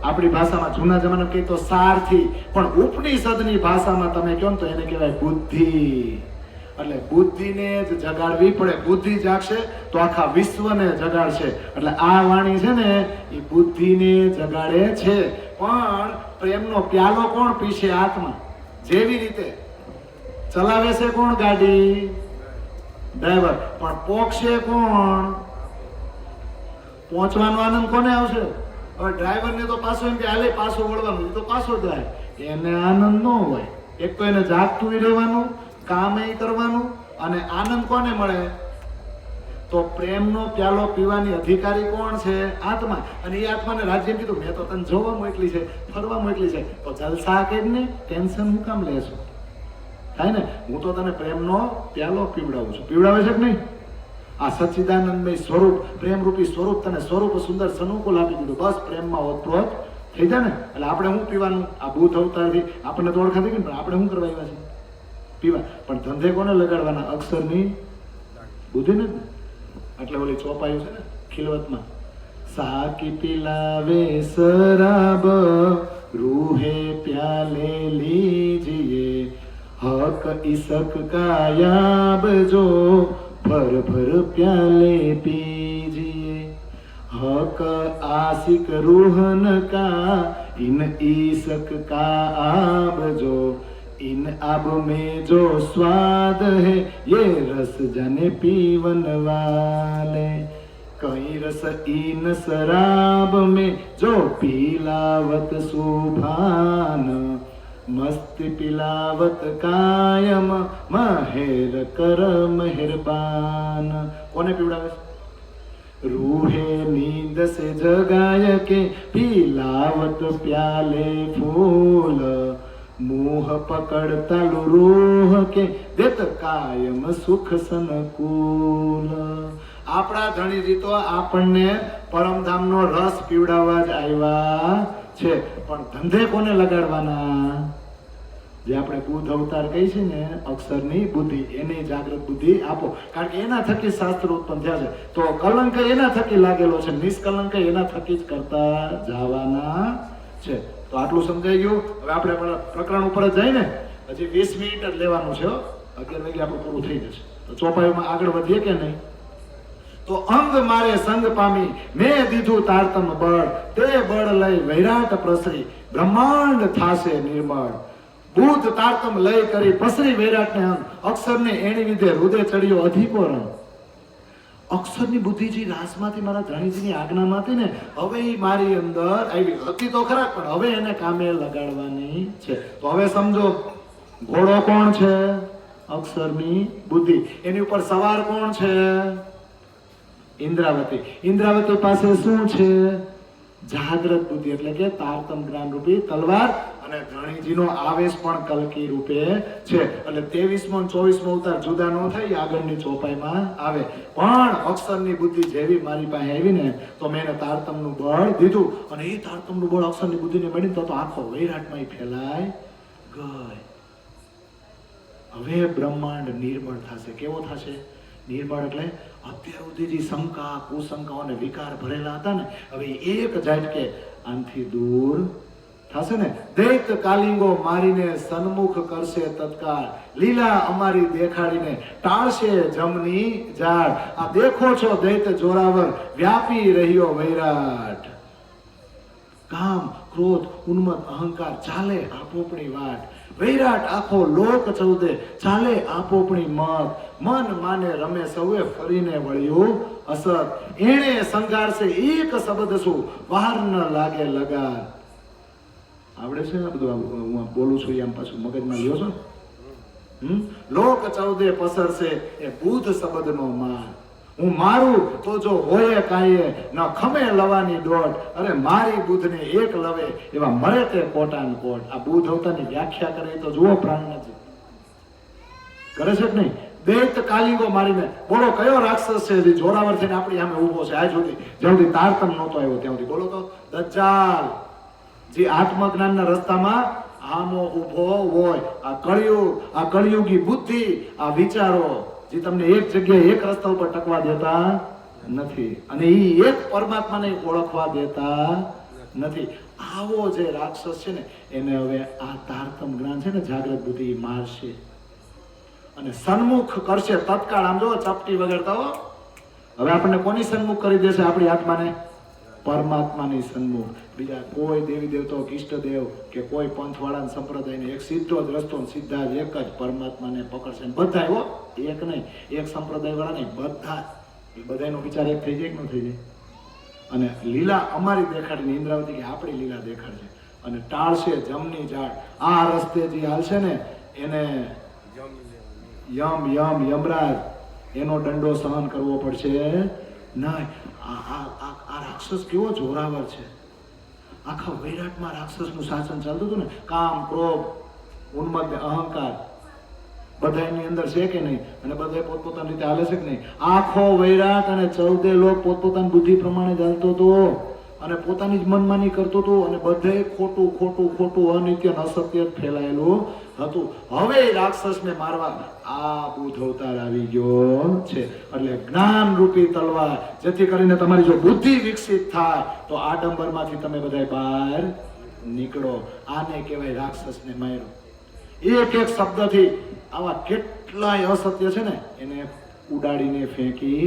આપણી ભાષામાં જૂના જમાનામાં કહીએ તો સારથી, પણ ઉપનિષદની ભાષામાં તમે કહો ને તો એને કહેવાય બુદ્ધિ. એટલે બુદ્ધિને જ જગાડવી પડે. બુદ્ધિ જાગશે તો આખા વિશ્વને જગાડશે. એટલે આ વાણી છે ને એ બુદ્ધિને જગાડે છે. પણ પ્રેમનો પ્યાલો કોણ પીશે? આત્મા. જેવી રીતે ચલાવે છે કોણ ગાડી? ડ્રાઈવર. પણ પોકશે કોણ? પહોંચવાનો આનંદ કોને આવશે? હવે ડ્રાઈવરને તો પાછો એમ કે હાલે પાછો વળવાનું, તો પાછો જાય. એને આનંદ ન હોય. એક તો એને જાગતું રહેવાનું, કામ કરવાનું, અને આનંદ કોને મળે? તો પ્રેમનો પ્યાલો પીવાની અધિકારી કોણ છે? આત્મા. અને એ આત્માને રાજ્ય કીધું મેં તો તને જોવા મોકલી છે, ફરવા મોકલી છે, તો જલસા કે ને ટેન્શન હું કામ લેશો? થાય ને, હું તો તને પ્રેમનો પ્યાલો પીવડાવું છું. પીવડાવે છે કે નહીં? આ સચ્ચિદાનંદમય સ્વરૂપ, પ્રેમરૂપી સ્વરૂપ તને સ્વરૂપ સુંદર સનુકૂળ આપી દીધું. બસ પ્રેમમાં ઓતપ્રોત થઈ જાય ને. એટલે આપણે શું પીવાનું? આ ભૂત અવતારથી આપણને તો ઓળખાતી ગઈ, પણ આપણે શું કરવા આવ્યા છે? પીવા. પણ ધંધે કોને લગાડવાના? અક્ષરની બુદ્ધિને જ. એટલે ઓલી ચોપાયું છે ને ખિલવતમાં, સાકી પિલાવે શરાબ રૂહે પ્યાલે લીજીએ, હક ઇસક કાયાબ જો ભર ભર પ્યાલે પીજીએ, हक आशिक रूहन का इन ईसक का आब जो, इन आब में जो स्वाद है ये रस जाने पीवन वाले, कहीं रस इन शराब में जो पीलावत सुभान, मस्त पिलावत कायम महेर कर मेहरबान. कोने पीवડાવે છે? रूहे नींद से जगाय के पिलावत प्याले फूल, मुंह पकड़ता रूह के देत कायम सुख सनकूल. આપણા ધણીજી તો આપણને પરમધામનો રસ પીવડાવવા જ આવ્યા છે. પણ ધંધે કોને લગાડવાના? જે આપણે બુદ્ધ અવતાર કહી છે ને, અક્ષરની બુદ્ધિ, એની જાગૃત બુદ્ધિ આપો. કારણ કે એના થકી શાસ્ત્ર ઉત્પન્ન થયા છે. તો કલંક એના થકી લાગેલો છે, નિષ્કલંક એના થકી જ કરતા જવાના છે. તો આટલું સમજાઈ ગયું. હવે આપણે પ્રકરણ ઉપર જ જઈને હજી 20 મિનિટ જ લેવાનું છે. 11 વાગે આપણું પૂરું થઈ જશે. તો ચોપાઈમાં આગળ વધીએ કે નહીં? તો અંગ મારે સંગ પામી મેં દીધું તારતમ બળ, તે બળ લઈ વૈરાટ પ્રસરી બ્રહ્માંડ થાશે નિર્મળ. ભૂત તારતમ લઈ કરી પસરી વૈરાટને અંગ, અક્ષરને એની વિધે હૃદય ચડ્યો અધિકો રંગ. અક્ષરની બુદ્ધિજી રાસમાંથી મારા ધણીજીની આજ્ઞામાંથી ને હવે મારી અંદર આવી હતી તો ખરા, પણ હવે એને કામે લગાડવાની છે. તો હવે સમજો, ઘોડો કોણ છે? અક્ષરની બુદ્ધિ. એની ઉપર સવાર કોણ છે? ઇન્દ્રાવતી. ઇન્દ્રાવતી પાસે શું છે? જાગ્રત બુદ્ધિ, એટલે કે તારતમ જ્ઞાન રૂપી તલવાર. અને ધણીજીનો આવેશ પણ કલકી રૂપે છે. એટલે 23મો અને 24મો અવતાર જુદા ન થાય, આગળની ચોપાઈમાં આવે. પણ અક્ષરની બુદ્ધિ જેવી મારી પાસે આવી ને, તો મેં એને તારતમનું બળ દીધું. અને એ તારતમનું બળ અક્ષરની બુદ્ધિને મળી તો આખો વૈરાટમાં ફેલાય ગઈ. હવે બ્રહ્માંડ નિર્મળ થશે. કેવો થશે? નિર્મળ એટલે અત્યાર સુધી જે શંકા કુશંકાઓ અને વિકાર ભરેલા હતા ને, હવે એક ઝાટકે આનથી દૂર થશે ને. દૈત કાલિંગો મારીને સન્મુખ કરશે તત્કાળ, લીલા અમારી દેખાડીને ટાળશે જમની ઝાડ. આ દેખો છો દૈત જોરાવર વ્યાપી રહ્યો વૈરાટ, કામ ક્રોધ ઉન્મત્ત અહંકાર ચાલે આપોપણી વાટ. વૈરાટ આખો લોક ચૌદે ચાલે આપોપણી મત, મન માને રમે સૌએ ફરીને વળ્યું અસત. એણે સંઘારશે એક શબ્દ શું વાર ન લાગે લગાર. આવડે છે ને બધું? હું બોલું છું એમ પાછું મગજમાં લ્યો છો. લોક ચૌદે પસરશે એ બુદ્ધ શબ્દનો માર. હું મારું તો જો હોય કાંઈ ન ખમે લવાની દોડ, અરે મારી બુદ્ધને એક લવે એવા મરે તે કોટાન કોટ. આ બુદ્ધ અવતારની વ્યાખ્યા કરે તો જુઓ પ્રાણનાથજી કરે છે કે નહીં? દૈત કાલિંગો મારીને, બોલો કયો રાક્ષસ છે જે જોરાવર થઈને આપણી સામે ઉભો છે આજ સુધી? જ્યાં સુધી તારતમ નહોતો આવ્યો ત્યાં સુધી. બોલો તો દજ્જાલ જે આત્મજ્ઞાનના રસ્તામાં આમો ઉભો હોય. આ કળિયુગી બુદ્ધિ, આ વિચારો જે તમને એક જગ્યાએ એક રસ્તા ઉપર ટકવા દેતા નથી, અને એ એક પરમાત્માને ઓળખવા દેતા નથી. આવો જે રાક્ષસ છે ને, એને હવે આ તારતમ જ્ઞાન છે ને, જાગ્રત બુદ્ધિ મારશે. અને સન્મુખ કરશે તત્કાળ. આમ જો ચપટી વગાડતા હો. હવે આપણને કોની સન્મુખ કરી દેશે? આપણી આત્માને પરમાત્માની સન્મુખ. બીજા કોઈ દેવી દેવતાઓ ઈષ્ટદેવ કે કોઈ પંથવાળા સંપ્રદાયને એક સીધો જ રસ્તો, સીધા જ એક જ પરમાત્માને પકડશે. બધા એવો એક નહીં, એક સંપ્રદાય વાળા નહીં, બધા બધાનો વિચાર એક થઈ જાય કે ન થઈ જાય. અને લીલા અમારી દેખાડીને ઇન્દ્રાવતી કે આપણી લીલા દેખાડશે અને ટાળશે જમની ઝાડ. આ રસ્તે જે હાલશે ને એને યમરાજ એનો દંડો સહન કરવો પડશે નહીં. આ રાક્ષસ કેવો જોરાવર છે. આખા વૈરાટમાં રાક્ષસનું શાસન ચાલતું હતું ને. કામ, ક્રોધ, ઉન્મત્ત, અહંકાર બધાની અંદર છે કે નહીં? અને બધા પોતપોતાની રીતે હાલે છે કે નહીં? આખો વૈરાટ અને 14 લોક પોતપોતાની બુદ્ધિ પ્રમાણે ચાલતો હતો અને પોતાની જ મનમાની કરતો હતો અને બધે ખોટું ખોટું ખોટું અનિત્ય અસત્ય ફેલાયેલું હતું. હવે રાક્ષસને મારવા આ બુદ્ધ અવતાર આવી ગયો છે. એટલે જ્ઞાન રૂપી તલવાર, જેથી કરીને તમારી જો બુદ્ધિ વિકસિત થાય તો આડંબરમાંથી તમે બધા બહાર નીકળો. આને કહેવાય રાક્ષસને માર્યો. એક એક શબ્દથી આવા કેટલાય અસત્ય છે ને એને ઉડાડીને ફેંકી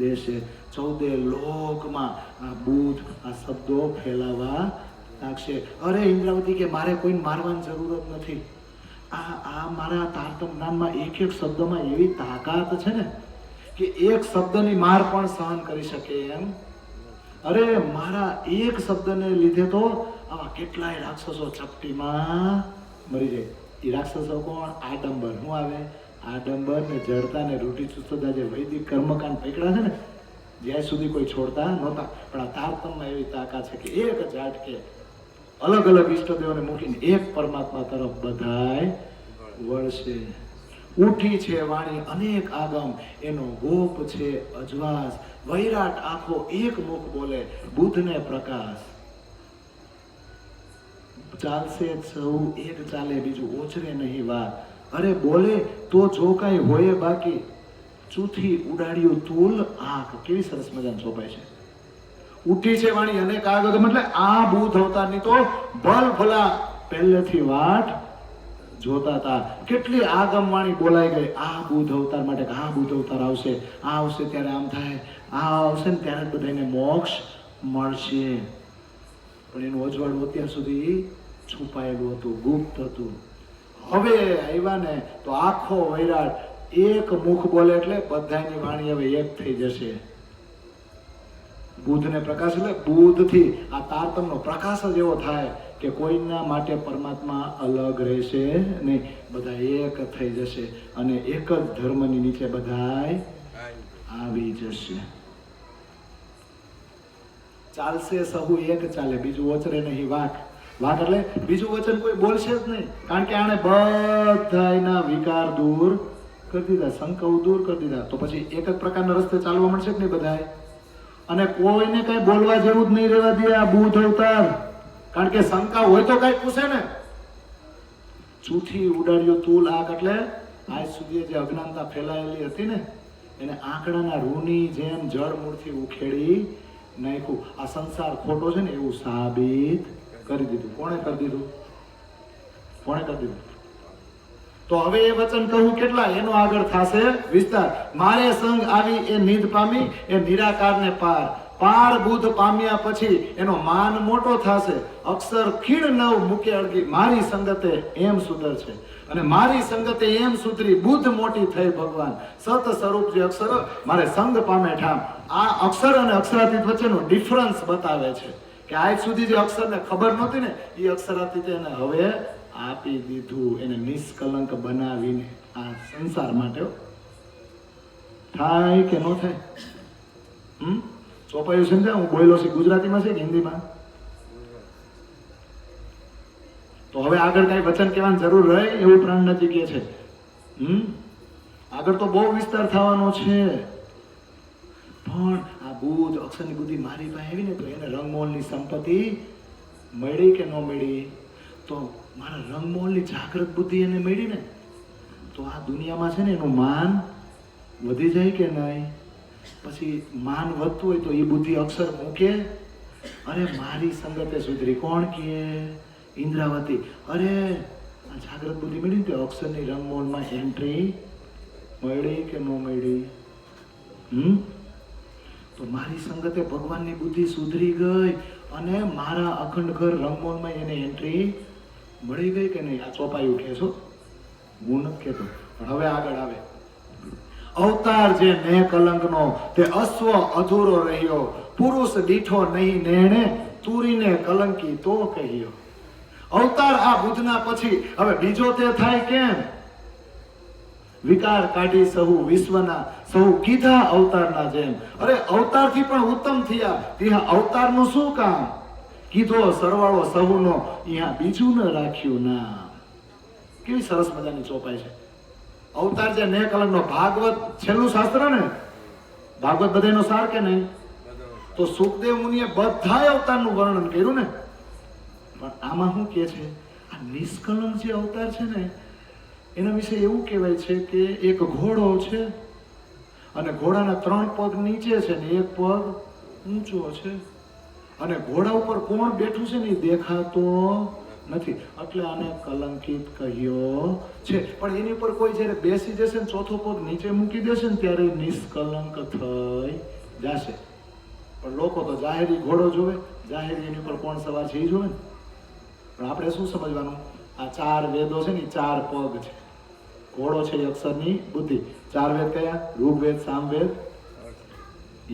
દેશે. 14 લોકમાં આ બુદ્ધ આ શબ્દો ફેલાવા લાગશે. અરે ઇન્દ્રાવતી કે મારે કોઈને મારવાની જરૂર જ નથી. આ મારા તારતમ જ્ઞાનમાં એક એક શબ્દમાં એવી તાકાત છે ને કે એક શબ્દની માર પણ સહન કરી શકે એમ. અરે મારા એક શબ્દને લીધે તો આવા કેટલાય રાક્ષસો ચપટીમાં મરી જાય. એ રાક્ષસો કોણ? આડંબર. શું આવે? આડંબર ને જડતા ને રૂઢિ ચુસ્તતા જે વૈદિક કર્મકાંડ પકડા છે ને જ્યાં સુધી કોઈ છોડતા નહોતા. પણ આ તારતમમાં એવી તાકાત છે કે એક ઝાટકે અલગ અલગ ઈષ્ટદેવોને મૂકીને એક પરમાત્મા તરફ બધાય વળશે. ઉઠી છે વાણી અનેક આગમ, એનો ગોપ છે અજવાસ. વૈરાટ આખો એક મુખ બોલે, બુદ્ધને પ્રકાશ. ચાલશે સૌ એક ચાલે, બીજું ઓછરે નહીં વાત. અરે બોલે તો જો કાંઈ હોય બાકી, ચૂથી ઉડાડ્યું તુલ આંખ. કેવી સરસ મજાની ચોપાઈ છે. ઉઠી છે વાણી અનેક આગમ એટલે આ બુદ્ધ અવતારની તો ભલ ભલા પહેલેથી વાટ જોતા હતા. કેટલી આગમ વાણી બોલાઈ ગઈ આ બુદ્ધ અવતાર માટે. આ બુદ્ધ અવતાર આવશે, આ આવશે ત્યારે આમ થાય, આ આવશે ને ત્યારે બધાને મોક્ષ મળશે. પણ એનું અજવાળું અત્યાર સુધી છુપાયેલું હતું, ગુપ્ત હતું. હવે આવ્યા ને તો આખો વૈરાટ એક મુખ બોલે એટલે બધાની વાણી હવે એક થઈ જશે. બુદ્ધને પ્રકાશ એટલે બુદ્ધથી આ તારતમનો પ્રકાશ જ એવો થાય કે કોઈના માટે પરમાત્મા અલગ રહેશે નહીં. બધા એક થઈ જશે અને એક જ ધર્મની નીચે બધાય આવી જશે. ચાલશે સહુ એક ચાલે, બીજું ઓચરે નહીં વાક. વાક એટલે બીજું વચન કોઈ બોલશે જ નહીં. કારણ કે આણે બધાયના વિકાર દૂર કરી દીધા, શંકાઓ દૂર કરી દીધા. તો પછી એક જ પ્રકારના રસ્તે ચાલવા મળશે કે નહીં બધાય? અને કોઈને કઈ બોલવા જેવું જ નહીં રહેવા દે આ બુદ્ધ અવતાર. કારણ કે શંકા હોય તો કઈ પૂછે ને. ચૂથી ઉડાડ્યો તુલ આંખ એટલે આજ સુધી જે અજ્ઞાનતા ફેલાયેલી હતી ને એને આંકડાના રૂની જેમ જળ મૂળથી ઉખેડી નાખ્યું. આ સંસાર ખોટો છે ને એવું સાબિત કરી દીધું. કોણે કરી દીધું? કોણે કરી દીધું? તો હવે એ વચન કહું કેટલા એનો આગળ થશે વિસ્તાર. મારે સંગ આવી એ નિધ પામી એ નિરાકારને પાર. પાર બુદ્ધ પામ્યા પછી એનો માન મોટો થશે. અક્ષર ખીણ નવ મૂકે અળગી, મારી સંગતે એમ સુધર છે અને મારી સંગતે એમ સુધરી. બુદ્ધ મોટી થઈ ભગવાન, સત સ્વરૂપ જે અક્ષર મારે સંગ પામે ઠામ. આ અક્ષર અને અક્ષરાતીત વચ્ચેનો ડિફરન્સ બતાવે છે કે આજ સુધી જે અક્ષરને ખબર નહોતી ને એ અક્ષરાતીત એને હવે આપી દીધું. એને નિષ્કલંક બનાવીને આ સંસાર માટે. થાય કે ન થાય? ચોપાયું સમજ્યા? હું બોલ્યો છું ગુજરાતીમાં છે કે હિન્દીમાં? તો હવે આગળ કઈ વચન કહેવાની જરૂર રહે એવું પ્રાણનાથી કહે છે. આગળ તો બહુ વિસ્તાર થવાનો છે. પણ આ બુદ્ધ અક્ષરની બુદ્ધિ મારી પાસે આવી ને તો એને રંગમોહનની સંપત્તિ મળી કે ન મળી? તો મારા રંગમોહનની જાગૃત બુદ્ધિ એને મળી ને તો આ દુનિયામાં છે ને એનું માન વધી જાય કે નહીં? પછી માન વધતું હોય તો એ બુદ્ધિ અક્ષર મૂકે. અરે મારી સંગતે સુધરી. કોણ કહે? ઇન્દ્રાવતી. અરે આ જાગૃત બુદ્ધિ મળી ને અક્ષરની રંગમોહનમાં એન્ટ્રી મળી કે ન મળી? તો મારી સંગતે ભગવાનની બુદ્ધિ સુધરી ગઈ અને મારા અખંડ ઘર રંગમોલમાં એને એન્ટ્રી મળી ગઈ કે નહીં? આ ચોપાયું કે છો, હું નથી કહેતો. પણ હવે આગળ આવે. અવતાર જે ને કલંકનો તે અશ્વ અધૂરો રહ્યો, પુરુષ દીઠો નહીં નેણે, તુરીને કલંકી તો કહ્યો. અવતાર આ બુદ્ધના પછી હવે બીજો તે થાય કેમ? વિકાર કાઢી સહુ વિશ્વના, સહુ કીધા અવતારના જેમ. અરે અવતારથી પણ ઉત્તમ થયા, ત્યાં અવતારનું શું કામ? કીધો સરવાળો સહુનો, અહીંયા બીજું ન રાખ્યું નામ. કેવી સરસ મજાની ચોપાઈ છે. અવતાર જે ને કલંકનો, ભાગવત છેલ્લું શાસ્ત્ર ને, ભાગવત બધાનો સાર કે નહીં? તો સુખદેવ મુનિએ બધાય અવતારનું વર્ણન કર્યું ને. પણ આમાં શું કે છે? આ નિષ્કલંક જે અવતાર છે ને, એના વિશે એવું કહેવાય છે કે એક ઘોડો છે અને ઘોડાના 3 પગ નીચે છે ને 1 પગ ઊંચો છે, અને ઘોડા ઉપર કોણ બેઠું છે ને એ દેખાતો નથી, એટલે આને કલંકિત કહ્યો છે. પણ એની ઉપર કોઈ જયારે બેસી જશે ને 4થો પગ નીચે મૂકી દેશે ને ત્યારે નિષ્કલંક થઈ જશે. પણ લોકો તો જાહેરી ઘોડો જોવે, જાહેરી એની ઉપર કોણ સવાર છે એ જોવે ને. પણ આપણે શું સમજવાનું? આ 4 વેદો છે ને 4 પગ છે. ઘોડો છે અક્ષરની બુદ્ધિ. 4 વેદ કયા? ઋગ્વેદ, સામવેદ,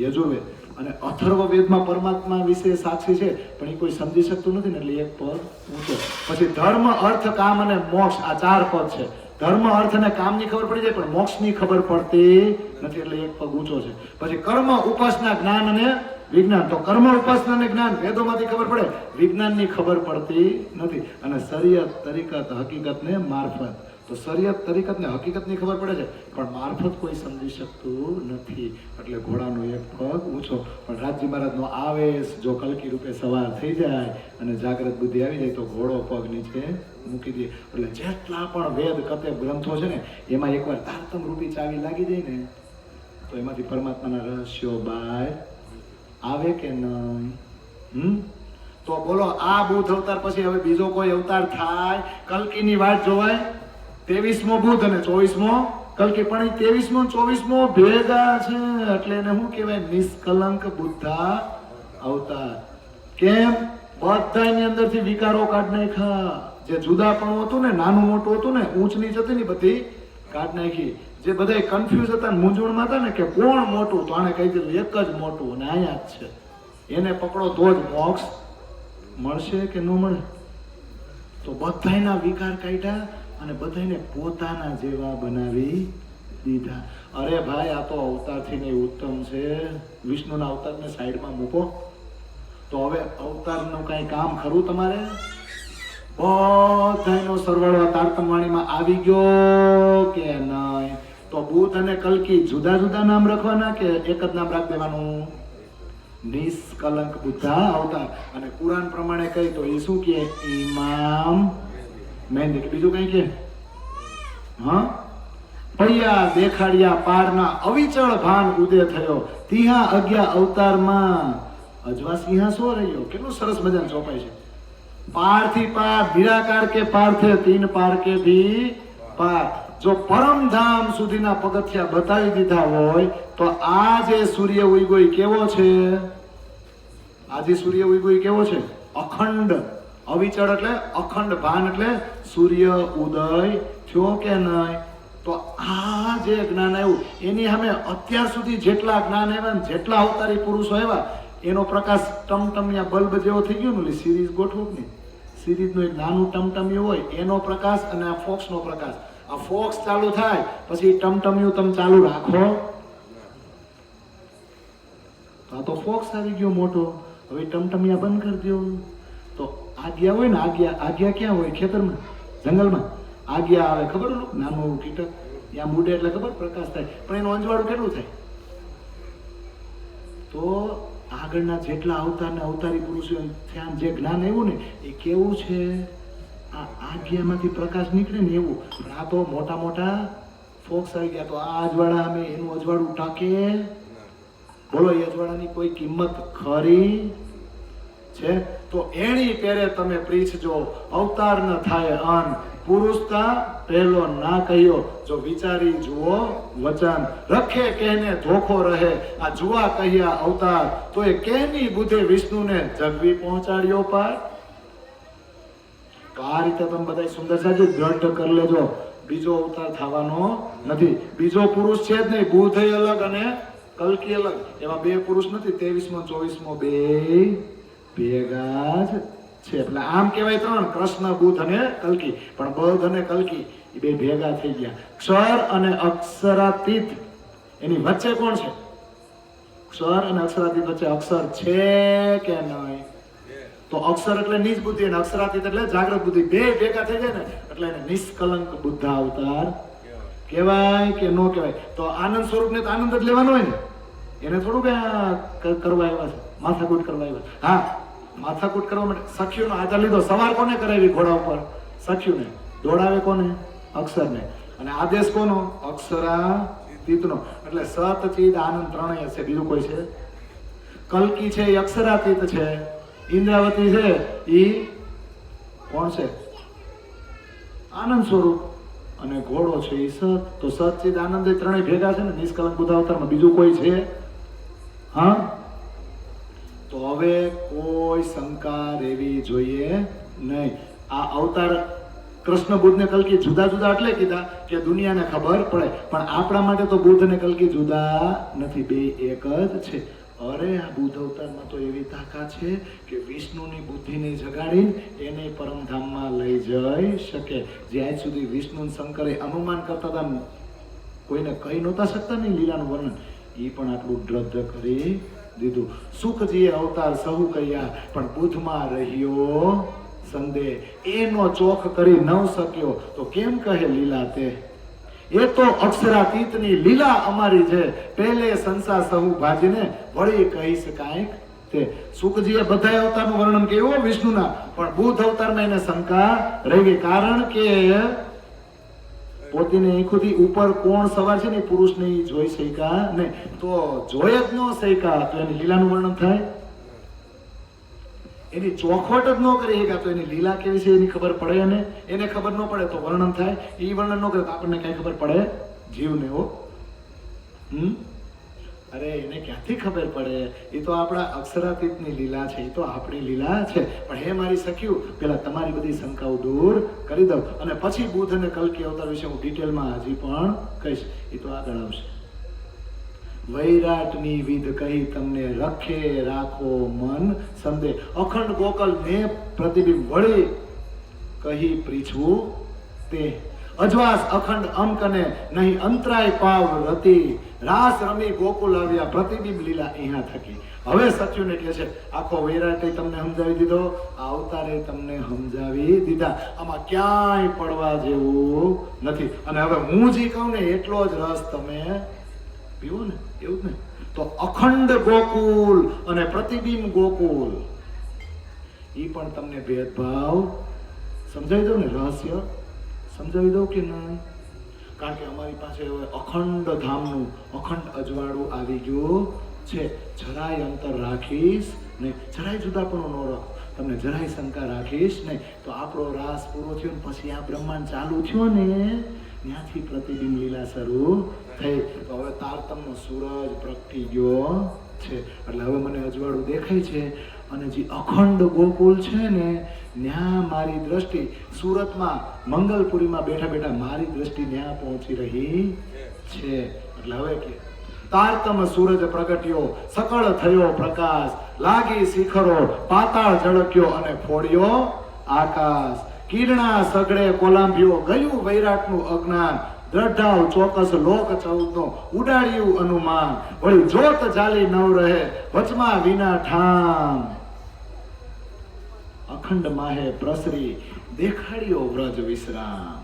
યજુર્વેદ. અને અથર્વવેદમાં પરમાત્મા વિશે સાક્ષી છે, પણ એ કોઈ સમજી શકતું નથી ને, એટલે 1 પગ ઊંચો. પછી ધર્મ, અર્થ, કામ અને મોક્ષ, આ 4 પદ છે. ધર્મ, અર્થ અને કામની ખબર પડી જાય, પણ મોક્ષની ખબર પડતી નથી, એટલે 1 પગ ઊંચો છે. પછી કર્મ, ઉપાસના, જ્ઞાન અને વિજ્ઞાન. તો કર્મ, ઉપાસના અને જ્ઞાન વેદોમાંથી ખબર પડે, વિજ્ઞાનની ખબર પડતી નથી. અને શરીયત, તરીકત, હકીકતને મારફત. તો શરીયત, તરીકત ને હકીકતની ખબર પડે છે, પણ મારફત કોઈ સમજી શકતું નથી, એટલે ઘોડાનો 1 પગ ઊંચો. પણ રાજજી મહારાજનો આવેશ જો કલકી રૂપે સવાર થઈ જાય અને જાગ્રત બુદ્ધિ આવી જાય તો ઘોડો પગ નીચે મૂકી દે. એટલે જેટલા પણ વેદ કતે ગ્રંથો છે ને, એમાં એકવાર તારતમ રૂપી ચાવી લાગી જાય ને, તો એમાંથી પરમાત્માના રહસ્યો બહાર આવે કે નહીં? તો બોલો, આ બુદ્ધ અવતાર પછી હવે બીજો કોઈ અવતાર થાય? કલ્કીની વાત જોવાય. 23મો બુદ્ધ અને 24મો કલ્કી. પણ 23મો 24મો ભેગા છે, એટલે એને શું કહેવાય? નિષ્કલંક બુદ્ધા અવતાર. કેમ? બધાની અંદરથી વિકારો કાઢ નાખ્યા. જે જુદાપણું હતું ને, નાનું મોટું હતું ને, ઊંચ નીચ હતી ને, બધી કાઢ નાખી. જે બધા કન્ફ્યુઝ હતા, મૂંઝવણમાં હતા ને કે કોણ મોટું, તો આને કહી દીધું 1 જ મોટું અને અહીંયા જ છે. એને પકડો તો જ મોક્ષ મળશે કે ન મળે? તો બધાના વિકાર કાઢ્યા અને બધાને પોતાના જેવા બનાવી દીધા. અરે ભાઈ, આ તો અવતારથી નહીં ઉત્તમ છે. વિષ્ણુના અવતારને સાઈડમાં મૂકો. તો હવે અવતારનું કઈ કામ ખરું તમારે? બધાનો સરવાળો તારતમ વાણીમાં આવી ગયો કે નહીં? તો બુદ્ધ અને કલ્કી જુદા જુદા નામ રાખવાના કે એક જ નામ રાખી દેવાનું? નિષ્કલંક બુદ્ધા અવતાર. અને કુરાન પ્રમાણે કહી તો એ શું કે? ઇમામ મહેંદી. કે બીજું કઈ કે? હા, પૈયા દેખાડ્યા પારના, અવિચળ ભાન ઉદય થયો, તિહા અજ્ઞા અવતારમાં અજવા સિંહા સો રહ્યો. કેટલું સરસ મજાનું ચોપાય છે. પાર થી પાર, નિરાકાર કે પાર થે, 3 પાર કે ભી પાર. જો પરમધામ સુધીના પગથિયા બતાવી દીધા હોય તો આ જે સૂર્ય ઉગ્યો કેવો છે? આજે સૂર્ય ઉગ્યો કેવો છે? અખંડ. અવિચળ એટલે અખંડ ભાન, એટલે સૂર્ય ઉદય થયો કે નહીં? તો આ જે જ્ઞાન આવ્યું એની સામે અત્યાર સુધી જેટલા જ્ઞાન આવ્યા ને, જેટલા અવતારી પુરુષો આવ્યા, એનો પ્રકાશ ટમટમિયા બલ્બ જેવો થઈ ગયો ને. સિરીઝ ગોઠવું ને, સિરીઝનું એક નાનું ટમટમિયું હોય, એનો પ્રકાશ અને આ ફોક્સનો પ્રકાશ. આ ફોક્સ ચાલુ થાય પછી ટમટમિયું તમે ચાલુ રાખો, આ તો ફોક્સ આવી ગયો મોટો. હવે ટમટમિયા બંધ કરી દો. તો આજ્ઞા હોય ને, આજ્ઞા ક્યાં હોય? ખેતરમાં, જંગલમાં આજ્ઞા આવે. ખબર? નાનું કીટક ત્યાં મૂડે એટલે ખબર પ્રકાશ થાય, પણ એનું અંજવાળું કેટલું થાય? તો આગળના જેટલા અવતારને અવતારી પુરુષો થયા, જે જ્ઞાન આવ્યું ને, એ કેવું છે? આ આજ્ઞામાંથી પ્રકાશ નીકળે ને એવું. પણ આ તો મોટા મોટા ફોક્સ આવી ગયા. તો આ અજવાળા અમે એનું અજવાળું ટાકે? બોલો, એ અજવાળાની કોઈ કિંમત ખરી છે? તો એની પેરે તમે પ્રીછજો, અવતાર ન થાય અન, પુરુષતા પહેલો ના કહ્યો, જો વિચારી જુઓ વચન, રખે કહેને ધોખો રહે, આ જુવા કહ્યા અવતાર, તો એ કેની બુદ્ધે વિષ્ણુને જગવી પહોંચાડ્યો પાર. તો આ રીતે તમે બધા સુંદર સાજી દ્રઢ કરી લેજો, બીજો અવતાર થવાનો નથી. બીજો પુરુષ છે જ નહીં, બુદ્ધ અલગ અને કલ્કી અલગ, એમાં બે પુરુષ નથી. 23મો 24મો બે ભેગા જ છે. એટલે આમ કહેવાય ત્રણ, કૃષ્ણ બુદ્ધ અને કલ્કી, પણ બુદ્ધ અને કલ્કી એ બે ભેગા થઈ ગયા. ક્ષર અને અક્ષરાતીત એની વચ્ચે કોણ છે? ક્ષર અને અક્ષરાતીત વચ્ચે અક્ષર છે કે નહીં? તો અક્ષર એટલે નીચ બુદ્ધિ અને અક્ષરાતીત એટલે જાગૃત બુદ્ધિ, બે ભેગા થઈ જાય ને એટલે એને નિષ્કલંક બુદ્ધ અવતાર કહેવાય કે ન કહેવાય? તો આનંદ સ્વરૂપને તો આનંદ જ લેવાનો હોય ને, એને થોડું કઈ કરવા આવ્યા છે, માથાકૂટ કરવા આવ્યા. હા, માથાકૂટ કરવા માટે સખીઓનો આધાર લીધો. સવાર કોને કરાવી ઘોડા ઉપર? સખીઓને. દોડાવે કોને? અક્ષરને. અને આદેશ કોનો? અક્ષરાતીતનો. એટલે સત ચિત આનંદ ત્રણેય છે, બીજું કોઈ છે? કલ્કી છે એ અક્ષરાતીત છે, ઇન્દ્રાવતી છે એ કોણ છે? આનંદ સ્વરૂપ. અને ઘોડો છે એ સત. તો સત ચિત આનંદ એ ત્રણેય ભેગા છે ને નિષ્કલંક બુદ્ધ અવતારમાં. બીજું કોઈ છે? હા, તો હવે કોઈ શંકા રહેવી જોઈએ નહીં. આ અવતાર કૃષ્ણ બુદ્ધ ને કલ્કી જુદા જુદા એટલે કીધા કે દુનિયાને ખબર પડે, પણ આપણા માટે તો બુદ્ધ ને કલ્કી જુદા નથી, બે એક જ છે. અરે આ બુદ્ધ અવતારમાં તો એવી તાકાત છે કે વિષ્ણુની બુદ્ધિને જગાડીને એને પરમધામમાં લઈ જઈ શકે. જે આજ સુધી વિષ્ણુ શંકરે અનુમાન કરતા હતા, કોઈને કહી નહોતા શકતા નહીં લીલાનું વર્ણન, એ પણ આટલું દ્રઢ કરી દીધું. સુખજીએ અવતાર સહુ કહ્યા, પણ બુદ્ધમાં રહ્યો સંદેહ, એનો ચોખ કરી ન શક્યો, તો કેમ કહે લીલા તે? એ તો અક્ષરાતીતની લીલા અમારી છે, પહેલે સંસાર સહુ ભાજીને વળી કહી શકાય તે. સુખજીએ બધા અવતારનું વર્ણન કર્યું વિષ્ણુના, પણ બુદ્ધ અવતારમાં એને શંકા રહી ગઈ, કારણ કે પોતીને આંખોથી ઉપર કોણ સવાર છે ને પુરુષને જોઈ શક્યા નહીં. તો જોઈ જ ન શક્યા તો એની લીલાનું વર્ણન થાય? એની ચોખવટ જ ન કરી શક્યા તો એની લીલા કેવી છે એની ખબર પડે? અને એને ખબર ન પડે તો વર્ણન થાય? એ વર્ણન ન કરે તો આપણને કઈ ખબર પડે? જીવને હો. અરે એને ક્યાંથી ખબર પડે? એ તો આપણા અક્ષરાતીતની લીલા છે, એ તો આપણી લીલા છે. પણ હે મારી સખ્યું, પેલા તમારી બધી શંકાઓ દૂર કરી દઉં, અને પછી બુદ્ધ અને કલ્કી અવતાર વિશે હું ડિટેલમાં હજી પણ કહીશ, એ તો આગળ આવશે. વૈરાટની વિધ કહી તમને રખે રાખો મન સંદેહ, અખંડ ગોકલ ને પ્રતિબિંબ વળી કહી પ્રીછવું તે, અજવાસ અખંડ અંકને નહીં અંતરાય પાવ રતી, રાસ રમી ગોકુલ આવ્યા પ્રતિબિંબ લીલા અહીંયા થકી. હવે સત્યુને કહે છે આખો વૈરાટે તમને સમજાવી દીધો, આ અવતારે તમને સમજાવી દીધા, આમાં ક્યાંય પડવા જેવું નથી. અને હવે હું જે કહું ને એટલો જ રસ તમે પીવો ને, એવું જ ને. તો અખંડ ગોકુલ અને પ્રતિબિંબ ગોકુલ, એ પણ તમને ભેદભાવ સમજાવી દઉં ને, રહસ્ય સમજાવી દઉં કે નહીં? કારણ કે અમારી પાસે હવે અખંડ ધામનું અખંડ અજવાળું આવી ગયું છે. જરાય અંતર રાખીશ નહીં, જરાય જુદાપણું ન રાખો, તમને જરાય શંકા રાખીશ નહીં, તો આપણો રાસ પૂરો થયો ને પછી આ બ્રહ્માંડ ચાલુ થયો ને ત્યાંથી પ્રતિબિંબ લીલા શરૂ થઈ. તો હવે તારતમનો સૂરજ પ્રગટી ગયો છે, એટલે હવે મને અજવાળું દેખાય છે. અને જે અખંડ ગોકુલ છે ને ત્યાં મારી દ્રષ્ટિ, સુરતમાં મંગલપુરીમાં બેઠા બેઠા મારી દ્રષ્ટિ ત્યાં પહોંચી રહી છે. એટલે હવે કે તારતમ સૂરજ પ્રગટ્યો, સકળ થયો પ્રકાશ, લાગી શિખરો, પાતાળ ઝળક્યો અને ફોડ્યો આકાશ, કિરણા સગડે કોલાંભ્યો, ગયું વૈરાટનું અજ્ઞાન, દ્રઢાવ ચોકસ લોક 14નો ઉડાડ્યું અનુમાન, વળી જોત જાલી નવ રહે વચમાં વિના ઠામ, અખંડ માહે પ્રસરી દેખાડ્યો વ્રજ વિશ્રામ.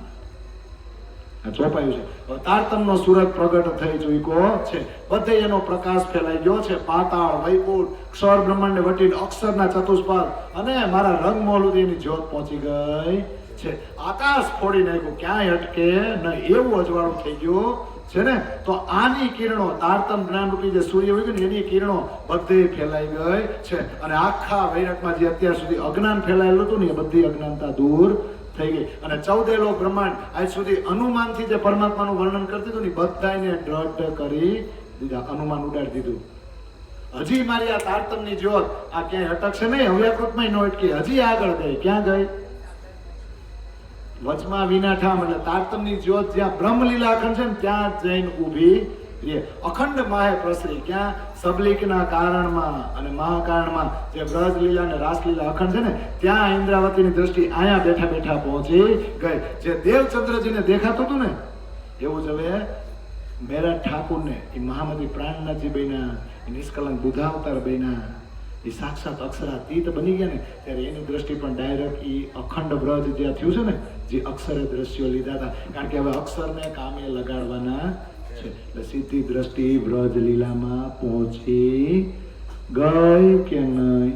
આ ચોપાયું છે. તારતમનો સૂરજ પ્રગટ થઈ ચૂક્યો છે, બધે એનો પ્રકાશ ફેલાઈ ગયો છે. પાતાળ વૈકુંઠ ક્ષર બ્રહ્માંડને વટીને અક્ષરના ચતુષ્પાદ અને મારા રંગમહોલ સુધી એની જ્યોત પહોંચી ગઈ છે. આકાશ ફોડી નાખ્યું, ક્યાંય અટકે નહીં એવું અજવાળું થઈ ગયું છે ને. તો આની કિરણો, તારતમ જ્ઞાન રૂપી જે સૂર્ય હોય ને એની કિરણો બધે ફેલાઈ ગઈ છે. અને આખા વૈરાટમાં જે અત્યાર સુધી અજ્ઞાન ફેલાયેલું હતું ને એ બધી અજ્ઞાનતા દૂર થઈ ગઈ. અને 14 લોક બ્રહ્માંડ આજ સુધી અનુમાનથી જે પરમાત્માનું વર્ણન કરતી હતું ને બધાને દ્રઢ કરી દીધા, અનુમાન ઉડાડી દીધું. હજી મારી આ તારતમની જ્યોત આ ક્યાંય અટકશે નહીં, હવ્યાકૃતમાં ન અટકી, હજી આગળ ગઈ. ક્યાં ગઈ? વચમાં વિનાઠામ એટલે તારતમની જ્યોત જ્યાં બ્રહ્મલીલા અખંડ છે ને ત્યાં જઈને ઊભી રહે. અખંડ માહે પ્રસરી ક્યાં? સબલિકના કારણમાં અને મહાકારણમાં જે બ્રજ લીલા અને રાસલીલા અખંડ છે ને ત્યાં ઇન્દ્રાવતીની દ્રષ્ટિ અહીંયા બેઠા બેઠા પહોંચી ગઈ. જે દેવચંદ્રજીને દેખાતું હતું ને એવું જ હવે મેરા ઠાકુરને એ મહામતી પ્રાણનાથજી બન્યા, એ નિષ્કલંક બુધાવતાર બન્યા, એ સાક્ષાત અક્ષરાતીત બની ગયા ને ત્યારે એની દ્રષ્ટિ પણ ડાયરેક્ટ એ અખંડ બ્રજ જ્યાં થયું છે ને જે અક્ષરે દ્રશ્યો લીધા હતા, કારણ કે હવે અક્ષરને કામે લગાડવાના છે એટલે સીધી દ્રષ્ટિ બ્રજ લીલામાં પહોંચી ગઈ કે નહીં.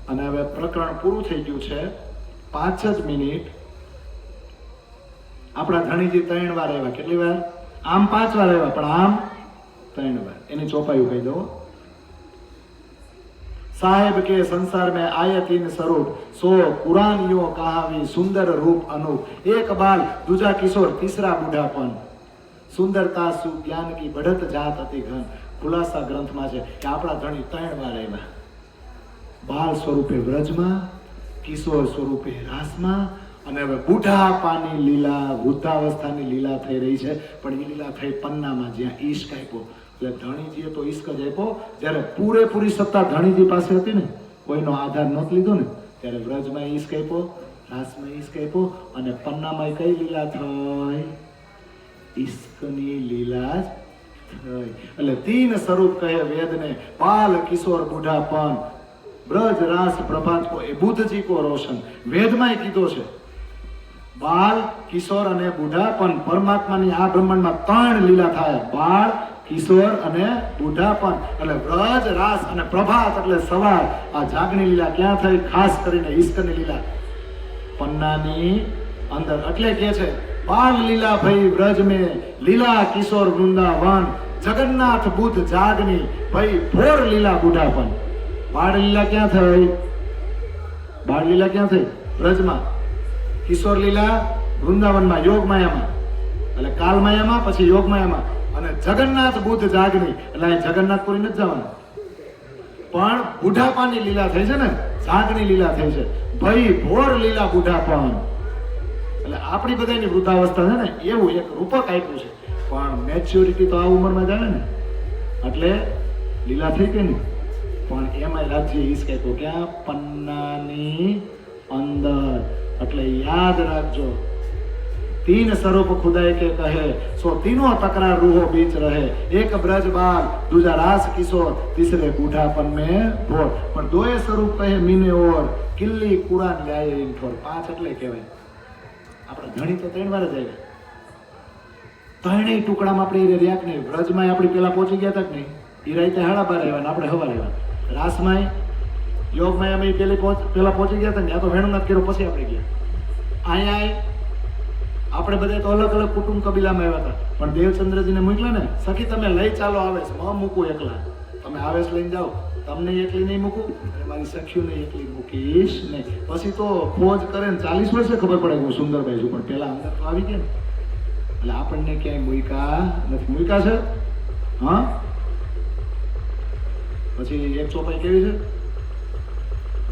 અને હવે પ્રકરણ પૂરું થઈ ગયું છે. 5 જ મિનિટ. આપણા ધણીજી 3 વાર આવ્યા. કેટલી વાર? આમ 5 વાર આવ્યા પણ આમ 3 વાર. એની ચોપાયું કહી દો. साहेब के संसार में आए 3 स्वरूप, सो पुरानियों कहावी सुंदर रूप अनूप, एक बाल दूजा किशोर तीसरा बूढ़ापन, सुंदरता सु ज्ञान की बढ़त जात अति घन. खुलासा ग्रंथમાં છે કે આપણા ધણી 3 વાર આવ્યા. બાલ સ્વરૂપે વ્રજમાં, કિશોર સ્વરૂપે રાસમાં અને હવે બુઢાપાની લીલા, વૃદ્ધાવસ્થાની લીલા થઈ રહી છે. પણ એ લીલા થઈ પન્નામાં જ્યાં ઈશ્ક આપ્યો. એટલે ધણીજીએ તો ઈશ્ક જ આપ્યો. જ્યારે પૂરેપૂરી સત્તા ધણીજી પાસે હતી ને, કોઈનો આધાર નહોતો લીધો ને, ત્યારે વ્રજમાં ઈશ્ક આપ્યો, રાસમાં ઈશ્ક આપ્યો અને પન્નામાં કઈ લીલા થઈ? ઈશ્કની લીલા જ થઈ. એટલે 3 સ્વરૂપ કહે વેદને, બાલ કિશોર બુઢાપન, બ્રજ રાસ પ્રભાત કો એ બુદ્ધજી કો રોશન. વેદમાં કીધો છે બાલ, કિશોર અને બુઢાપન. પરમાત્માની આ બ્રહ્માંડમાં 3 લીલા થાય, બાળ, કિશોર અને બુઢાપન. એટલે વ્રજ રાસ અને પ્રભાત એટલે સવાર. આ જાગની લીલા ક્યાં થઈ? ખાસ કરીને ઈશ્કની લીલા પન્નાની અંદર. એટલે કે છે બાલ લીલા ભઈ વ્રજ में, લીલા કિશોર વૃંદાવન, જગન્નાથ બુદ્ધ જાગની ભઈ ભોર લીલા બુઢાપન. બાળ લીલા ક્યાં થઈ? બાળ લીલા ક્યાં થઈ? વ્રજમાં. કિશોર લીલા વૃંદાવનમાં, યોગ માયામાં, એટલે કાલ માયામાં, પછી યોગ માયામાં. અને જગન્નાથ બુદ્ધ જાગની એટલે અહીં જગન્નાથપુરી નથી જવાનું, પણ બુઢાપાની લીલા થઈ છે ને, જાગની લીલા થઈ છે. ભઈ ભોર લીલા બુઢાપન એટલે આપણી બધાની વૃદ્ધાવસ્થા છે ને એવું એક રૂપક આપ્યું છે. પણ મેચ્યોરિટી તો આ ઉંમરમાં જ આવે ને, એટલે લીલા થઈ ગઈ ને. પણ એમાં રાજ્ય ઈશ્ક આપ્યો ક્યાં? પન્નાની અંદર. એટલે યાદ રાખજો 3 स्वरूप खुदाई के कहे, सो तीनों तकरार रूहो बीच रहे, एक ब्रज बाल दूजा रास किशोर तीसरे बूढ़ापन में भोर. પણ 2 સ્વરૂપ કહે મીને ઓર, કિલ્લી કુરાન લાય ઇન ઠોર. 5 એટલે કહેવાય. આપણે ધણી તો 3 વાર જ આવ્યા. 3 ટુકડામાં આપણે રહ્યા કે નહીં? વ્રજમાં આપણે પેલા પહોંચી ગયા હતા કે નહીં? એ રાતે 12:30 આવ્યા ને આપણે સવારે આવ્યા. રાસમાં યોગમાં અમે પેલા પહોંચી ગયા હતા ને, આ તો વેણુનાથ કર્યો પછી આપણે ગયા. અહીંયા આપણે બધા તો અલગ અલગ કુટુંબ કબીલામાં આવ્યા હતા. પણ દેવચંદ્રજીને મોકલા ને, સખી તમે લઈ ચાલો આવેશ, ન મૂકું એકલા. તમે આવેશ લઈને જાઓ, તમને એકલી નહીં મૂકું અને મારી સખીઓને એકલી મૂકીશ નહીં. પછી તો ખોજ કરે ને 40 વર્ષે ખબર પડે કે હું સુંદરભાઈ છું, પણ પેલા અંદર તો આવી ગયા ને. એટલે આપણને ક્યાંય મૂકા નથી. મૂકા છે હા. પછી એક ચોપાઈ કેવી છે?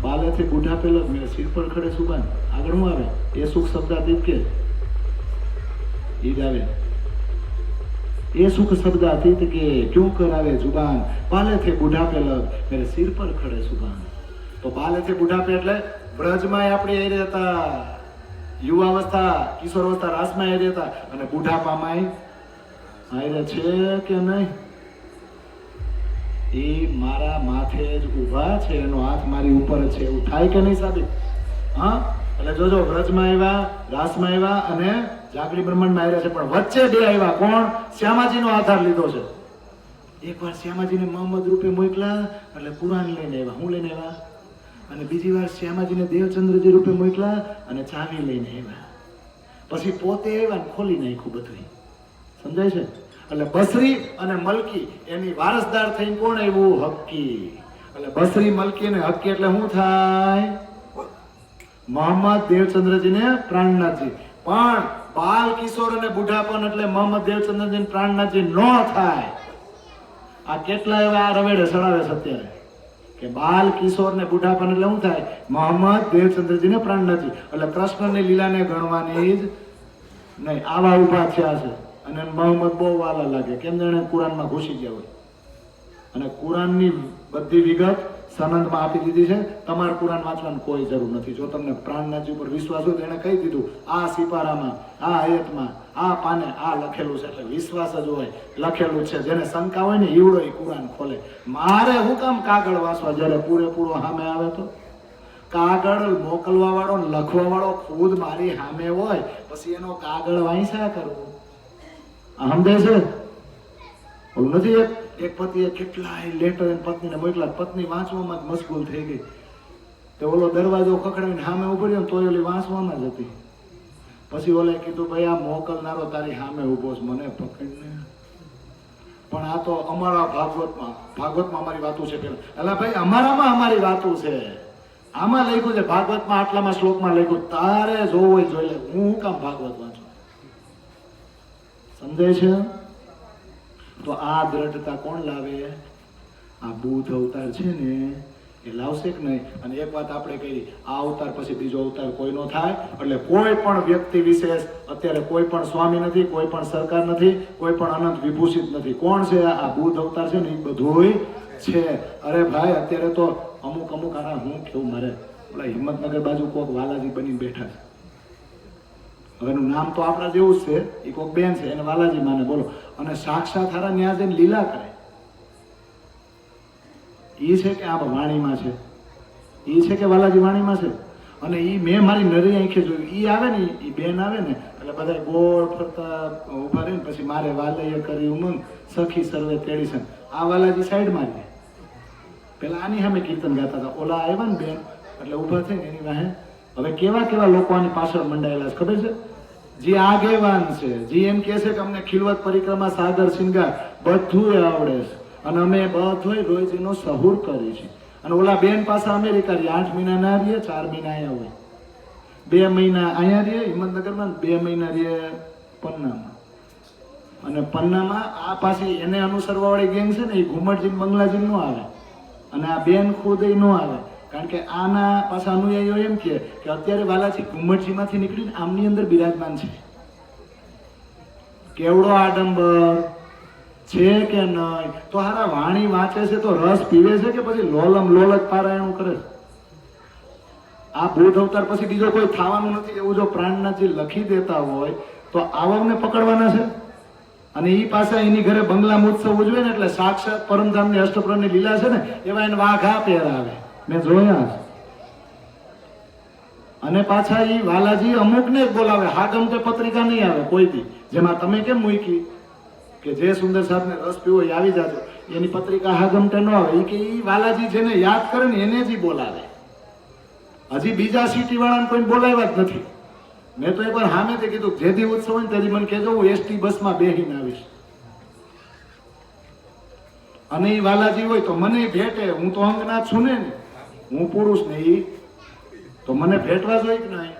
બાલેથી બુઢા પેલો મેં સિર પર ખડે સુબાન. આગળ શું આવે? એ સુખ શબ્દાતીત કે ईद आवे, ये सुख शब्द अतीत के क्यों करावे जुबान, बाले थे बुढ़ापे लग मेरे सिर पर खड़े सुबान. तो बाले थे बुढ़ापे એટલે વ્રજમાં આપણે આવી રહેતા, યુવાવસ્થા, કિશોરાવસ્થા, રાસમાં આવી રહેતા અને બુઢાપામાં આવી રહે છે કે નહીં? એ મારા માથે જ ઊભા છે, એનો હાથ મારી ઉપર જ છે, એવું થાય કે નહીં સાબિત? હા. એટલે જોજો વ્રજમાં આવ્યા, રાસમાં આવ્યા અને જાગરી બ્રહ્માંડમાં આવ્યા છે. પણ વચ્ચે 2 આવ્યા. કોણ? શ્યામાજીનો આધાર લીધો છે. એકવાર શ્યામાજીને મોહમ્મદ રૂપે મોકલા એટલે કુરાન લઈને આવ્યા. હું લઈને આવ્યા? અને બીજી વાર શ્યામાજીને દેવચંદ્રજી રૂપે મોકલા અને ચાવી લઈને આવ્યા. પછી પોતે આવ્યા ને ખોલી નાખ્યું બધું. સમજાય છે? એટલે બસરી અને મલકી એની વારસદાર થઈને કોણ આવ્યું? હક્કી. એટલે બસરી, મલકી અને હક્કી એટલે શું થાય? મોહમ્મદ દેવચંદ્રજીને પ્રાણનાથજી. પણ બાલ કિશોર અને બુઢાપન એટલે મોહમ્મદ દેવચંદ્રજી પ્રાણનાથજી ન થાય. આ કેટલા એવા આ રવેડે સડાવે છે અત્યારે કે બાલ કિશોર ને બુઢાપન એટલે શું થાય? મોહમ્મદ દેવચંદ્રજી ને પ્રાણનાથજી. એટલે કૃષ્ણની લીલાને ગણવાની જ નહીં. આવા ઉભા થયા છે અને મોહમ્મદ બહુ વાલા લાગે, કેમ જાણે કુરાનમાં ઘૂસી ગયા હોય. અને કુરાનની બધી વિગત સનદમાં આપી દીધી છે. તમારે કુરાન વાંચવાની કોઈ જરૂર નથી. જો તમને પ્રાણનાથજી ઉપર વિશ્વાસ હોય તો એને કહી દીધું આ સિપારામાં, આ આયતમાં, આ પાને આ લખેલું છે, એટલે વિશ્વાસ જ હોય લખેલું છે. જેને શંકા હોય ને ઈવડો એ કુરાન ખોલે. મારે હું કામ કાગળ વાંચવા જ્યારે પૂરેપૂરો સામે આવે તો? કાગળ મોકલવા વાળો લખવા વાળો ખુદ મારી સામે હોય પછી એનો કાગળ વાંચ્યા કરવું. સમજે છે? ઓલું નથી એક પતિએ કેટલાય લેટર પત્નીને મોકલા, પત્ની વાંચવામાં જ મશગુલ થઈ ગઈ. તો ઓલો દરવાજો ખખડાવીને સામે ઉભો રહ્યો તો ઓલી વાંચવામાં જ હતી. પછી ઓલે કીધું ભાઈ આ મોકલનારો તારી સામે ઉભો છે, મને પકડને. પણ આ તો અમારા ભાગવતમાં અમારી વાતો છે પેલા. એટલે ભાઈ અમારામાં અમારી વાતો છે. આમાં લખ્યું છે ભાગવતમાં આટલામાં શ્લોકમાં લખ્યું, તારે જોવું હોય જોઈ લે. હું કામ ભાગવત વાંચું? સમજાય છે? તો આ દ્રઢતા કોણ લાવે? આ બુદ્ધ અવતાર છે ને એ લાવશે કે નહીં? અને એક વાત આપણે કહી, આ અવતાર પછી બીજો અવતાર કોઈ નો થાય. એટલે કોઈ પણ વ્યક્તિ વિશેષ અત્યારે કોઈ પણ સ્વામી નથી, કોઈ પણ સરકાર નથી, કોઈ પણ અનંત વિભૂષિત નથી. કોણ છે? આ બુદ્ધ અવતાર છે ને એ બધુંય છે. અરે ભાઈ અત્યારે તો અમુક આના હું કેવું, મારે ઓલા હિંમતનગર બાજુ કોક વાલાજી બની બેઠા છે. હવેનું નામ તો આપણા જેવું જ છે, એ કોક બેન છે એને વાલાજી માને બોલો. અને સાક્ષાત હારા ન્યા જઈને લીલા કરે. ઈ છે કે આ વાણીમાં છે? ઈ છે કે વાલાજી વાણીમાં છે? અને ઈ મેં મારી નરી આંખે જોયું. ઈ આવે ને, ઈ બેન આવે ને એટલે બધા ગોળ ફરતા ઉભા રહીને પછી મારે વાલૈય કરી ઉમંગ સખી સર્વે તેડી છે. આ વાલાજી સાઈડ મારી પેલા આની સામે કીર્તન ગાતા હતા. ઓલા આવ્યા ને બેન એટલે ઉભા થઈને એની વાહે હવે કેવા લોકો આની પાછળ મંડાયેલા છે ખબર છે? જે આગેવાન છે, જે એમ કહે છે કે અમને ખિલવત પરિક્રમા સાગર શિંગાર બધું આવડે છે અને અમે બધું રોજ એનો સહુર કરી છે. અને ઓલા બેન પાછા અમેરિકા રહી, 8 મહિના ના રહીએ, 4 મહિના અહીંયા હોય, 2 મહિના અહીંયા રહીએ હિંમતનગરમાં, 2 મહિના રહીએ પન્નામાં. અને પન્નામાં આ પાછી એને અનુસરવા વાળી ગેંગ છે ને એ ઘુમટજી બંગલાજી નો આવે અને આ બેન ખુદ નો આવે. કારણ કે આના પાછા અનુયાયીઓ એમ કે અત્યારે વાલાજી ઘુમટજીમાંથી નીકળીને આમની અંદર બિરાજમાન છે. કેવડો આડંબર છે કે નહીં? તો હારા વાણી વાંચે છે તો રસ પીવે છે કે પછી લોલમ લોલક પારાયણ કરે છે? આ બુદ્ધ અવતાર પછી બીજો કોઈ થવાનું નથી એવું જો પ્રાણનાથજી લખી દેતા હોય તો આવાને પકડવાના છે. અને ઈ પાછા એની ઘરે બંગલા મહોત્સવ ઉજવે ને એટલે સાક્ષાત પરમધામની અષ્ટપ્રહરની લીલા છે ને એવા એને વાઘા પહેરાવે, મેં જોયા છે. અને પાછા ઈ વાલાજી અમુકને જ બોલાવે, હાગમ કે પત્રિકા નહીં આવે કોઈ દી. જેમાં તમે કેમ મૂકી કે જે સુંદર સાહેબને રસ પીવો એ આવી જાજો, એની પત્રિકા હાગમ કે ન આવે. ઈ કે ઈ વાલાજી જેને યાદ કરે ને એને જ બોલાવે. હજી બીજા સિટી વાળાને કોઈ બોલાવ્યા જ નથી. મેં તો એકવાર સામેથી કીધું જેથી ઉત્સવ હોય ને તેથી મને કહેજો, હું એસટી બસમાં બેસીને આવીશ. અને એ વાલાજી હોય તો મને ભેટે, હું તો અંગનાથ છું ને, હું પુરુષ ને ઈ તો મને ભેટવા જોઈએ કે નહીં?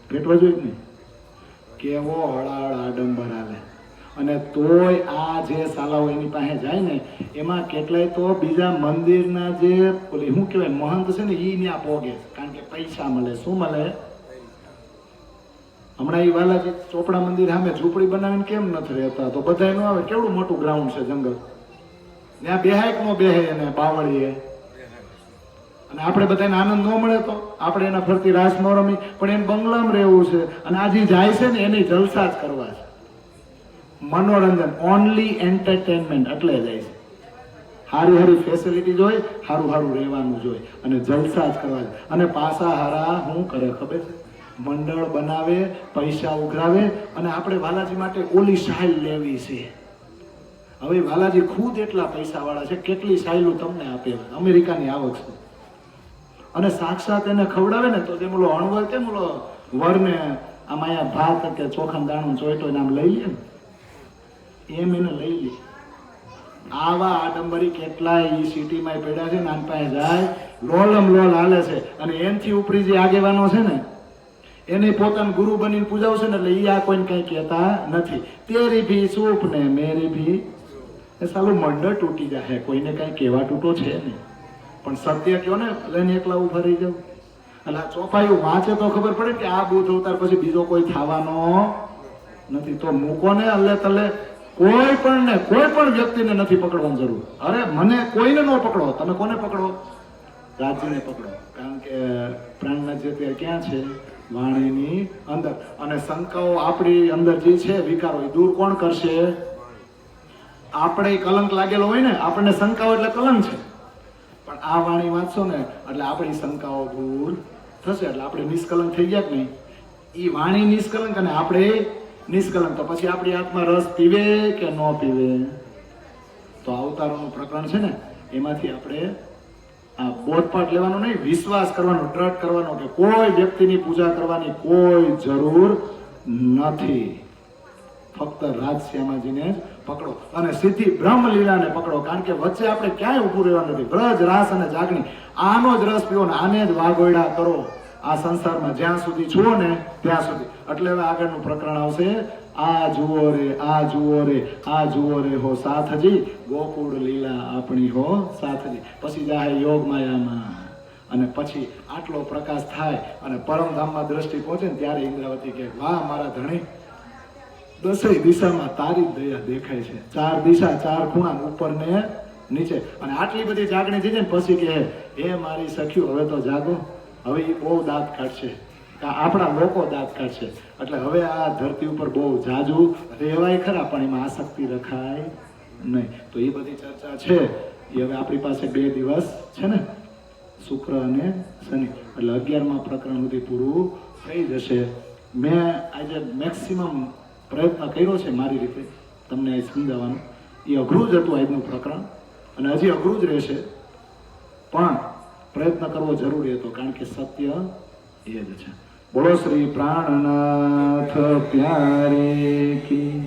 ભેટવા જોઈએ કે નહીં? કેવો હળાહળ આડંબર આવે. અને તોય આ જે સાલાઓ એની પાસે જાય ને એમાં કેટલાય તો બીજા મંદિરના જે શું કહેવાય મહંત છે ને ઈ ત્યાં પોગે, કારણ કે પૈસા મળે. શું મળે? હમણાં એ વાલાજી ચોપડા મંદિર સામે ઝૂંપડી બનાવીને કેમ નથી રહેતા? તો બધા નો આવે, કેવડું મોટું ગ્રાઉન્ડ છે જંગલ, ત્યાં બેહાય કે નો બેહે એને બાવળીએ. અને આપણે બધાને આનંદ ન મળે તો આપણે એના ફરતી રાસ ન રમી, પણ એને બંગલામાં રહેવું છે. અને આજે જાય છે ને એની જલસા જ કરવા છે, મનોરંજન, ઓનલી એન્ટરટેનમેન્ટ એટલે જાય છે. હારી હારી ફેસિલિટી જોઈ, હારું રહેવાનું જોઈ અને જલસા જ કરવા. અને પાછા હારા શું કરે ખબર છે? મંડળ બનાવે, પૈસા ઉઘરાવે. અને આપણે વાલાજી માટે ઓલી સાઇલ લેવી છે. હવે વાલાજી ખુદ એટલા પૈસા વાળા છે, કેટલી સાઇલું તમને આપે, અમેરિકાની આવક છે. અને સાક્ષાત એને ખવડાવે ને તો જેમ ઓલો અણવર કેમ ઓલો વરને આમ અહીંયા ભાત કે ચોખા દાણું ચોઈટો આમ લઈ લે ને એમ એને લઈ લે. આવા આડંબરી કેટલાય ઈ સિટીમાં પડ્યા છે, નાન પાસે જાય લોલમ લોલ હાલે છે, અને એનથી ઉપરી જે આગેવાનો છે ને એને પોતાનું ગુરુ બનીને પૂજાવશે ને એટલે ઈ આ કોઈને કઈ કહેતા નથી. તેરી ભી સૂપ ને મેરી ભી, એ સાલું મંડળ તૂટી જાય, કોઈને કઈ કહેવા તૂટો છે નહીં. પણ સત્ય કયો ને લઈને એકલા ઉભા રહી જાવ. એટલે આ ચોપાયું વાંચે તો ખબર પડે કે આ બુદ્ધ અવતાર પછી બીજો કોઈ થવાનો નથી. તો મૂકો ને અલ્લે તલ્લે કોઈ પણ વ્યક્તિને નથી પકડવાની જરૂર. અરે મને કોઈને ન પકડો, તમે કોને પકડો? રાજ્યને પકડો. કારણ કે પ્રાણના જે તે ક્યાં છે? વાણીની અંદર. અને શંકાઓ આપણી અંદર જે છે વિકારો એ દૂર કોણ કરશે? આપણે કલંક લાગેલો હોય ને, આપણને શંકાઓ એટલે કલંક છે, પણ આ વાણી વાંચશો ને એટલે આપણી શંકાઓ દૂર થશે. એટલે આપણે નિષ્કલંક થઈ ગયા કે નહીં? એ વાણી નિષ્કલંક અને આપણે નિષ્કલંક. તો પછી આપણી આત્મા રસ પીવે કે ન પીવે? તો અવતારોનું પ્રકરણ છે ને એમાંથી આપણે આ બોધપાઠ લેવાનો નહીં, વિશ્વાસ કરવાનો, દ્રઢ કરવાનો કે કોઈ વ્યક્તિની પૂજા કરવાની કોઈ જરૂર નથી. ફક્ત રાજશ્યામાજીને જ પકડો અને સીધી બ્રહ્મલીલાને પકડો. કારણ કે વચ્ચે આપણે ક્યાંય ઊભું રહેવાનું નથી. વ્રજ, રાસ અને જાગણી, આનો જ રસ પીવો ને આને જ વાગોયડા કરો આ સંસારમાં જ્યાં સુધી છો ને ત્યાં સુધી. એટલે હવે આગળનું પ્રકરણ આવશે. આ જુઓ રે, આ જુઓ રે, આ જુઓ રે હો સાથજી, ગોકુળ લીલા આપણી હો સાથજી. પછી જાય યોગ માયામાં, અને પછી આટલો પ્રકાશ થાય અને પરમધામમાં દ્રષ્ટિ પહોંચે ને ત્યારે ઇન્દ્રાવતી કહે, વાહ મારા ધણી, દસેય દિશામાં તારી જ દયા દેખાય છે. 4 દિશા, 4 ખૂણા, ઉપર ને નીચે. અને આટલી બધી જાગણી થઈ જાય ને પછી કહે, હે મારી સખ્યું હવે તો જાગો, હવે એ બહુ દાંત કાઢશે, આપણા લોકો દાંત કાઢશે. એટલે હવે આ ધરતી ઉપર બહુ જાજુ રહેવાય ખરા, પણ એમાં આસક્તિ રખાય નહીં. તો એ બધી ચર્ચા છે એ હવે આપણી પાસે 2 દિવસ છે ને, શુક્ર અને શનિ, એટલે 11મા પ્રકરણ સુધી પૂરું થઈ જશે. મેં આજે મેક્સિમમ પ્રયત્ન કર્યો છે મારી રીતે તમને અહીં સમજાવવાનો. એ અઘરું જ હતું આજનું પ્રકરણ, અને હજી અઘરું જ રહેશે, પણ પ્રયત્ન કરવો જરૂરી હતો, કારણ કે સત્ય એ જ છે. બોલો શ્રી પ્રાણનાથ પ્યારે કી.